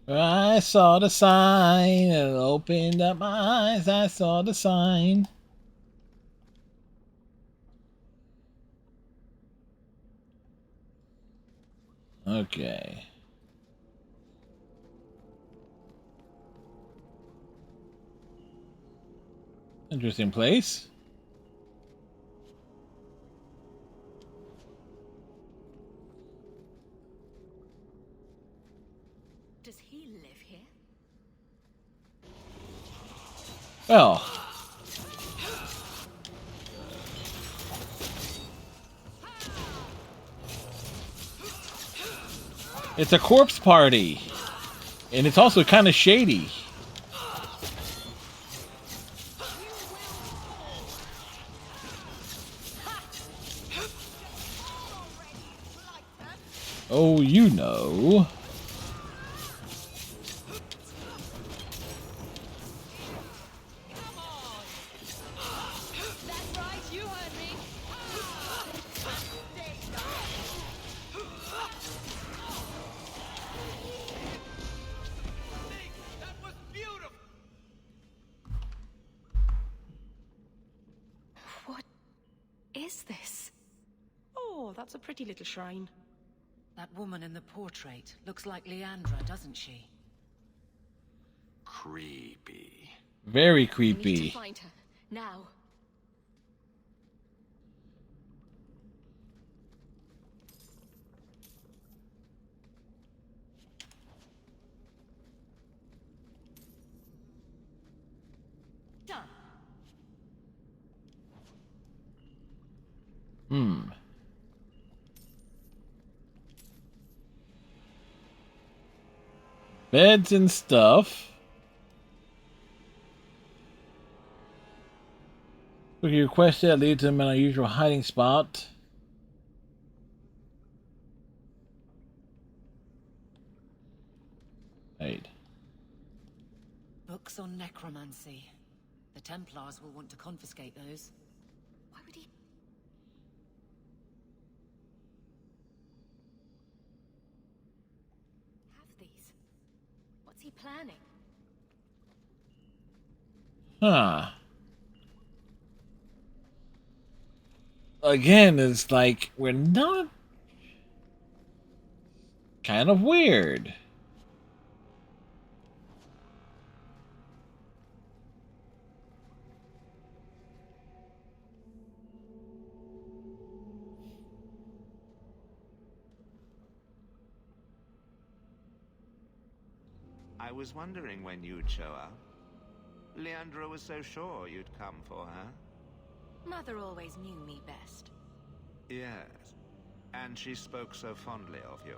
I saw the sign and opened up my eyes. I saw the sign. Okay. Interesting place. Does he live here? Well. It's a corpse party. And it's also kind of shady. Oh, you know. That's right, you heard me. That was beautiful. What is this? Oh, that's a pretty little shrine. That woman in the portrait looks like Leandra, doesn't she? Creepy. Very We need to creepy. find her now. Done. Beds and stuff. Look at your quest that leads to an unusual hiding spot. Right. Books on necromancy. The Templars will want to confiscate those. Why would he? Have these? What's he planning? Huh. Again, it's like we're not kind of weird. I was wondering when you'd show up. Leandra was so sure you'd come for her. Mother always knew me best. Yes, and she spoke so fondly of you.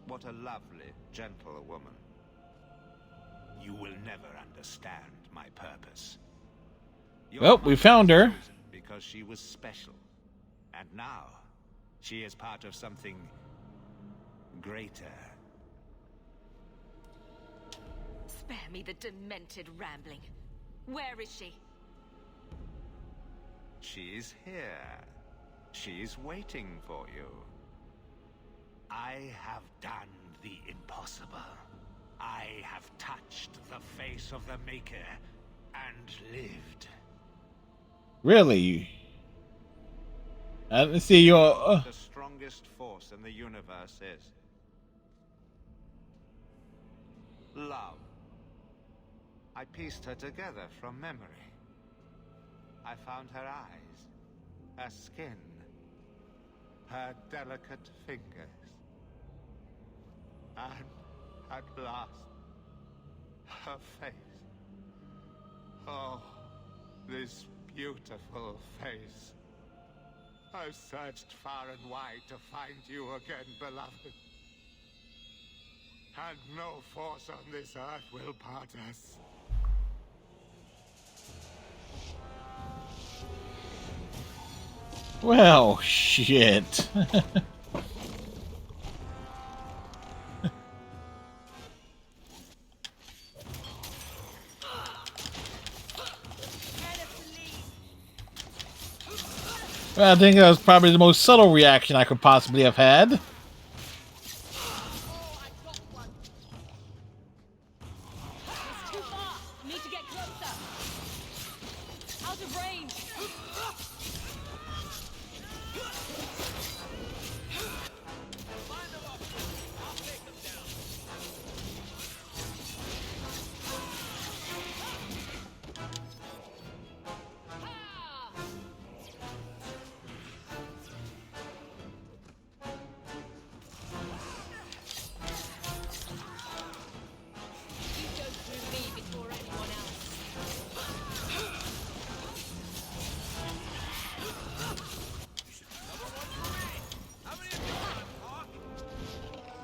What a lovely, gentle woman. You will never understand my purpose. Well, we found her. Because she was special. And now, she is part of something greater. Spare me the demented rambling. Where is she? She's here. She's waiting for you. I have done the impossible. I have touched the face of the Maker and lived. Really? Let's see your. The strongest force in the universe is love. I pieced her together from memory. I found her eyes, her skin, her delicate fingers. And at last, her face. Oh, this beautiful face. I've searched far and wide to find you again, beloved. And no force on this earth will part us. Well, shit. Well, I think that was probably the most subtle reaction I could possibly have had.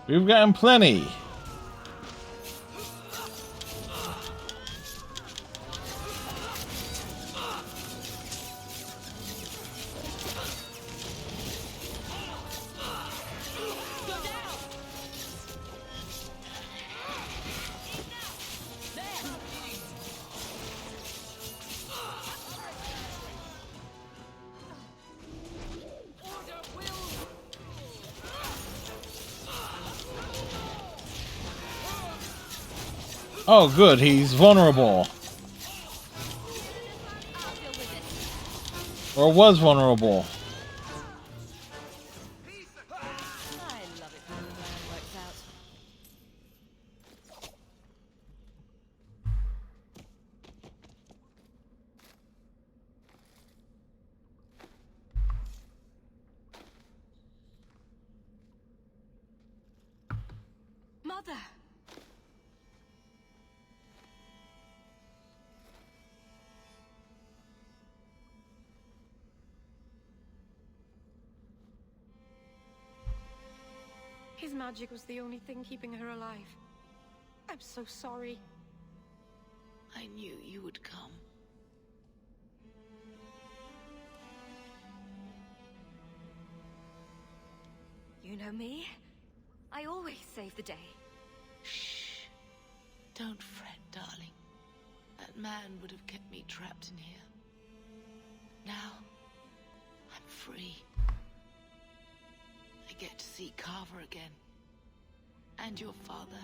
We've gotten plenty. Oh, good. He's vulnerable. Or was vulnerable. Mother! His magic was the only thing keeping her alive. I'm so sorry. I knew you would come. You know me. I always save the day. Shh. Don't fret, darling. That man would have kept me trapped in here. Now, I'm free. I get to see Carver again. And your father.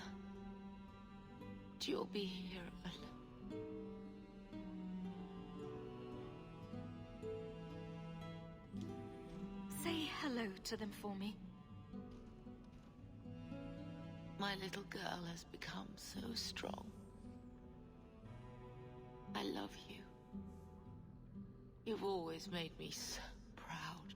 You'll be here alone. Say hello to them for me. My little girl has become so strong. I love you. You've always made me so proud.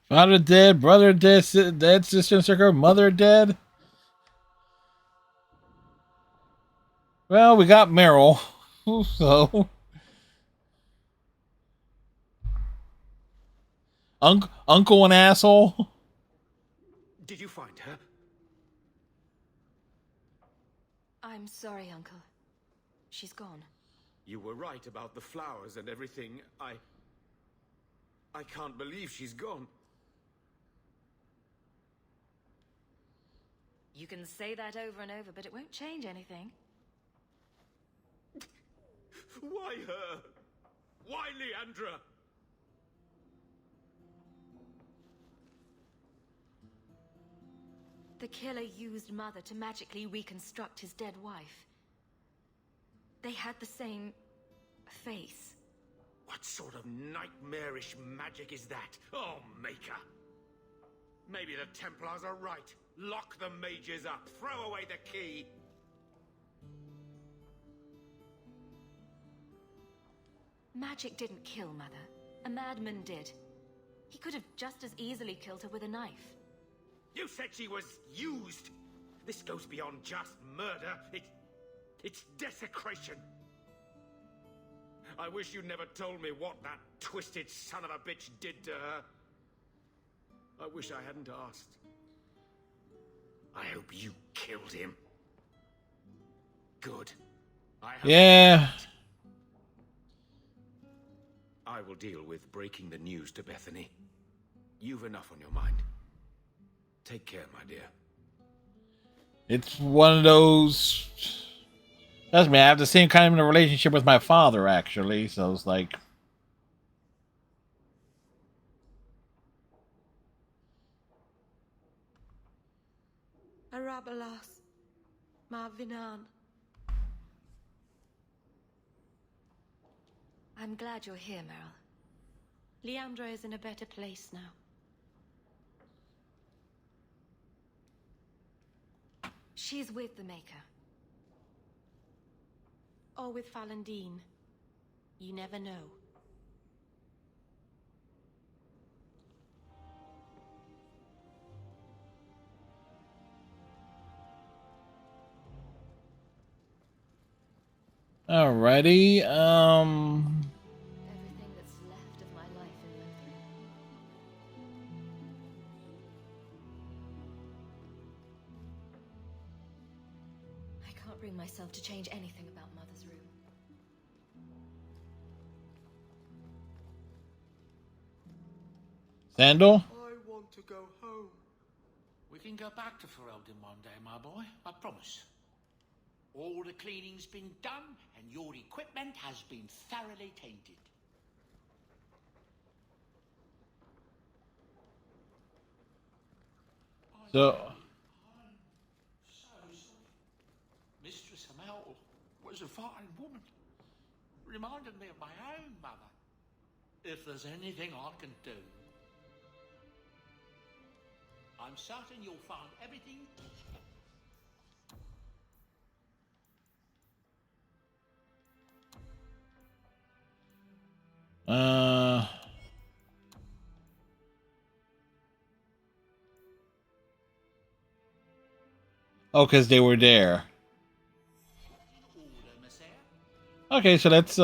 Father dead, brother dead, dead sister and circle, mother dead. Well, we got Meryl, so uncle an asshole. Did you find her? I'm sorry, Uncle. She's gone. You were right about the flowers and everything. I can't believe she's gone. You can say that over and over, but it won't change anything. Why her? Why Leandra? The killer used Mother to magically reconstruct his dead wife. They had the same face. What sort of nightmarish magic is that? Oh, Maker! Maybe the Templars are right. Lock the mages up. Throw away the key. Magic didn't kill Mother. A madman did. He could have just as easily killed her with a knife. You said she was used. This goes beyond just murder. It's desecration. I wish you'd never told me what that twisted son of a bitch did to her. I wish I hadn't asked. I hope you killed him. Good. Yeah. I will deal with breaking the news to Bethany. You've enough on your mind. Take care, my dear. It's one of those. Trust me, I have the same kind of relationship with my father, actually. So it's like. Arabelas. Marvinan. I'm glad you're here, Meryl. Leandra is in a better place now. She's with the Maker. Or with Falandine. You never know. Alrighty, Everything that's left of my life in Lothringen. I can't bring myself to change anything about Mother's room. Sandal? I want to go home. We can go back to Ferelden one day, my boy. I promise. All the cleaning's been done, and your equipment has been thoroughly tainted. So. Mistress Hamel was a fine woman. Reminded me of my own mother. If there's anything I can do, I'm certain you'll find everything. Oh, because they were there. Okay, so let's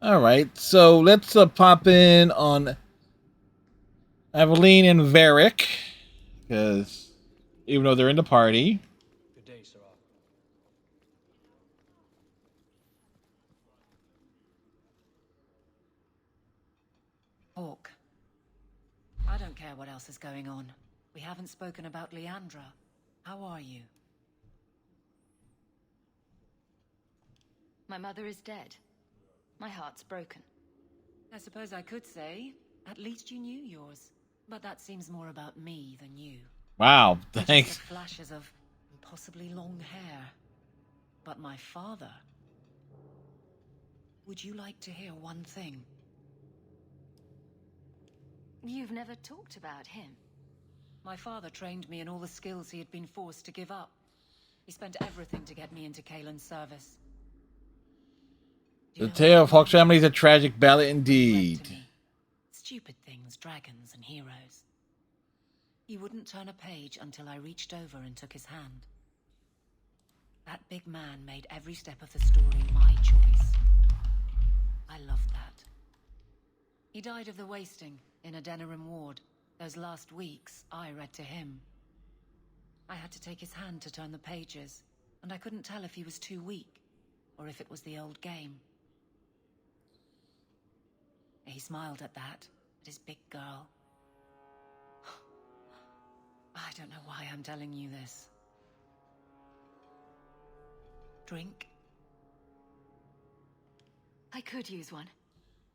all right, so let's pop in on Aveline and Varric, because even though they're in the party. Good day, Sir. Hawk. I don't care what else is going on. We haven't spoken about Leandra. How are you? My mother is dead. My heart's broken. I suppose I could say, at least you knew yours. But that seems more about me than you. Wow, Just thanks. the flashes of possibly long hair. But my father... Would you like to hear one thing? You've never talked about him. My father trained me in all the skills he had been forced to give up. He spent everything to get me into Kaelin's service. The tale of Hawke's family is a tragic ballad indeed. Stupid things, dragons and heroes. He wouldn't turn a page until I reached over and took his hand. That big man made every step of the story my choice. I loved that. He died of the wasting in a Denerim ward. Those last weeks, I read to him. I had to take his hand to turn the pages, and I couldn't tell if he was too weak, or if it was the old game. He smiled at that, at his big girl. I don't know why I'm telling you this. Drink? I could use one.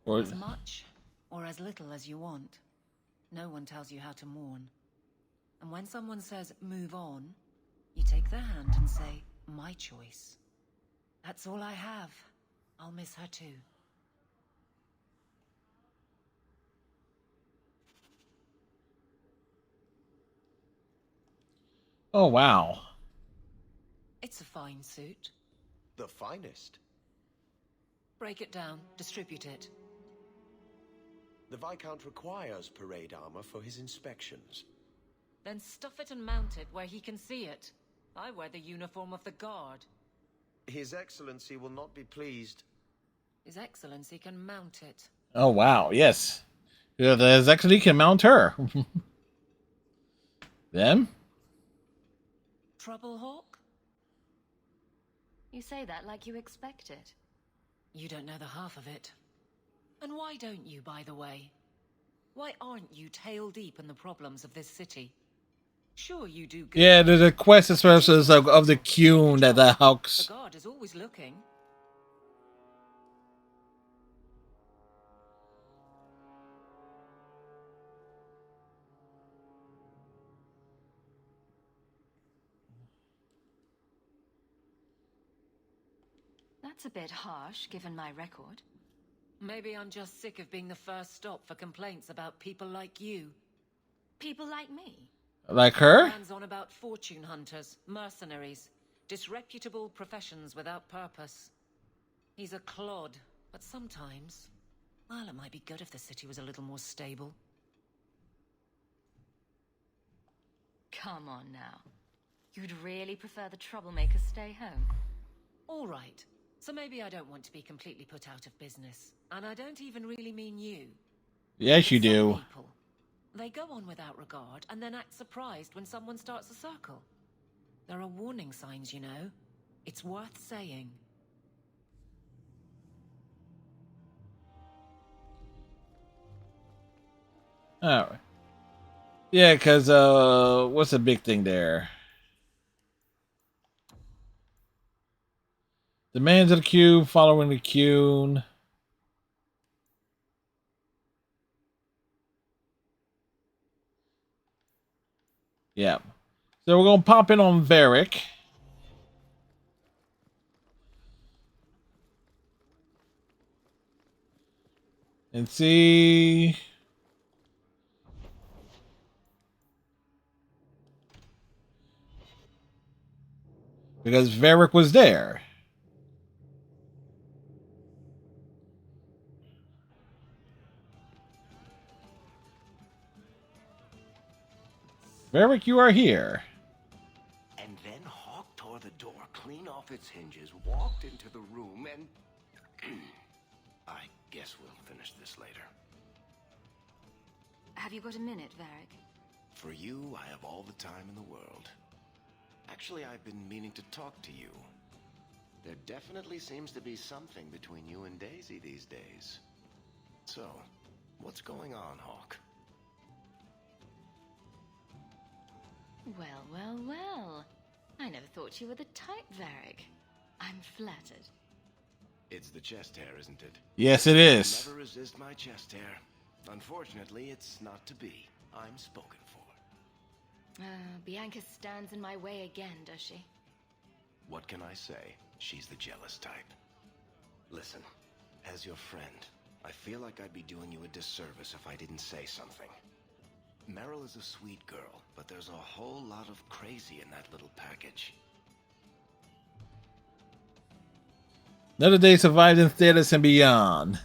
As much or as little as you want. No one tells you how to mourn. And when someone says, move on, you take their hand and say, my choice. That's all I have. I'll miss her too. Oh, wow. It's a fine suit. The finest. Break it down, distribute it. The Viscount requires parade armor for his inspections. Then stuff it and mount it where he can see it. I wear the uniform of the guard. His Excellency will not be pleased. His Excellency can mount it. Oh, wow. Yes. Yeah, His Excellency can mount her. Them? Trouble, Hawke? You say that like you expect it. You don't know the half of it. And why don't you, by the way? Why aren't you tail deep in the problems of this city? Sure, you do good. Yeah, there's a quest expressions of the Qun that the Hawks. The guard is always looking. That's a bit harsh, given my record. Maybe I'm just sick of being the first stop for complaints about people like you. People like me? Like her? Hands on about fortune hunters, mercenaries, disreputable professions without purpose. He's a clod, but sometimes, well, it might be good if the city was a little more stable. Come on now. You'd really prefer the troublemakers stay home? All right. So maybe I don't want to be completely put out of business. And I don't even really mean you. Yes, you do. People, they go on without regard and then act surprised when someone starts a circle. There are warning signs, you know. It's worth saying. Alright. Yeah, because, what's the big thing there? Demands of the cube, following the Qun. Yeah. So we're going to pop in on Varric. And see... because Varric was there. Varric, you are here. And then Hawke tore the door clean off its hinges, walked into the room, and... I guess we'll finish this later. Have you got a minute, Varric? For you, I have all the time in the world. Actually, I've been meaning to talk to you. There definitely seems to be something between you and Daisy these days. So, what's going on, Hawke? Well, well, well. I never thought you were the type, Varric. I'm flattered. It's the chest hair, isn't it? Yes, it is. Never resist my chest hair. Unfortunately, it's not to be. I'm spoken for. Bianca stands in my way again, does she? What can I say? She's the jealous type. Listen, as your friend, I feel like I'd be doing you a disservice if I didn't say something. Meryl is a sweet girl, but there's a whole lot of crazy in that little package. Another day survived in Thetis and beyond.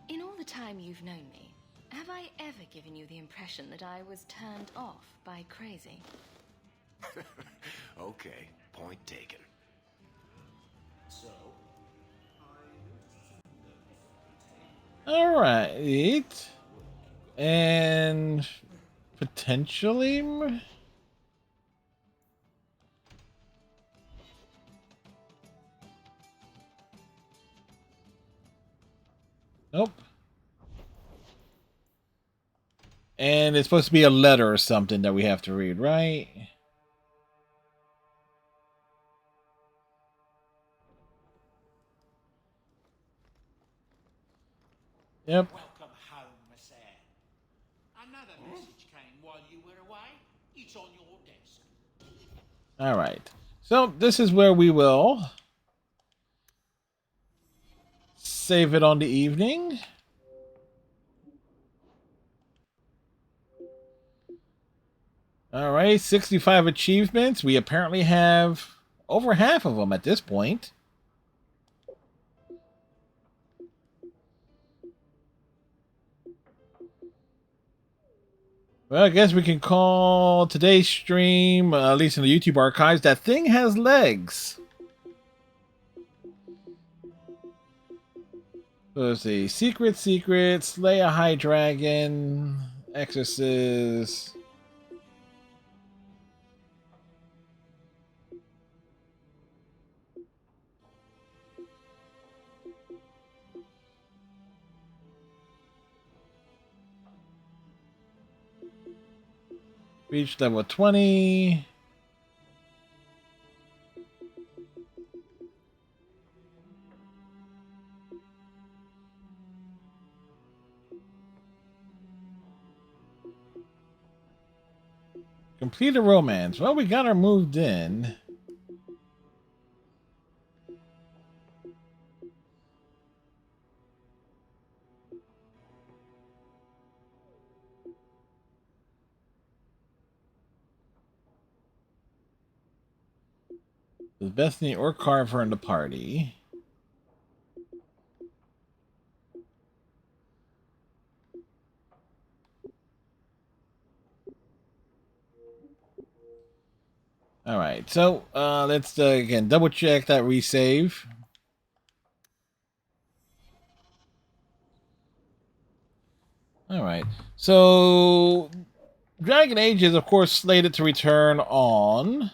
In all the time you've known me, have I ever given you the impression that I was turned off by crazy? Okay, point taken. So, Alright. And potentially. Nope. And it's supposed to be a letter or something that we have to read, right? Yep. welcome home, Miss Anne. Another message came while you were away. It's on your desk. Alright. So this is where we will save it on the evening. Alright, 65 achievements. We apparently have over half of them at this point. Well, I guess we can call today's stream, at least in the YouTube archives, That Thing Has Legs. So let's see. Secret, Slay a High Dragon, Exorcist. Reach level 20. Complete a romance. Well, we got her moved in. Does Bethany or Carver in the party? All right, so let's again double check that resave. All right, so Dragon Age is of course slated to return on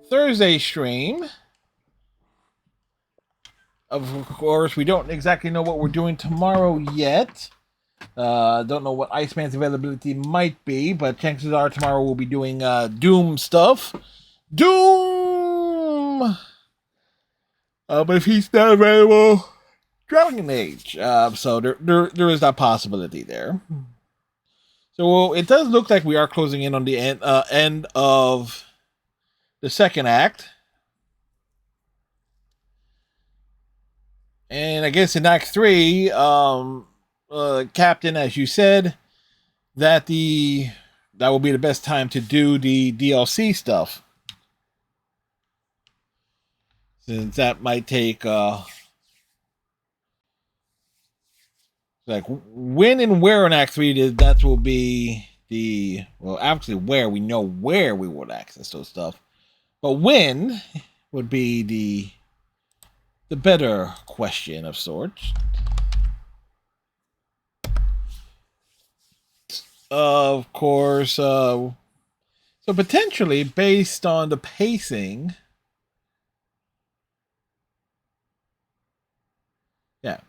Thursday stream. Of course, we don't exactly know what we're doing tomorrow yet. Don't know what Iceman's availability might be, but chances are tomorrow we'll be doing Doom stuff. Doom! But if he's not available, Dragon Age. So there is that possibility there. So it does look like we are closing in on the end of the second act. And I guess in Act 3, Captain, as you said, that will be the best time to do the DLC stuff. Since that might take like when and where in Act 3 that will be actually where we know where we would access those stuff. But when would be the better question of sorts. Of course, so potentially based on the pacing, yeah.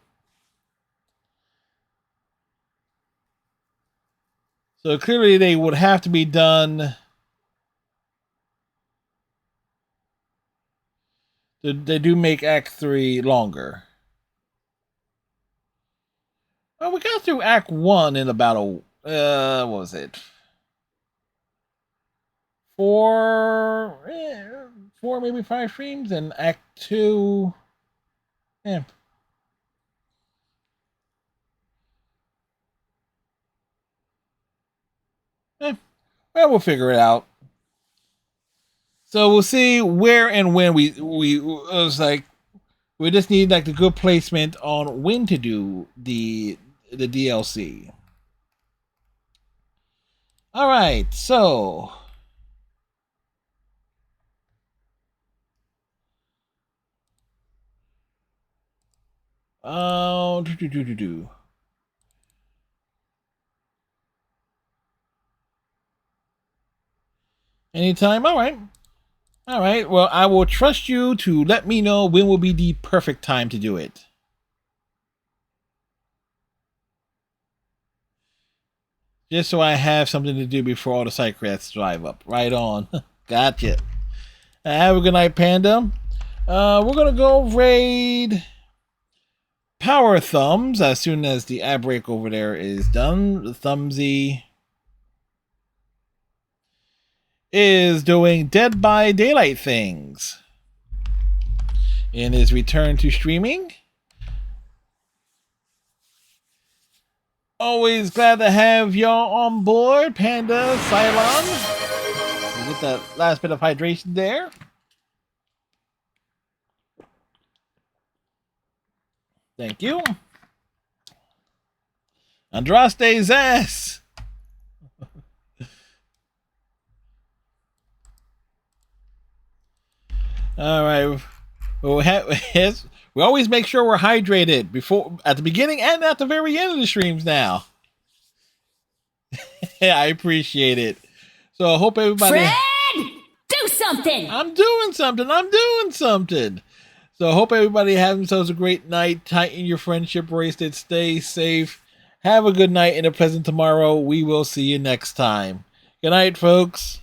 So clearly they would have to be done. They do make Act 3 longer. Well, we got through Act 1 in about what was it? 4, maybe 5 streams, and Act 2, yeah. Well, we'll figure it out. So we'll see where and when we was like, we just need like the good placement on when to do the DLC. All right, so anytime. All right. All right. Well, I will trust you to let me know when will be the perfect time to do it. Just so I have something to do before all the psychopaths drive up. Right on. Gotcha. Have a good night, Panda. We're going to go raid Power Thumbs as soon as the ad break over there is done. The Thumbsy is doing Dead by Daylight things in his return to streaming. Always glad to have y'all on board, Panda, Cylon. You get that last bit of hydration there. Thank you. Andraste's ass. All right. We always make sure we're hydrated before, at the beginning and at the very end of the streams now. I appreciate it. So I hope everybody... Fred! Do something! I'm doing something. So I hope everybody has themselves a great night. Tighten your friendship bracelet. Stay safe. Have a good night and a pleasant tomorrow. We will see you next time. Good night, folks.